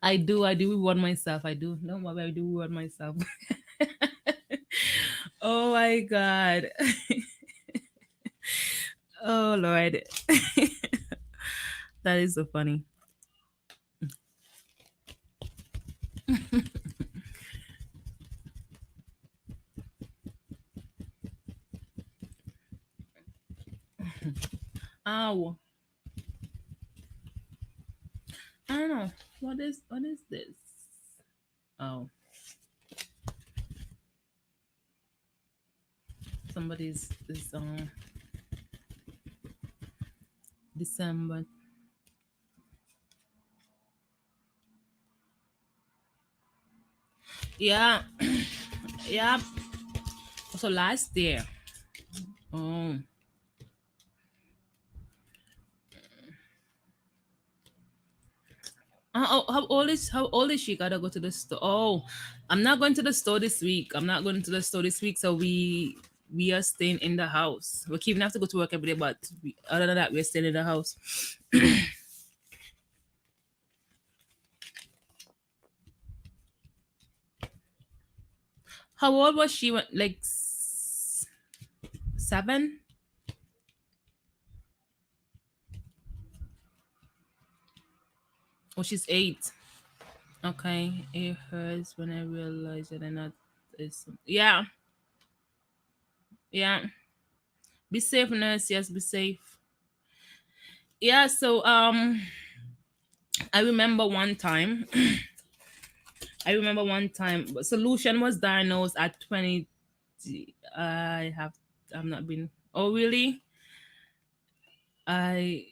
I do reward myself. I do. No, I do reward myself. Oh my God. Oh Lord. That is so funny. Ow. I don't know. What is this? Oh, somebody's this December. Yeah. Yeah. So last year. Oh. How old is she? Gotta go to the store. Oh, I'm not going to the store this week. I'm not going to the store this week. So we are staying in the house. We keeping have to go to work every day, but other than that, we're staying in the house. How old was she? When, like 7? Oh, she's 8. Okay, it hurts when I realize that I'm not. Yeah, yeah. Be safe, nurse. Yes, be safe. Yeah. So I remember one time. I remember one time. Solution was diagnosed at 20. I have. I've not been. Oh really? I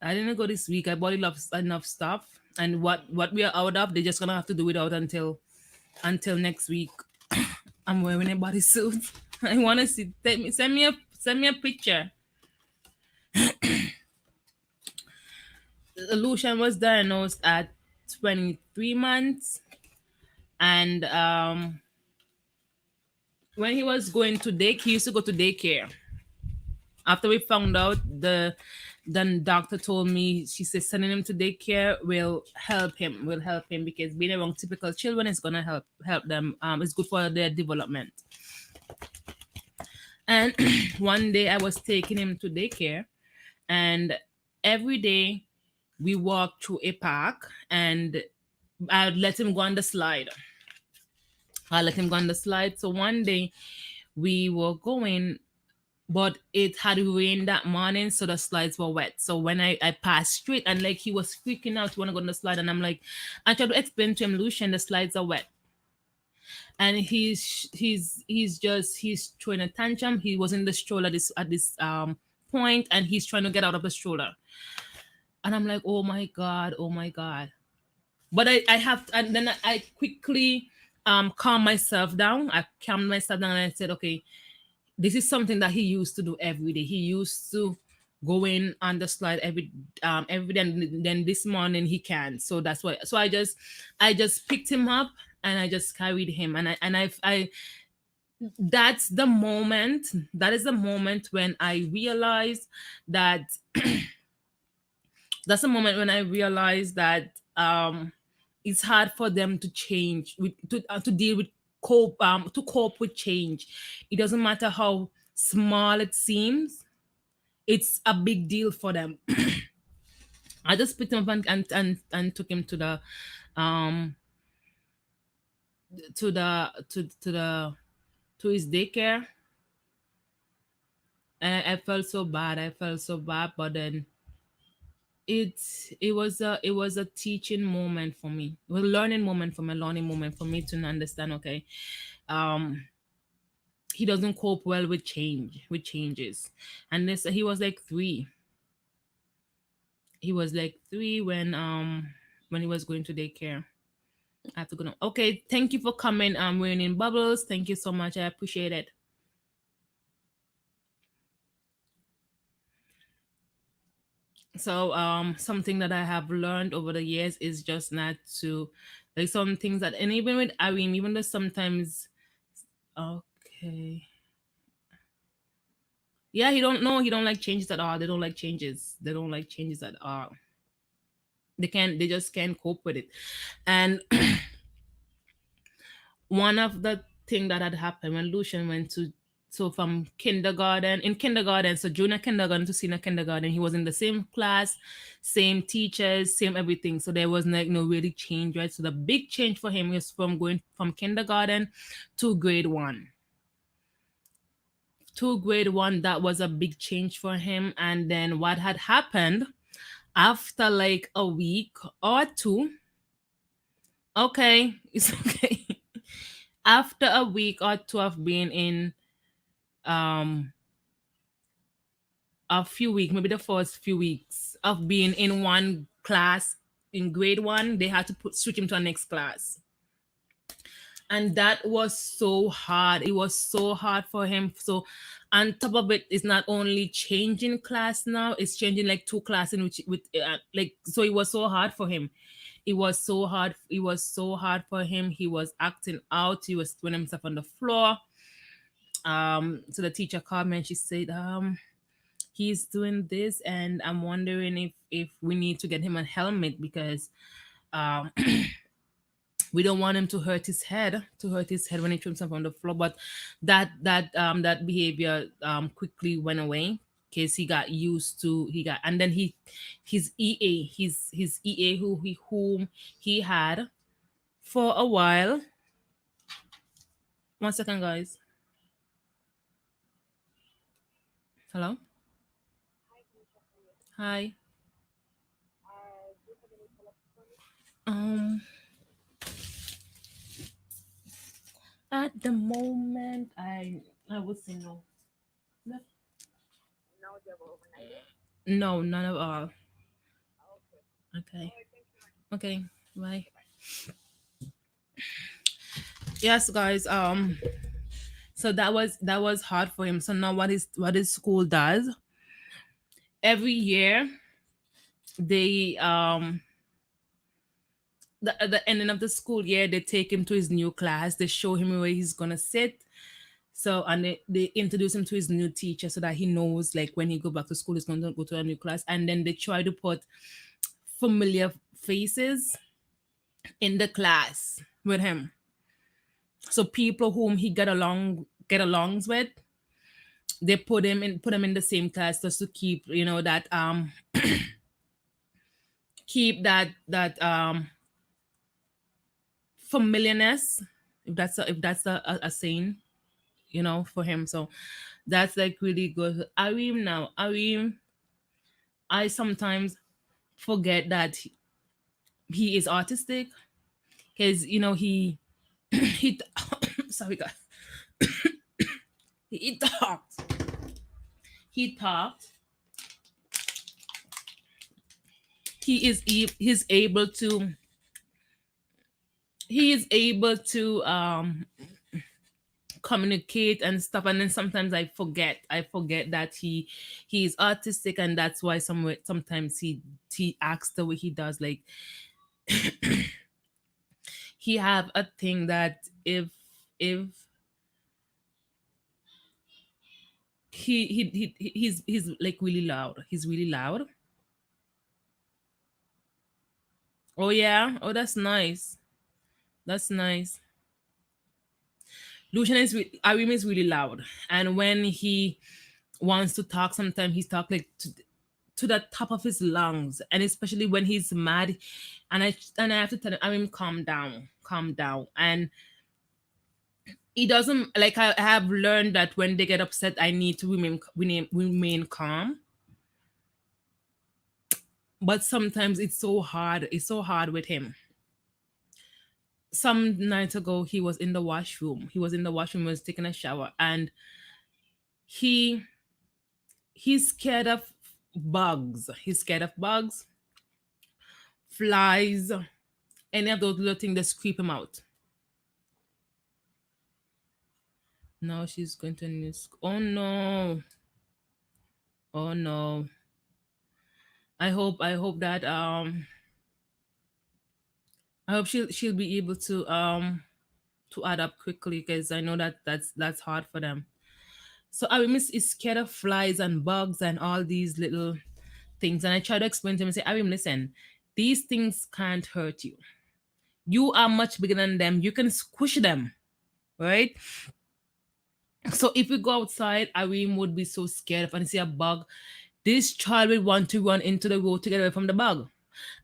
I didn't go this week. I bought enough stuff, and what we are out of, they're just gonna have to do it out until next week. I'm wearing a bodysuit. I want to see. Send me a picture. Lucian was diagnosed at 23 months, and when he was going to he used to go to daycare. After we found out, then doctor told me, she said sending him to daycare will help him, because being around typical children is gonna help them. It's good for their development. And one day I was taking him to daycare, and every day we walked through a park, and I'd let him go on the slide. I let him go on the slide. So one day we were going. but it had rained that morning, so the slides were wet. So when I passed straight, and like he was freaking out, he want to go on the slide, and I'm like, I tried to explain to him, Lucian, the slides are wet. And he's throwing a tantrum. He was in the stroller at this point, and he's trying to get out of the stroller. And I'm like, oh my god, oh my god. But I have to, and then I quickly calm myself down. I calmed myself down, and I said, okay, this is something that he used to do every day. He used to go in on the slide every day, and then this morning he can. So that's why. So I just picked him up, and I just carried him, and I that's the moment. That is the moment when I realized that that's the moment when I realized that it's hard for them to change with to deal with cope with change. It doesn't matter how small it seems, it's a big deal for them. I just picked him up and took him um to his daycare. And I felt so bad. I felt so bad, but then it was a teaching moment for me. It was a learning moment for me, a learning moment for me to understand. Okay, um, he doesn't cope well with changes, and this he was like 3. He was like 3 when he was going to daycare. I have to go now. Okay, thank you for coming. We're in bubbles. Thank you so much. I appreciate it. So something that I have learned over the years is just not to, like, some things that, and even with Arim, even though sometimes, okay, yeah, he don't like changes at all. They don't like changes. They don't like changes at all. They just can't cope with it. And one of the thing that had happened when Lucian went to, so from kindergarten, so junior kindergarten to senior kindergarten, he was in the same class, same teachers, same everything. So there was like no really change, right? So the big change for him was from going from kindergarten to grade one. To grade one, that was a big change for him. And then what had happened after like a week or two, okay, it's okay. After a week or two of being in um a few weeks, maybe the first few weeks of being in one class in grade one, they had to switch him to a next class. And that was so hard. It was so hard for him. So on top of it, it's not only changing class now, it's changing like two classes in which with like, so it was so hard for him. It was so hard for him. He was acting out. He was throwing himself on the floor. So the teacher called me and she said, he's doing this, and I'm wondering if we need to get him a helmet because um we don't want him to hurt his head when he throws himself on the floor. But that behavior quickly went away because he got, and then his ea whom he had for a while. One second, guys. Hello. Hi. um at the moment, I would say no. No, no, none of all. Okay. Okay. Bye. Yes, guys. So that was hard for him. So now what his school does every year, they at the ending of the school year, they take him to his new class. They show him where he's gonna sit. So, and they introduce him to his new teacher so that he knows, like, when he go back to school, he's going to go to a new class. And then they try to put familiar faces in the class with him. So people whom he get alongs with, they put him in the same class just to keep, that keep that familiarness, if that's a saying. for him. So that's like really good. Arim now, Arim, I sometimes forget that he is autistic because he sorry guys, he talks, he talks, he's able to, he is able to communicate and stuff, and then sometimes I forget that he is autistic, and that's why sometimes he acts the way he does. Like, he have a thing that if he's like really loud, he's really loud. Oh yeah, oh that's nice, that's nice. Lucian Arim is really loud, and when he wants to talk, sometimes he's talk like to the top of his lungs, and especially when he's mad, and I have to tell him, I mean, calm down, calm down. And he doesn't, like, I have learned that when they get upset, I need to remain calm. But sometimes it's so hard with him. Some nights ago, he was taking a shower, and he he's scared of bugs, flies, any of those little things that creep him out. Now she's going to new school. Oh no. Oh no. I hope that I hope she'll be able to add up quickly, because I know that that's hard for them. So I miss is scared of flies and bugs and all these little things. And I try to explain to him and say, Arim, listen, these things can't hurt you. You are much bigger than them. You can squish them, right? So if we go outside, Arim would be so scared if I see a bug. This child will want to run into the road to get away from the bug.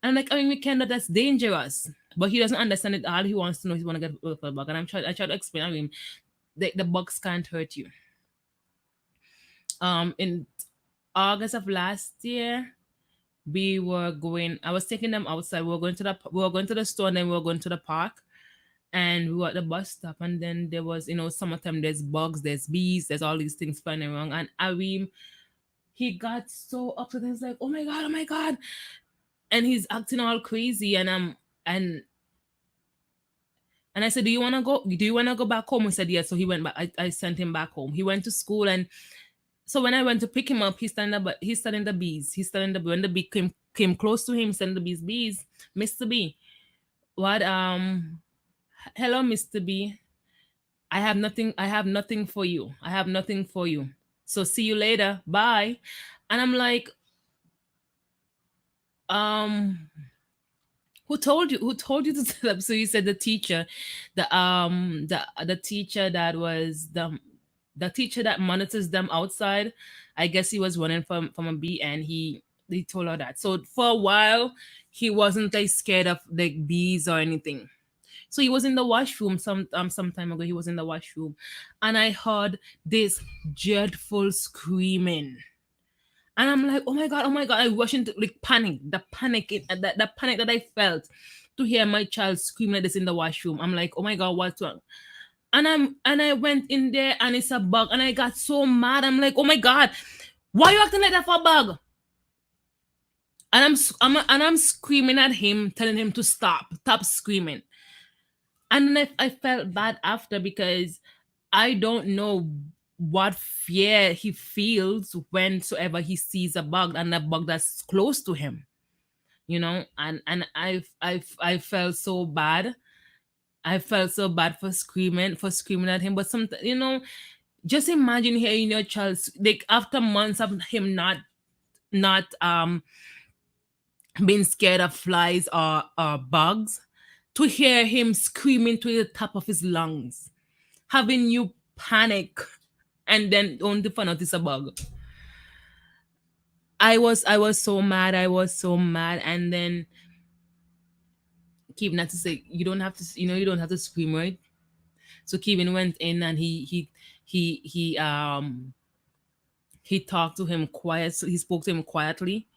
And I'm like, I mean, we can, that's dangerous. But he doesn't understand it. All he wants to know is he want to get away from the bug. And I try to explain, I mean, the bugs can't hurt you. In August of last year, I was taking them outside. We were going to the store, and then we were going to the park, and we were at the bus stop, and then there was, summertime, there's bugs, there's bees, there's all these things flying around. And Arim, he got so upset. He's like, oh my god, oh my god. And he's acting all crazy, and I said, do you want to go back home? He said yes. So he went back. I sent him back home. He went to school, and so when I went to pick him up, he's studying the bees. When the bee came close to him, he said the bees, Mr. B, what hello, Mr. B. I have nothing for you. I have nothing for you. So see you later. Bye. And I'm like, um, who told you to set up? So you said the teacher, the teacher that was the teacher that monitors them outside. I guess he was running from a bee, and he told her that. So for a while, he wasn't like scared of like bees or anything. So he was in the washroom some time ago. He was in the washroom, and I heard this dreadful screaming. And I'm like, oh my god, oh my god! I rushed into like panic, the panic that I felt to hear my child scream like this in the washroom. I'm like, oh my god, what's wrong? And I went in there, and it's a bug, and I got so mad. I'm like, oh my god, why you acting like that for a bug? And I'm screaming at him, telling him to stop screaming. And then I felt bad after, because I don't know what fear he feels whensoever he sees a bug, and a bug that's close to him. And I felt so bad. I felt so bad for screaming at him. But sometimes, just imagine hearing your child, like, after months of him not being scared of flies or bugs, to hear him screaming to the top of his lungs, having you panic, and then only to find out it's a bug. I was so mad. I was so mad. And then Kevin had to say, you don't have to scream, right? So Kevin went in, and he he talked to him quiet, so he spoke to him quietly.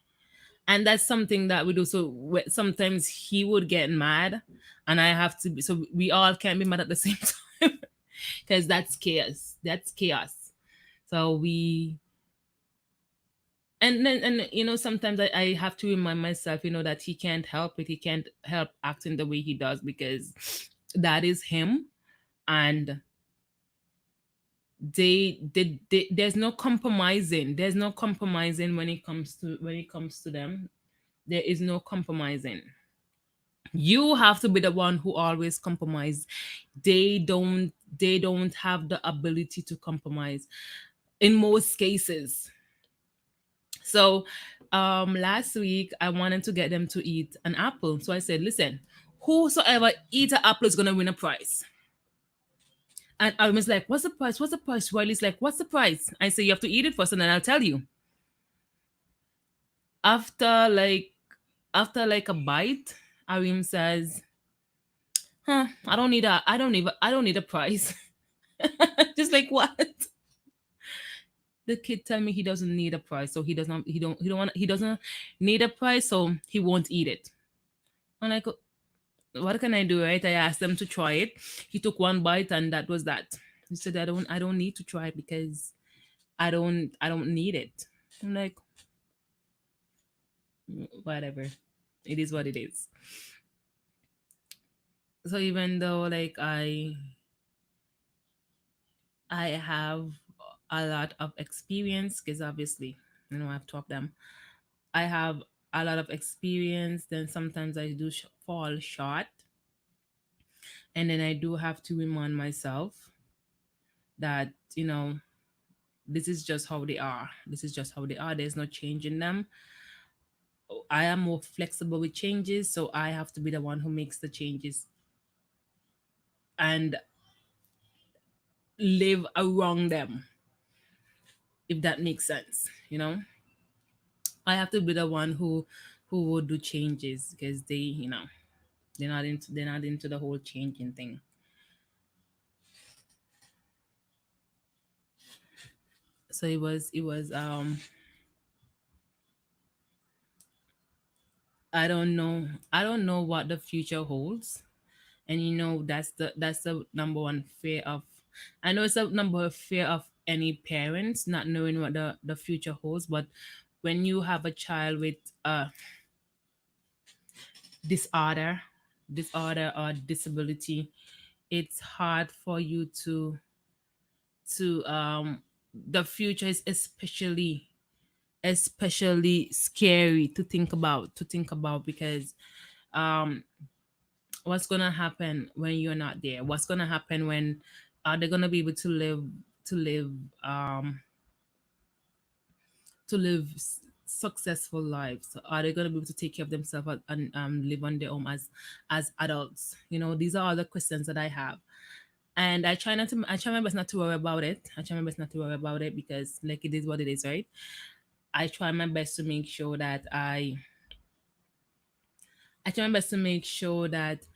And that's something that we do. So sometimes he would get mad, and I have to be, so we all can't be mad at the same time, because that's chaos. That's chaos. So we, and then, and sometimes I have to remind myself, that he can't help it. He can't help acting the way he does, because that is him. And there's no compromising. There's no compromising when it comes to them. There is no compromising. You have to be the one who always compromise. They don't have the ability to compromise in most cases. So last week I wanted to get them to eat an apple. So I said, listen, whosoever eat an apple is gonna win a prize. And I was like, what's the price? What's the price? Riley's like, what's the price? I say, you have to eat it first and then I'll tell you. After like after a bite, Arim says, huh, I don't need a prize. Just like, what? The kid tell me he doesn't need a prize, so he doesn't need a prize, so he won't eat it. I'm like, what can I do, right? I asked them to try it. He took one bite and that was that. He said, I don't need to try it because I don't need it. I'm like, whatever. It is what it is. So even though like I have a lot of experience, because obviously, I have two of them. I have a lot of experience, then sometimes I do fall short. And then I do have to remind myself that, this is just how they are. This is just how they are. There's no change in them. I am more flexible with changes, so I have to be the one who makes the changes and live around them, if that makes sense. I have to be the one who would do changes, because they're not into the whole changing thing. So it was I don't know what the future holds. And that's the number one fear of, I know it's a number of fear of any parents, not knowing what the future holds. But when you have a child with a disorder disorder or disability, it's hard for you to the future is especially scary to think about, because um what's gonna happen when you're not there? What's gonna happen when are they gonna be able to live um successful lives? Are they gonna be able to take care of themselves and live on their own as adults? These are all the questions that I have. And I try my best not to worry about it. I try my best not to worry about it, because like it is what it is, right? I try my best to make sure that I try my best to make sure that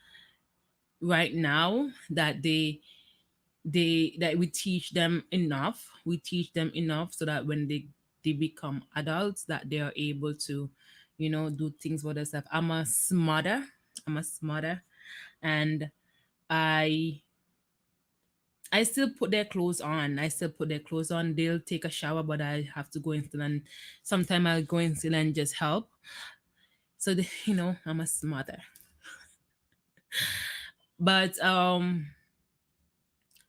right now that that we teach them enough, so that when they become adults, that they are able to do things for themselves. I'm a smarter, and i I still put their clothes on. They'll take a shower, but I have to go instead, and sometimes I'll go instead and just help. So I'm a smarter. But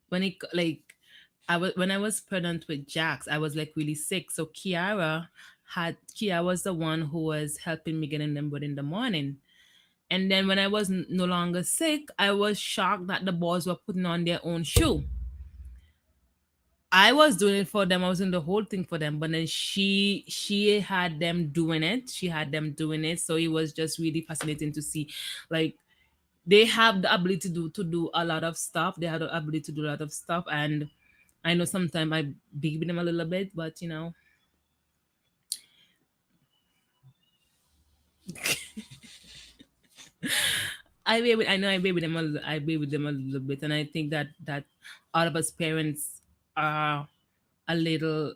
when I was pregnant with Jax, I was like really sick. So Kiara was the one who was helping me getting them bed in the morning. And then when I was no longer sick, I was shocked that the boys were putting on their own shoe. I was doing it for them. I was doing the whole thing for them. But then she had them doing it. She had them doing it. So it was just really fascinating to see, like, they have the ability to do a lot of stuff. They have the ability to do a lot of stuff. And I know sometimes I baby them a little bit, but I know I baby them a little bit, and I think that all of us parents are a little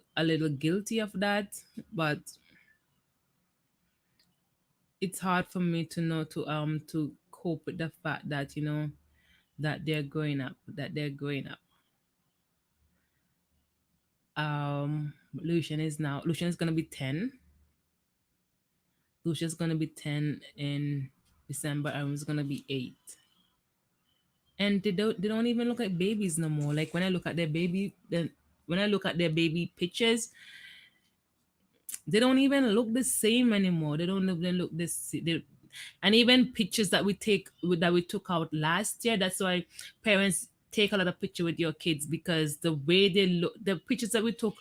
guilty of that, but it's hard for me to know to cope with the fact that that they're growing up. Lucian is gonna be 10. Lucia's gonna be 10 in December. I was gonna be 8. And they don't even look like babies no more. Like when I look at their baby pictures, they don't even look the same anymore. They don't even look and even pictures that we took out last year. That's why parents take a lot of picture with your kids, because the way they look, the pictures that we took,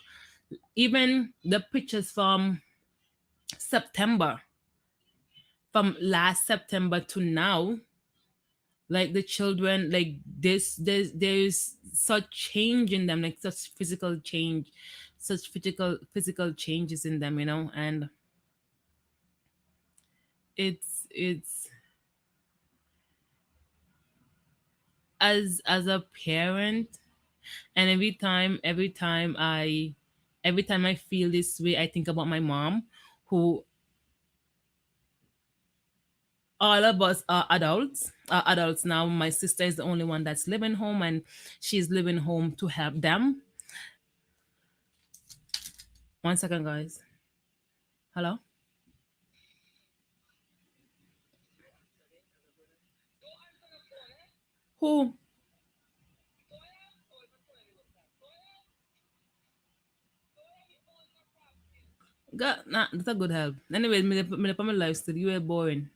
even the pictures September, from last September to now, like the children, like there's such change in them, like such physical change, such physical changes in them, and it's as a parent. And every time I feel this way, I think about my mom, who, all of us are adults now. My sister is the only one that's living home, and she's living home to help them. One second, guys. Hello. Who got? Nah, that's a good help. Anyway, me put my life still. You were boring.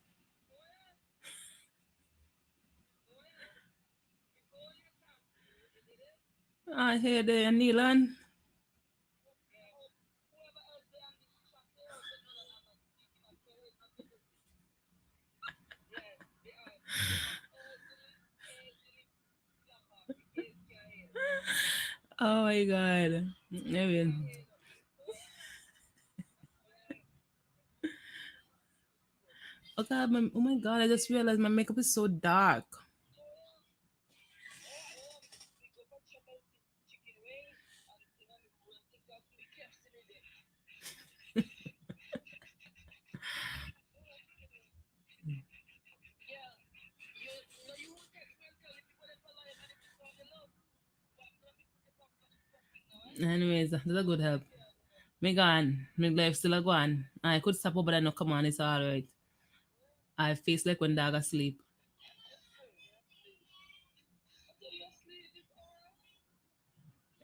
I hear the Neelan. Oh my god. Anyway. Oh god, oh my god, I just realized my makeup is so dark. Anyways, that's a good help. Me gone. Me life still a go on. I could stop over, but I know, come on, it's alright. I face like when dog asleep.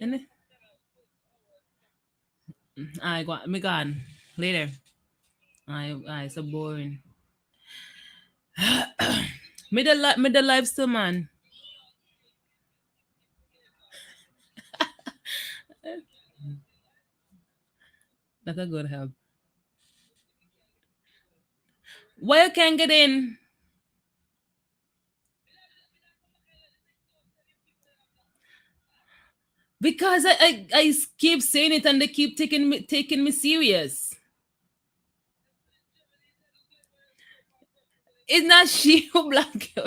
And I go me gone. Later. I so boring. Me the life still, man. That's a good help. Why you can't get in? Because I keep saying it, and they keep taking me serious. It's not she who block you.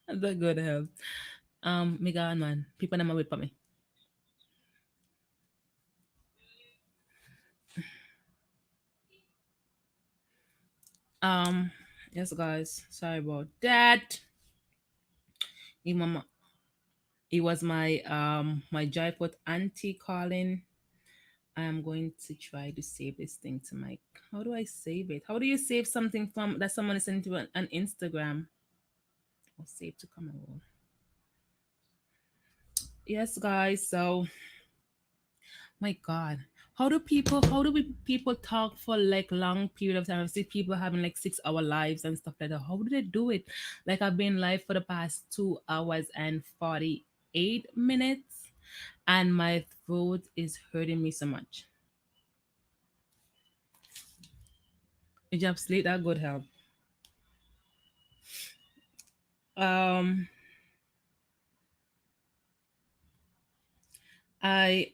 That's a good help. Me gone, man. People never wait for me. Um, yes, guys. Sorry about that. It, mama, it was my joyput auntie calling. I am going to try to save this thing to my. How do I save it? How do you save something from that someone is sending to an Instagram? Or save to come on. Yes, guys. So, my God, how do people talk for like long period of time? I see people having like 6 hour lives and stuff like that. How do they do it? Like, I've been live for the past 2 hours and 48 minutes, and my throat is hurting me so much. Did you have sleep? That good help. Um, I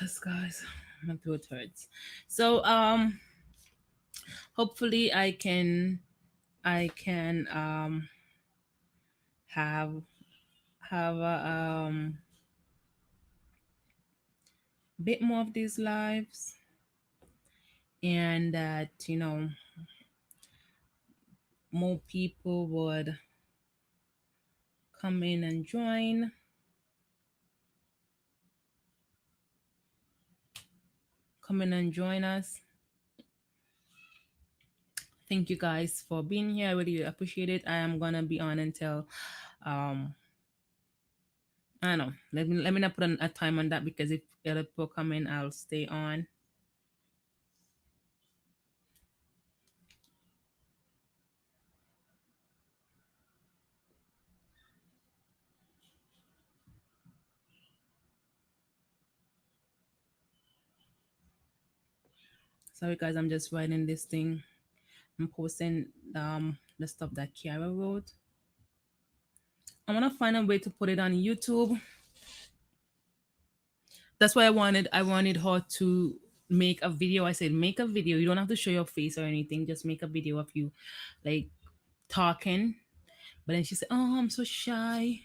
Yes, guys, my throat hurts. So hopefully I can have have a bit more of these lives, and that more people would come in and join us. Thank you guys for being here. I really appreciate it. I am gonna be on until um I don't know. Let me not put a time on that, because if other people come in, I'll stay on. Sorry guys, I'm just writing this thing. I'm posting the stuff that Kiara wrote. I wanna find a way to put it on YouTube. That's why I wanted her to make a video. I said make a video. You don't have to show your face or anything. Just make a video of you like talking. But then she said, "Oh, I'm so shy."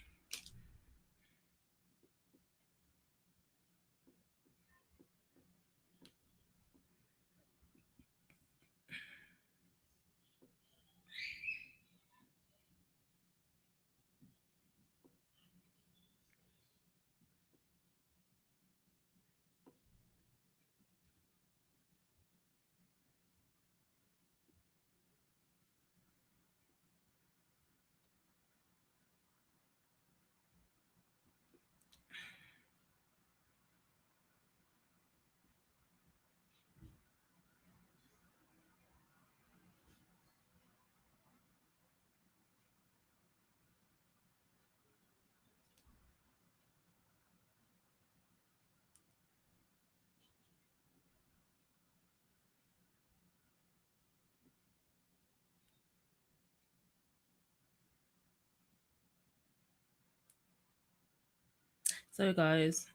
So guys,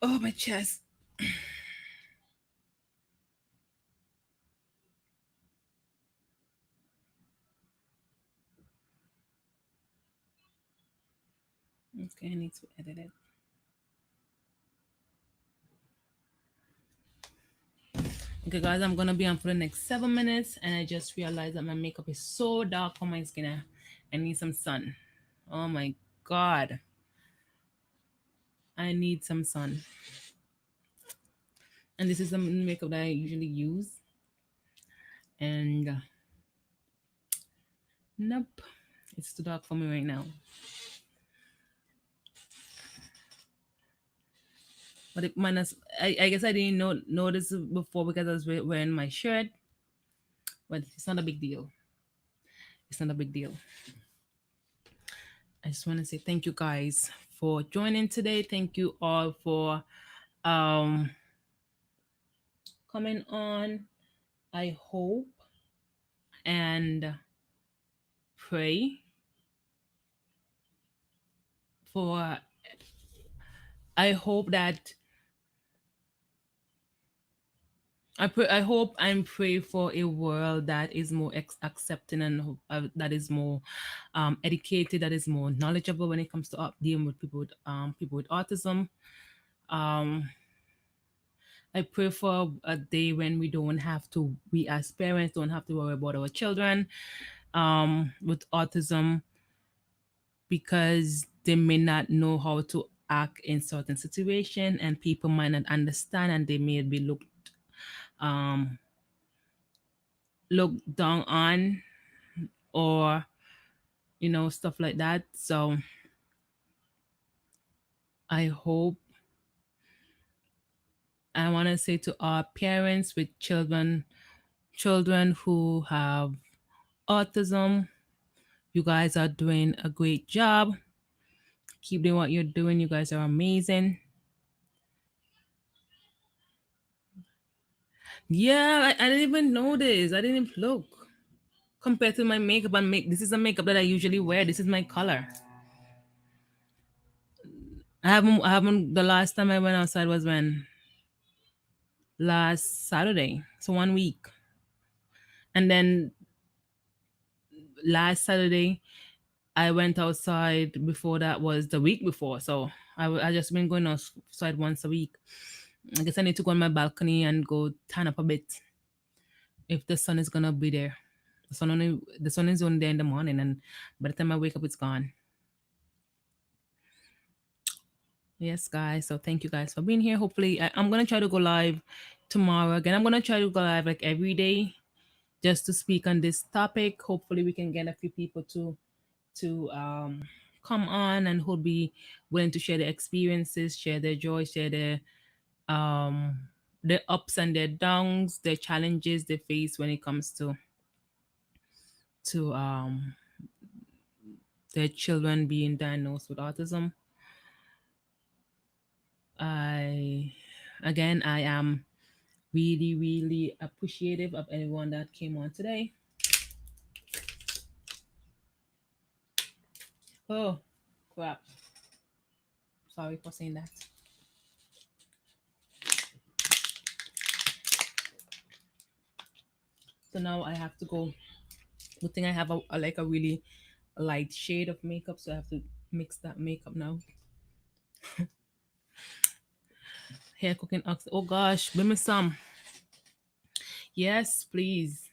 oh my chest. Okay, I need to edit it. Okay, guys, I'm gonna be on for the next 7 minutes, and I just realized that my makeup is so dark on my skin. I need some sun. Oh my god, I need some sun. And this is the makeup that I usually use. And nope, it's too dark for me right now. But it minus, I guess I didn't notice it before because I was wearing my shirt. But it's not a big deal. It's not a big deal. I just want to say thank you guys for joining today. Thank you all for um coming on. I hope and pray for I hope that I hope and pray for a world that is more accepting and that is more educated, that is more knowledgeable when it comes to dealing with people with autism. Um, I pray for a day when we as parents don't have to worry about our children with autism because they may not know how to act in certain situation and people might not understand and they may be um, looked down on or stuff like that. So I hope I want to say to our parents with children who have autism, you guys are doing a great job. Keep doing what you're doing. You guys are amazing. Yeah, I didn't even notice. I didn't look. Compared to my makeup and this is the makeup that I usually wear. This is my color. I haven't the last time I went outside was when last Saturday. So 1 week. And then last Saturday I went outside before that was the week before. So I just been going outside once a week. I guess I need to go on my balcony and go tan up a bit if the sun is gonna be there. The sun is only there in the morning, and by the time I wake up, it's gone. Yes, guys. So thank you guys for being here. Hopefully, I'm gonna try to go live tomorrow again. I'm gonna try to go live like every day just to speak on this topic. Hopefully, we can get a few people to come on and who'll be willing to share their experiences, share their joy, share their ups and their downs, their challenges they face when it comes to their children being diagnosed with autism. I I am really, really appreciative of anyone that came on today. Oh, crap. Sorry for saying that. So now I have to go. Good thing I have like a really light shade of makeup, so I have to mix that makeup now. Hair cooking ox. Oh gosh, give me some. Yes, please.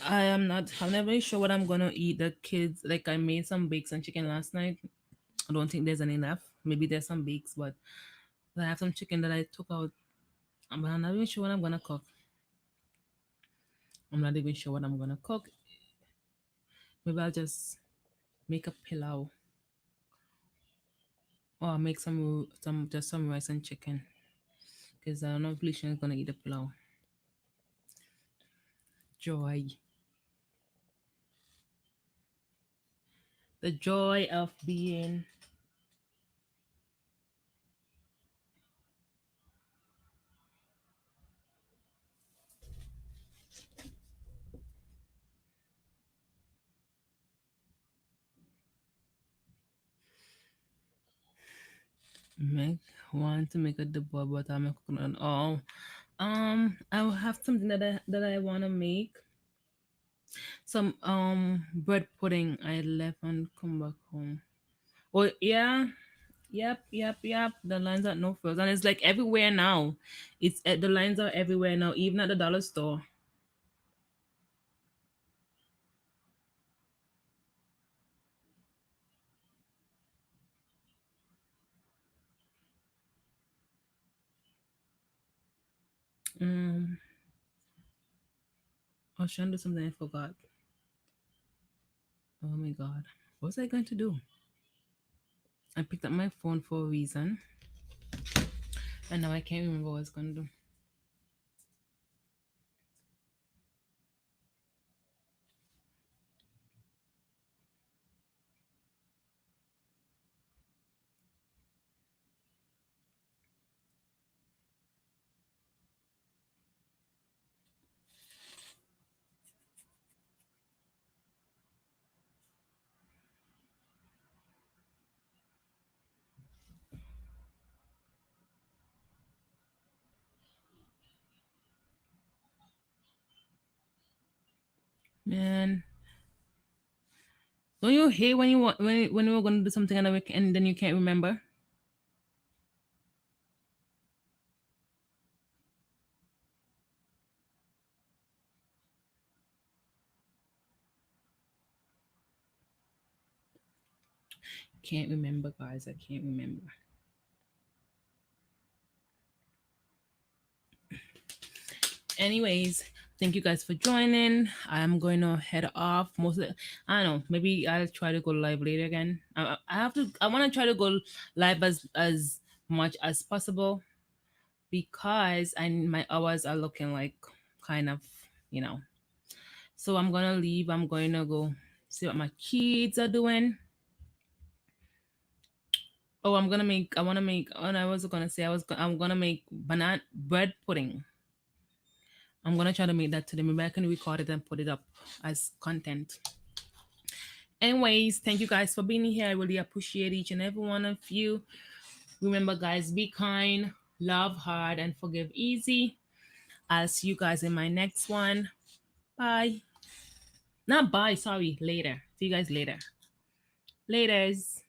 I am not. I'm not really sure what I'm gonna eat. The kids, like I made some bakes and chicken last night. I don't think there's any left. Maybe there's some bakes, but I have some chicken that I took out. But I'm not even sure what I'm gonna cook. I'm not even sure what I'm gonna cook. Maybe I'll just make a pilau or make some rice and chicken because I don't know if Lishan is gonna eat the pilau. Joy, the joy of being. Make want to make a debug, but I'm cooking on all. I will have something that I wanna make. Some bread pudding I left and come back home. Oh yeah, yep. The lines are no frills, and it's like everywhere now. The lines are everywhere now, even at the dollar store. Um, I was trying to do something I forgot. Oh my god, what was I going to do? I picked up my phone for a reason, and now I can't remember what I was going to do. Man, don't you hate when you want when you were gonna do something and then you can't remember? Can't remember, guys. I can't remember. Anyways, thank you guys for joining. I'm going to head off. I don't know. Maybe I'll try to go live later again. I have to. I want to try to go live as much as possible because my hours are looking like kind of you know. So I'm gonna leave. I'm going to go see what my kids are doing. Oh, I'm gonna make. I want to make. And I was gonna say I'm gonna make banana bread pudding. I'm gonna try to make that today. Maybe I can record it and put it up as content. Anyways, thank you guys for being here. I really appreciate each and every one of you. Remember, guys, be kind, love hard, and forgive easy. I'll see you guys in my next one. Bye. Not bye, sorry, later. See you guys later. Laters.